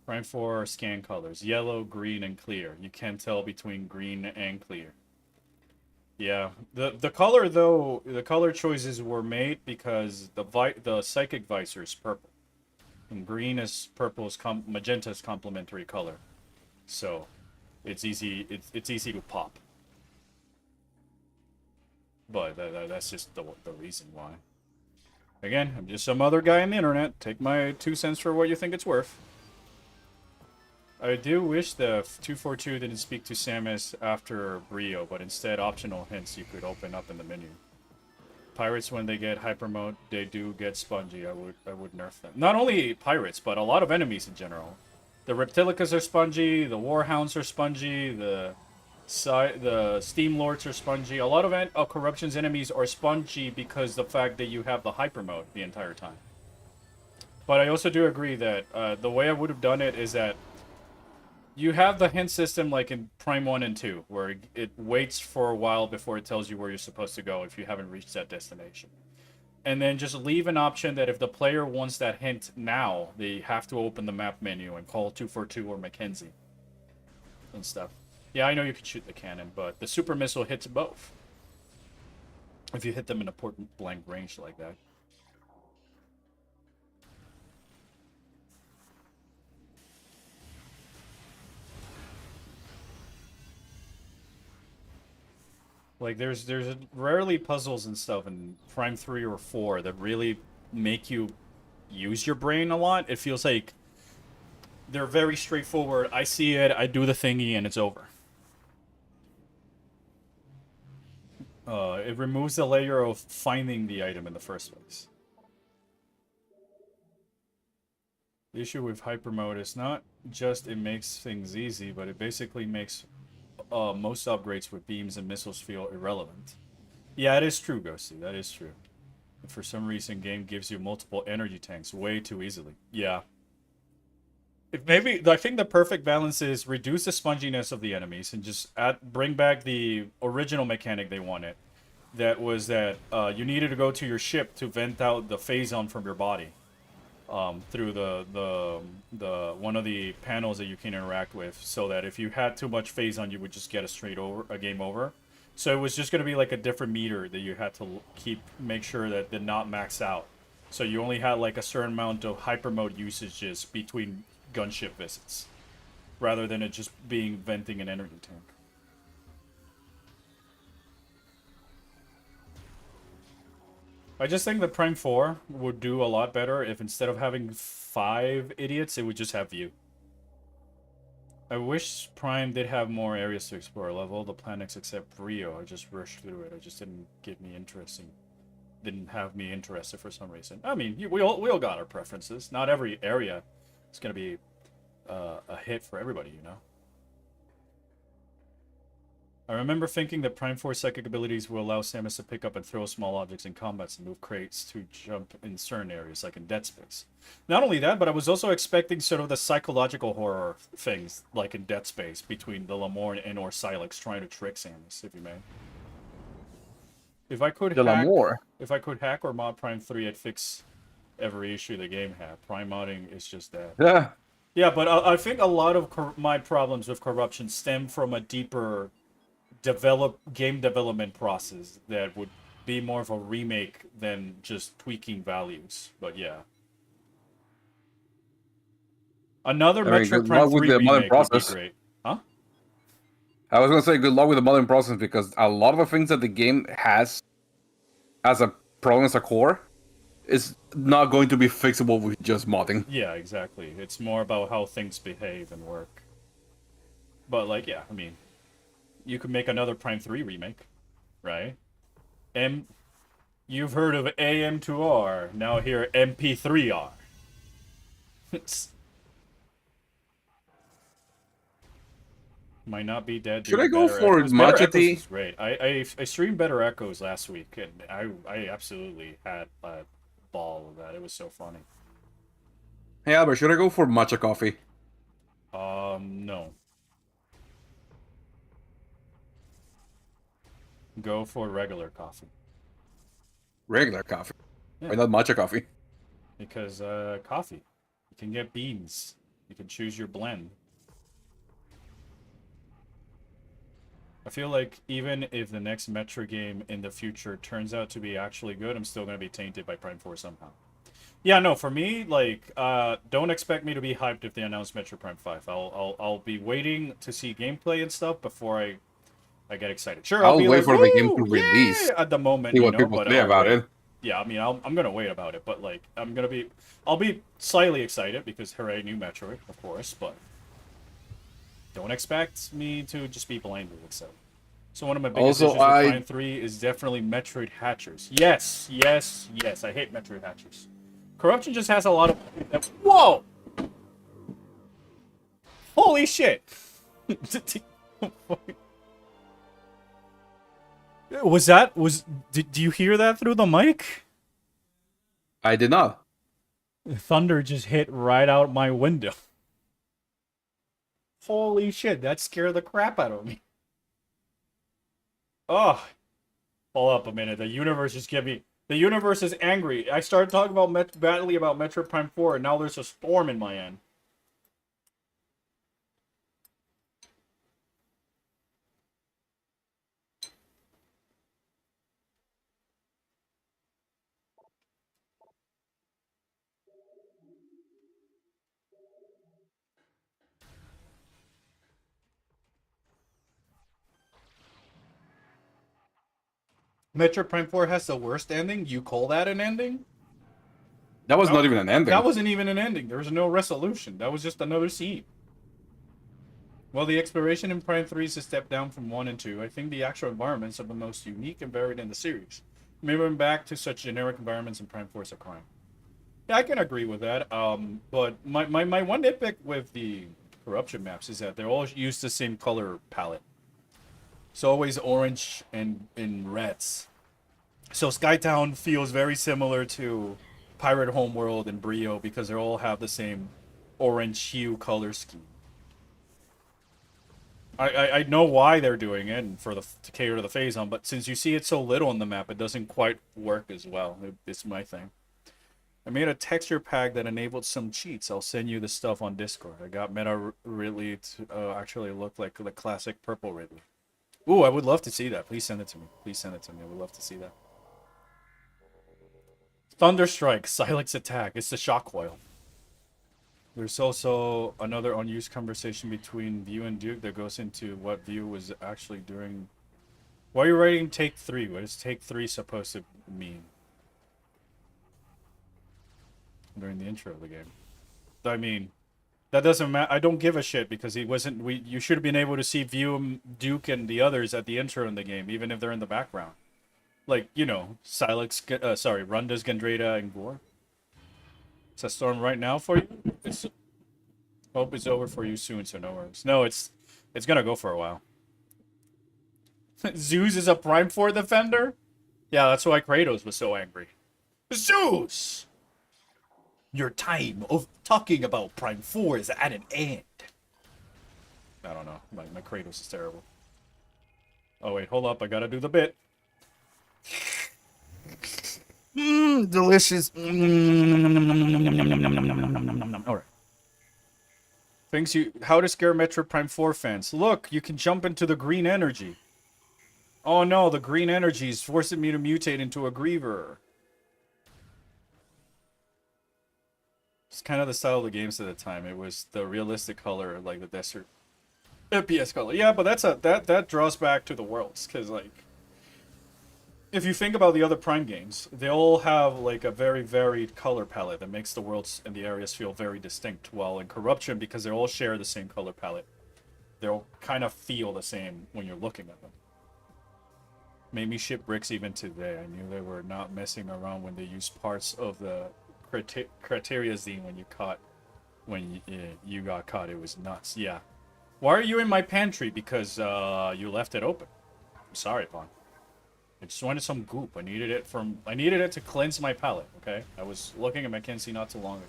Prime 4 scan colors. Yellow, green, and clear. You can't tell between green and clear. Yeah. The color, though, the color choices were made because the Psychic Visor is purple. And green is magenta's complementary color. So, it's easy to pop. But that's just the reason why. Again, I'm just some other guy on the internet. Take my 2 cents for what you think it's worth. I do wish the 242 didn't speak to Samus after Brio, but instead optional hints you could open up in the menu. Pirates, when they get hyper mode, they do get spongy. I would nerf them. Not only pirates, but a lot of enemies in general. The Reptilicas are spongy, the Warhounds are spongy, the Steam Lords are spongy. A lot of Corruption's enemies are spongy because the fact that you have the hyper mode the entire time. But I also do agree that the way I would have done it is that you have the hint system like in Prime 1 and 2, where it waits for a while before it tells you where you're supposed to go if you haven't reached that destination. And then just leave an option that if the player wants that hint now, they have to open the map menu and call 242 or Mackenzie and stuff. Yeah, I know you can shoot the cannon, but the super missile hits both. If you hit them in a point blank range like that. Like, there's rarely puzzles and stuff in Prime 3 or 4 that really make you use your brain a lot. It feels like they're very straightforward. I see it, I do the thingy, and it's over. It removes the layer of finding the item in the first place. The issue with hyper mode is not just it makes things easy, but it basically makes most upgrades with beams and missiles feel irrelevant. Yeah, it is true, Ghosty. That is true. But for some reason, game gives you multiple energy tanks way too easily. Yeah. I think the perfect balance is reduce the sponginess of the enemies and just bring back the original mechanic they wanted. That was that you needed to go to your ship to vent out the phazon from your body. Through the one of the panels that you can interact with, so that if you had too much phase on, you would just get a game over. So it was just going to be like a different meter that you had to make sure that did not max out. So you only had like a certain amount of hyper mode usages between gunship visits, rather than it just being venting an energy tank. I just think the Prime 4 would do a lot better if instead of having 5 idiots, it would just have you. I wish Prime did have more areas to explore. I love all the planets except Brio. I just rushed through it. It just didn't get me interesting. Didn't have me interested for some reason. I mean, we all got our preferences. Not every area is going to be a hit for everybody, you know? I remember thinking that Prime 4 psychic abilities will allow Samus to pick up and throw small objects in combats and move crates to jump in certain areas, like in Dead Space. Not only that, but I was also expecting sort of the psychological horror things, like in Dead Space, between the Lamorne and or Silex trying to trick Samus, if you may. If I could hack or mod Prime 3, I'd fix every issue the game had. Prime modding is just that. Yeah. Yeah, but I think a lot of my problems with corruption stem from a deeper game development process that would be more of a remake than just tweaking values. But yeah, another Metroid Prime 3 remake would be great. Huh? I was gonna say good luck with the modding process, because a lot of the things that the game has as a problem as a core is not going to be fixable with just modding. Yeah, exactly. It's more about how things behave and work. But like, yeah, I mean, you could make another Prime 3 remake, right? You've heard of AM2R, now here MP3R. Might not be dead. Should I go for Machete? Great. I streamed Better Echoes last week, and I absolutely had a ball of that. It was so funny. Hey Albert, should I go for matcha coffee? No. Go for regular coffee. Regular coffee? Yeah. Why not matcha coffee? Because, coffee. You can get beans. You can choose your blend. I feel like even if the next Metroid game in the future turns out to be actually good, I'm still gonna be tainted by Prime 4 somehow. Yeah, no, for me, like, don't expect me to be hyped if they announce Metroid Prime 5. I'll be waiting to see gameplay and stuff before I get excited. Sure, I'll I'll be wait like, for the game woo, to release. yeah, at the moment, See you what know, people but say I'll about wait. it. Yeah, I mean, I'm gonna wait about it, but like, I'll be slightly excited because hooray, new Metroid, of course, but don't expect me to just be blindly excited. So one of my biggest Also, issues with Prime 3 is definitely Metroid hatchers. Yes, yes, yes, I hate Metroid hatchers. Corruption just has a lot of... Whoa! Holy shit! Did you hear that through the mic? I did not. Thunder just hit right out my window. Holy shit, that scared the crap out of me. Oh, hold up a minute. The universe just get me. The universe is angry. I started talking about badly about Metroid Prime 4, and now there's a storm in my end. Metroid Prime 4 has the worst ending? You call that an ending? That was not even an ending. That wasn't even an ending. There was no resolution. That was just another scene. Well, the exploration in Prime 3 is a step down from 1 and 2. I think the actual environments are the most unique and varied in the series. Moving back to such generic environments in Prime 4 is a crime. Yeah, I can agree with that. But my one nitpick with the corruption maps is that they're all use the same color palette. It's always orange and reds. So Skytown feels very similar to Pirate Homeworld and Brio because they all have the same orange hue color scheme. I know why they're doing it and to cater to the Phazon, but since you see it so little on the map, it doesn't quite work as well. It's my thing. I made a texture pack that enabled some cheats. I'll send you the stuff on Discord. I got Meta Ridley to actually look like the classic purple Ridley. Ooh, I would love to see that. Please send it to me. Please send it to me. I would love to see that. Thunderstrike, Silex attack. It's the shock coil. There's also another unused conversation between View and Duke that goes into what View was actually doing. Why are you writing take 3? What is take 3 supposed to mean? During the intro of the game. I mean, that doesn't matter. I don't give a shit because he wasn't. You should have been able to see View, Duke, and the others at the intro in the game, even if they're in the background. Like, you know, Silex, Rundas, Gandrada, and Gore. It's a storm right now for you. Hope it's over for you soon, so no worries. No, it's gonna go for a while. Zeus is a Prime 4 defender? Yeah, that's why Kratos was so angry. Zeus! Your time of talking about Prime 4 is at an end. I don't know. My Kratos is terrible. Oh, wait, hold up. I gotta do the bit. Delicious. Alright. How to scare Metroid Prime 4 fans. Look, you can jump into the green energy. Oh no, the green energy is forcing me to mutate into a Griever. It's kind of the style of the games at the time. It was the realistic color, like the desert FPS color. Yeah, but that draws back to the worlds, because like, if you think about the other Prime games, they all have like a very varied color palette that makes the worlds and the areas feel very distinct. While in Corruption, because they all share the same color palette, they all kind of feel the same when you're looking at them. Made me ship bricks even today. I knew they were not messing around when they used parts of the criteria zine when you got caught. It was nuts. Yeah. Why are you in my pantry? Because you left it open. I'm sorry, Vaughn. I just wanted some goop. I needed it to cleanse my palate, okay? I was looking at Mackenzie not too long ago.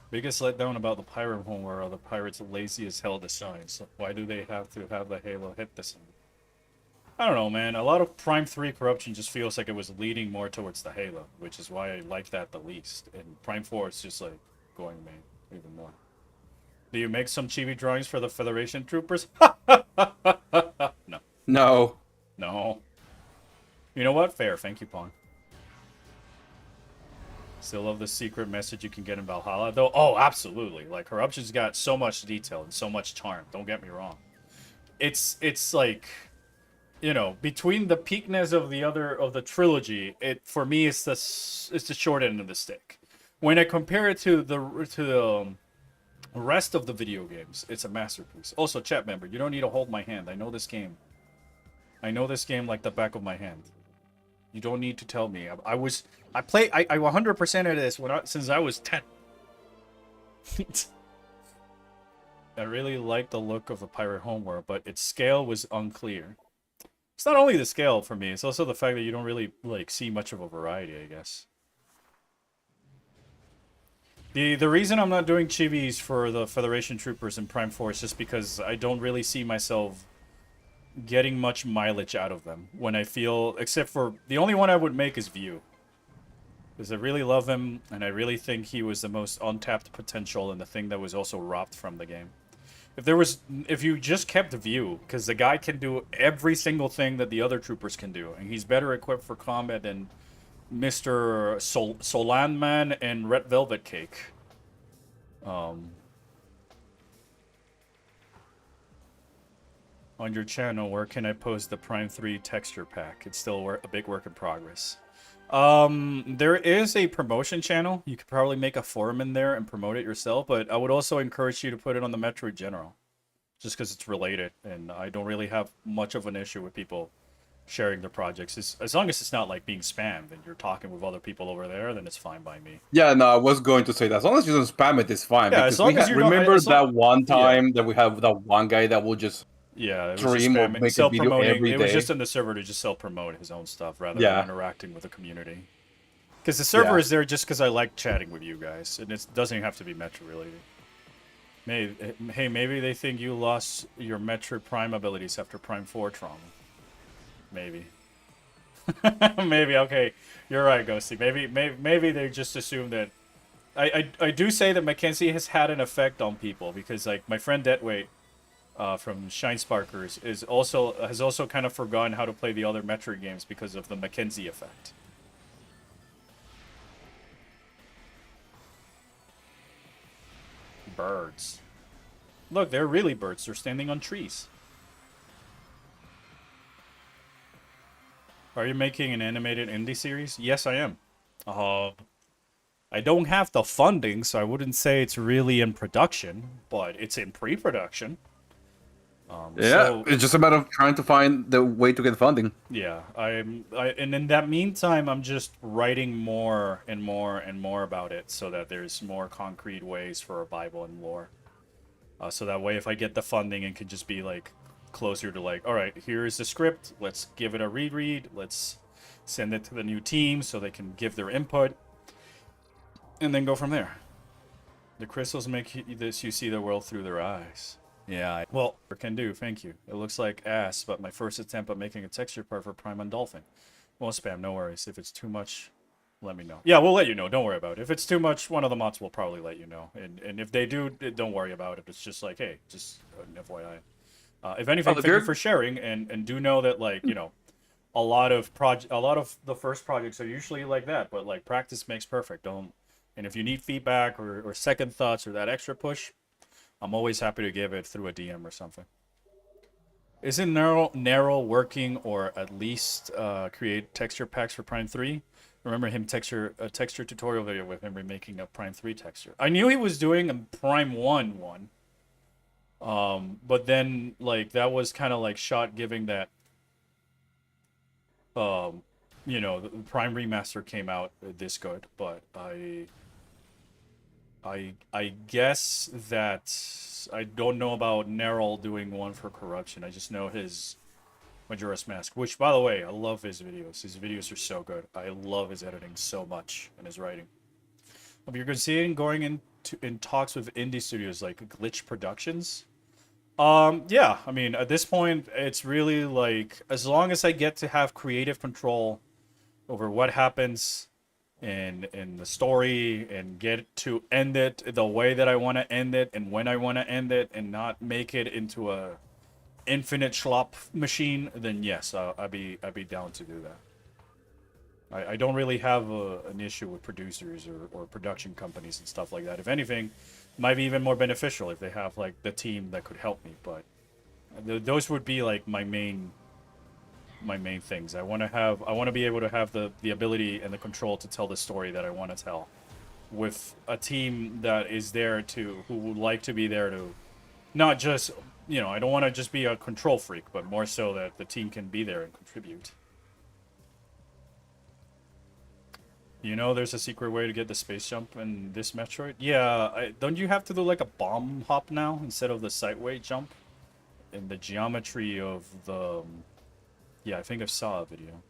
Biggest letdown about the pirate homeworld are the pirates lazy as hell design. So why do they have to have the Halo hit design? I don't know, man. A lot of Prime 3 corruption just feels like it was leading more towards the Halo, which is why I like that the least. And Prime 4 is just like going main even more. Do you make some chibi drawings for the Federation troopers? No. No. No. You know what? Fair. Thank you, Pawn. Still love the secret message you can get in Valhalla, though. Oh, absolutely. Like, Corruption's got so much detail and so much charm. Don't get me wrong. It's like, you know, between the peakness of the trilogy, it for me it's the short end of the stick. When I compare it to the rest of the video games, it's a masterpiece. Also, chat member, you don't need to hold my hand. I know this game. I know this game like the back of my hand. You don't need to tell me. I 100%ed this since I was 10. I really liked the look of the Pirate Homeworld, but its scale was unclear. It's not only the scale for me, it's also the fact that you don't really like see much of a variety, I guess. The reason I'm not doing chibis for the Federation Troopers in Prime 4 is just because I don't really see myself getting much mileage out of them when I feel, except for the only one I would make is View, because I really love him and I really think he was the most untapped potential and the thing that was also robbed from the game. If you just kept View, because the guy can do every single thing that the other troopers can do, and he's better equipped for combat than Mr. Solanman and Red Velvet Cake. On your channel, where can I post the Prime 3 texture pack? It's still a big work in progress. There is a promotion channel. You could probably make a forum in there and promote it yourself, but I would also encourage you to put it on the Metroid General. Just because it's related, and I don't really have much of an issue with people sharing their projects. As long as it's not like being spammed and you're talking with other people over there, then it's fine by me. Yeah, no, I was going to say that. As long as you don't spam it, it's fine. Yeah, Because as long as you don't... remember that one time that we have that one guy that will just it was stream or make a video every day? It was just in the server to just self-promote his own stuff rather than interacting with the community. Because the server is there just because I like chatting with you guys, and it doesn't have to be Metro related. Maybe they think you lost your Metroid Prime abilities after Prime 4 trauma. Maybe. Maybe, okay. You're right, Ghosty. Maybe they just assume that... I do say that Mackenzie has had an effect on people, because like my friend Deadweight from Shine Sparkers has also kind of forgotten how to play the other Metroid games because of the Mackenzie effect. Birds. Look, they're really birds. They're standing on trees. Are you making an animated indie series? Yes, I am. I don't have the funding, so I wouldn't say it's really in production, but it's in pre-production. So, it's just a matter of trying to find the way to get funding. Yeah, and in that meantime, I'm just writing more and more and more about it, so that there's more concrete ways for a Bible and lore. So that way, if I get the funding, it could just be like closer to like, all right, here's the script. Let's give it a reread. Let's send it to the new team so they can give their input, and then go from there. The crystals make you see the world through their eyes. Yeah, well, can do, thank you. It looks like ass, but my first attempt at making a texture part for Prime on Dolphin. Well, spam, no worries. If it's too much, let me know. Yeah, we'll let you know, don't worry about it. If it's too much, one of the mods will probably let you know. And if they do, don't worry about it. It's just like, hey, just an FYI. If anything, thank you for sharing, and do know that, like, you know, a lot of the first projects are usually like that, but like practice makes perfect. And if you need feedback or second thoughts or that extra push, I'm always happy to give it through a DM or something. Isn't Narrow working, or at least create texture packs for Prime 3? Remember him a texture tutorial video with him remaking a Prime 3 texture. I knew he was doing a Prime 1 one. But then, like, that was kind of like shot giving that, you know, the Prime Remaster came out this good, but I guess that I don't know about Nerol doing one for Corruption. I just know his Majora's Mask, which, by the way, I love his videos. His videos are so good. I love his editing so much and his writing. If you're considering going in talks with indie studios like Glitch Productions, Yeah, I mean, at this point, it's really like as long as I get to have creative control over what happens in the story and get to end it the way that I want to end it and when I want to end it and not make it into a infinite schlop machine, then yes, I'd be down to do that. I don't really have an issue with producers or production companies and stuff like that. If anything, it might be even more beneficial if they have like the team that could help me. But those would be like my main things. I want to be able to have the ability and the control to tell the story that I want to tell, with a team that is there who would like to be there to, not just I don't want to just be a control freak, but more so that the team can be there and contribute. There's a secret way to get the space jump in this Metroid. Yeah, don't you have to do like a bomb hop now instead of the sideway jump? In the geometry of the, yeah, I think I saw a video.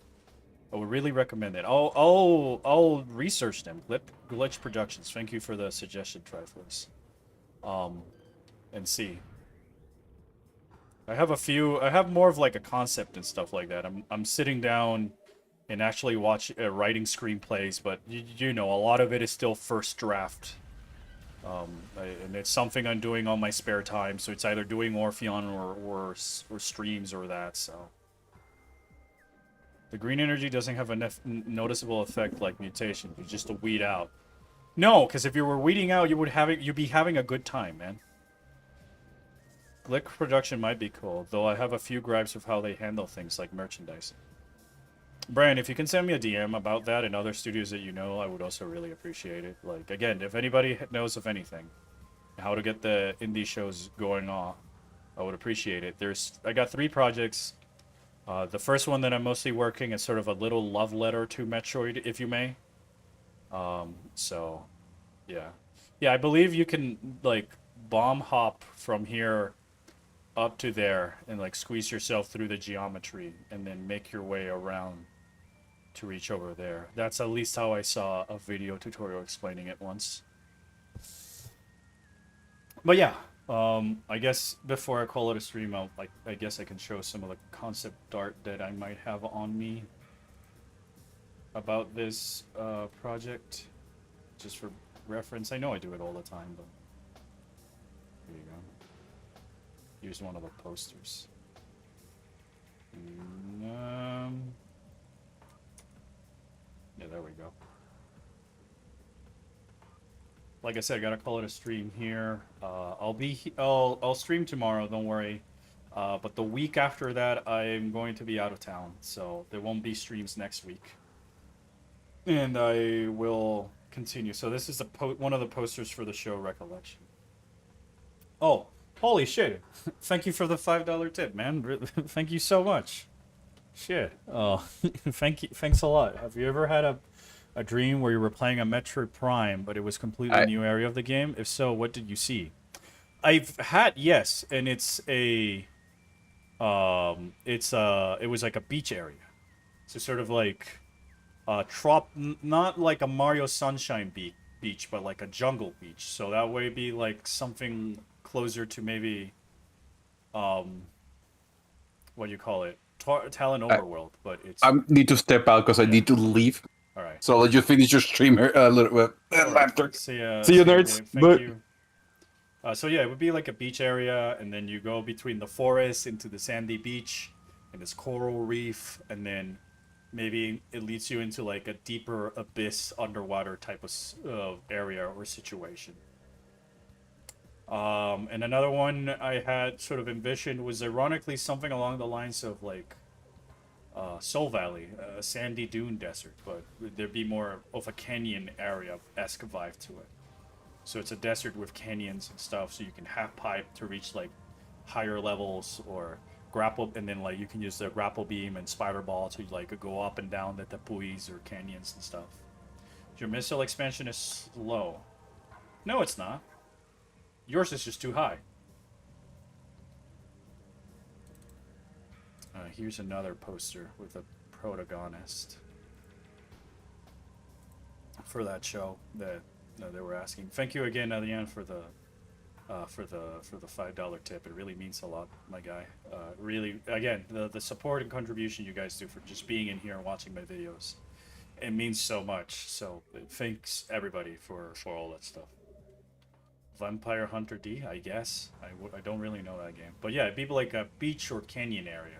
I would really recommend it. I'll research them. Glitch Productions. Thank you for the suggestion, Triforce. And see. I have more of like a concept and stuff like that. I'm sitting down and actually writing screenplays, but a lot of it is still first draft. And it's something I'm doing on my spare time, so it's either doing Orpheon or streams or that. So the green energy doesn't have a noticeable effect like mutation. It's just a weed out. No, because if you were weeding out, you'd be having a good time, man. Glick production might be cool, though I have a few gripes with how they handle things like merchandising. Brian, if you can send me a DM about that and other studios that I would also really appreciate it. Like, again, if anybody knows of anything, how to get the indie shows going on, I would appreciate it. I got 3 projects. The first one that I'm mostly working is sort of a little love letter to Metroid, if you may. So, yeah. Yeah, I believe you can, like, bomb hop from here up to there and, like, squeeze yourself through the geometry and then make your way around to reach over there. That's at least how I saw a video tutorial explaining it once. But yeah, I guess before I call it a stream, I guess I can show some of the concept art that I might have on me about this project, just for reference. I know I do it all the time, but here you go. Here's one of the posters. Yeah, there we go. Like I said, I gotta call it a stream here. I'll stream tomorrow. Don't worry. But the week after that, I'm going to be out of town, so there won't be streams next week. And I will continue. So this is one of the posters for the show Recollection. Oh, holy shit! Thank you for the $5 tip, man. Thank you so much. Shit. Oh, thanks a lot. Have you ever had a dream where you were playing a Metroid Prime, but it was completely new area of the game? If so, what did you see? I've had, yes, and it was like a beach area. So sort of like not like a Mario Sunshine beach, but like a jungle beach. So that way be like something closer to maybe what do you call it? Talon Overworld, but it's... I need to step out because I need to leave. All right. So I'll let you finish your stream here a little bit after. See you, nerds. Thank you. So yeah, it would be like a beach area, and then you go between the forest into the sandy beach, and this coral reef, and then maybe it leads you into like a deeper abyss underwater type of area or situation. And another one I had sort of envisioned was ironically something along the lines of like Soul Valley, a sandy dune desert, but there'd be more of a canyon area-esque vibe to it. So it's a desert with canyons and stuff, so you can half pipe to reach like higher levels, or grapple, and then like you can use the grapple beam and spider ball to like go up and down the tapuis or canyons and stuff. Your missile expansion is low. No, it's not. Yours is just too high. Here's another poster with a protagonist for that show that they were asking. Thank you again, Adrian, for the the $5 tip. It really means a lot, my guy. Really, again, the support and contribution you guys do for just being in here and watching my videos, it means so much. So thanks everybody for all that stuff. Vampire Hunter D, I guess. I don't really know that game, but yeah, it'd be like a beach or canyon area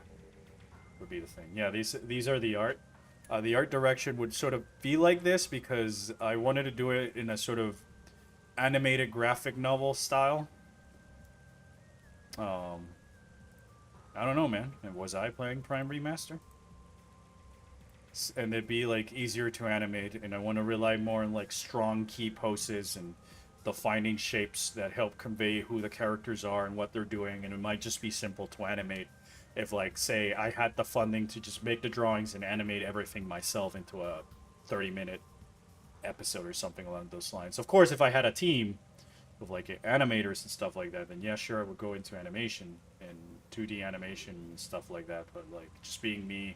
would be the thing. Yeah, these are the art. The art direction would sort of be like this because I wanted to do it in a sort of animated graphic novel style. I don't know, man. Was I playing Prime Remaster? And it'd be like easier to animate, and I want to rely more on like strong key poses and defining shapes that help convey who the characters are and what they're doing, and it might just be simple to animate if, like, say I had the funding to just make the drawings and animate everything myself into a 30-minute episode or something along those lines. Of course, if I had a team of like animators and stuff like that, then yeah, sure, I would go into animation and 2D animation and stuff like that. But like just being me,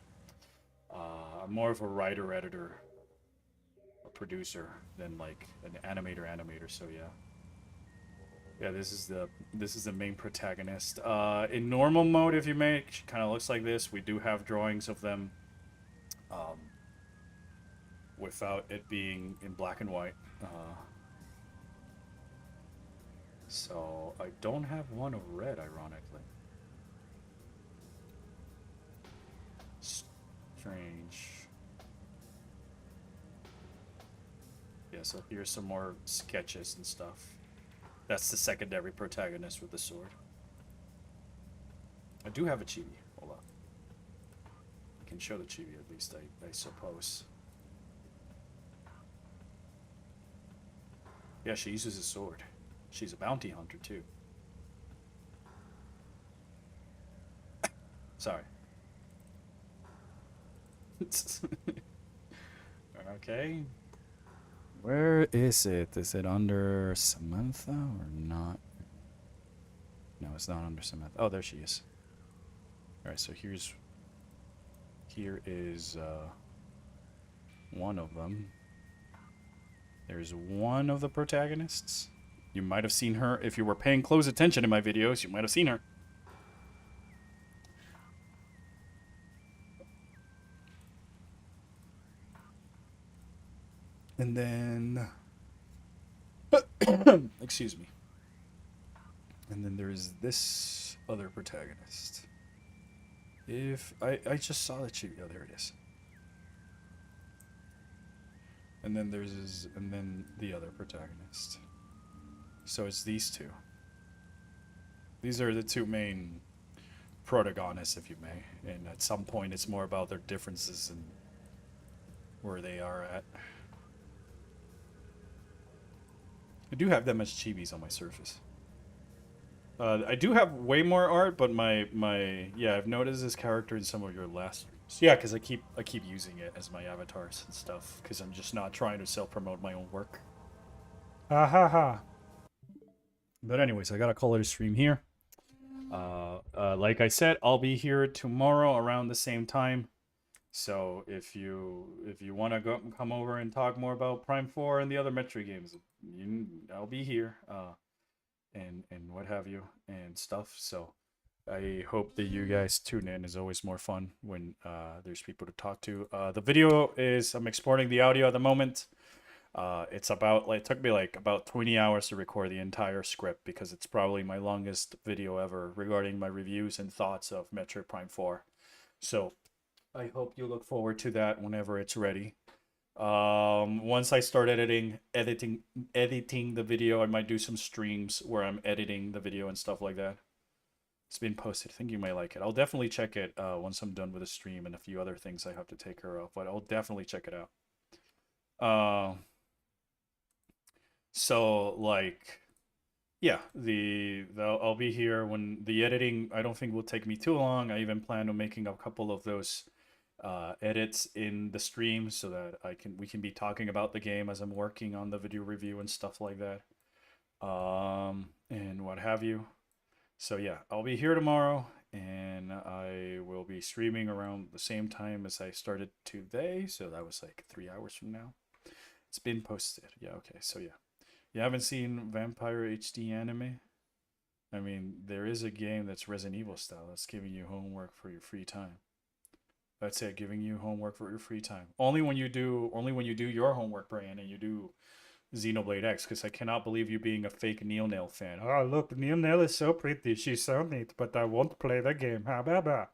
I'm more of a writer, editor, a producer than like an animator. So yeah, this is the main protagonist. In normal mode, if you make, she kind of looks like this. We do have drawings of them. Without it being in black and white. So I don't have one of red, ironically. Strange. Yeah, so here's some more sketches and stuff. That's the secondary protagonist with the sword. I do have a chibi. Hold on. I can show the chibi at least, I suppose. Yeah, she uses a sword. She's a bounty hunter, too. Sorry. Okay. Where is it? Is it under Samantha or not? No, it's not under Samantha. Oh, there she is. Alright, so here is one of them. There's one of the protagonists. You might have seen her. If you were paying close attention to my videos, you might have seen her. And then... excuse me. And then there's this other protagonist. I just saw that chibi. Oh, there it is. And then and then the other protagonist. So it's these two. These are the two main protagonists, if you may. And at some point, it's more about their differences and where they are at. I do have them as chibis on my Surface. I do have way more art, but yeah, I've noticed this character in some of your last streams. Yeah, because I keep using it as my avatars and stuff, because I'm just not trying to self-promote my own work. Ha ha ha. But anyways, I gotta call it a stream here. Like I said, I'll be here tomorrow around the same time. So if you want to come over and talk more about Prime 4 and the other Metroid games, I'll be here. And what have you and stuff. So I hope that you guys tune in. It's always more fun when there's people to talk to. The video is, I'm exporting the audio at the moment. It's about, it took me like about 20 hours to record the entire script because it's probably my longest video ever regarding my reviews and thoughts of Metroid Prime 4. So I hope you look forward to that whenever it's ready. Once I start editing the video, I might do some streams where I'm editing the video and stuff like that. It's been posted. I think you might like it. I'll definitely check it once I'm done with the stream and a few other things I have to take care of, but I'll definitely check it out. So like, yeah, I'll be here when the editing, I don't think will take me too long. I even plan on making a couple of those edits in the stream so that we can be talking about the game as I'm working on the video review and stuff like that, and what have you. So yeah, I'll be here tomorrow, and I will be streaming around the same time as I started today, so that was like 3 hours from now. It's been posted. Yeah, okay, so yeah, you haven't seen Vampire HD anime? I mean, there is a game that's Resident Evil style that's giving you homework for your free time. That's it, giving you homework for your free time. Only when you do your homework, Brian, and you do Xenoblade X, because I cannot believe you being a fake Neil Nail fan. Oh, look, Neil Nail is so pretty. She's so neat, but I won't play the game. Ha, bah, bah.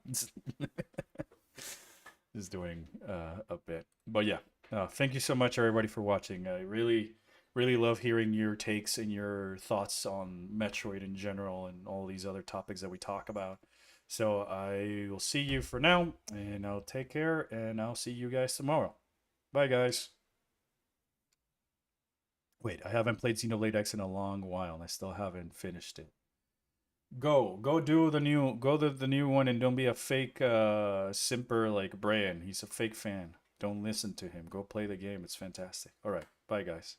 Is doing a bit. But yeah, thank you so much, everybody, for watching. I really, really love hearing your takes and your thoughts on Metroid in general and all these other topics that we talk about. So I will see you for now, and I'll take care, and I'll see you guys tomorrow. Bye, guys. Wait, I haven't played Xenoblade X in a long while, and I still haven't finished it. Go do the new one, and don't be a fake simper like Brian. He's a fake fan. Don't listen to him. Go play the game. It's fantastic. All right, bye, guys.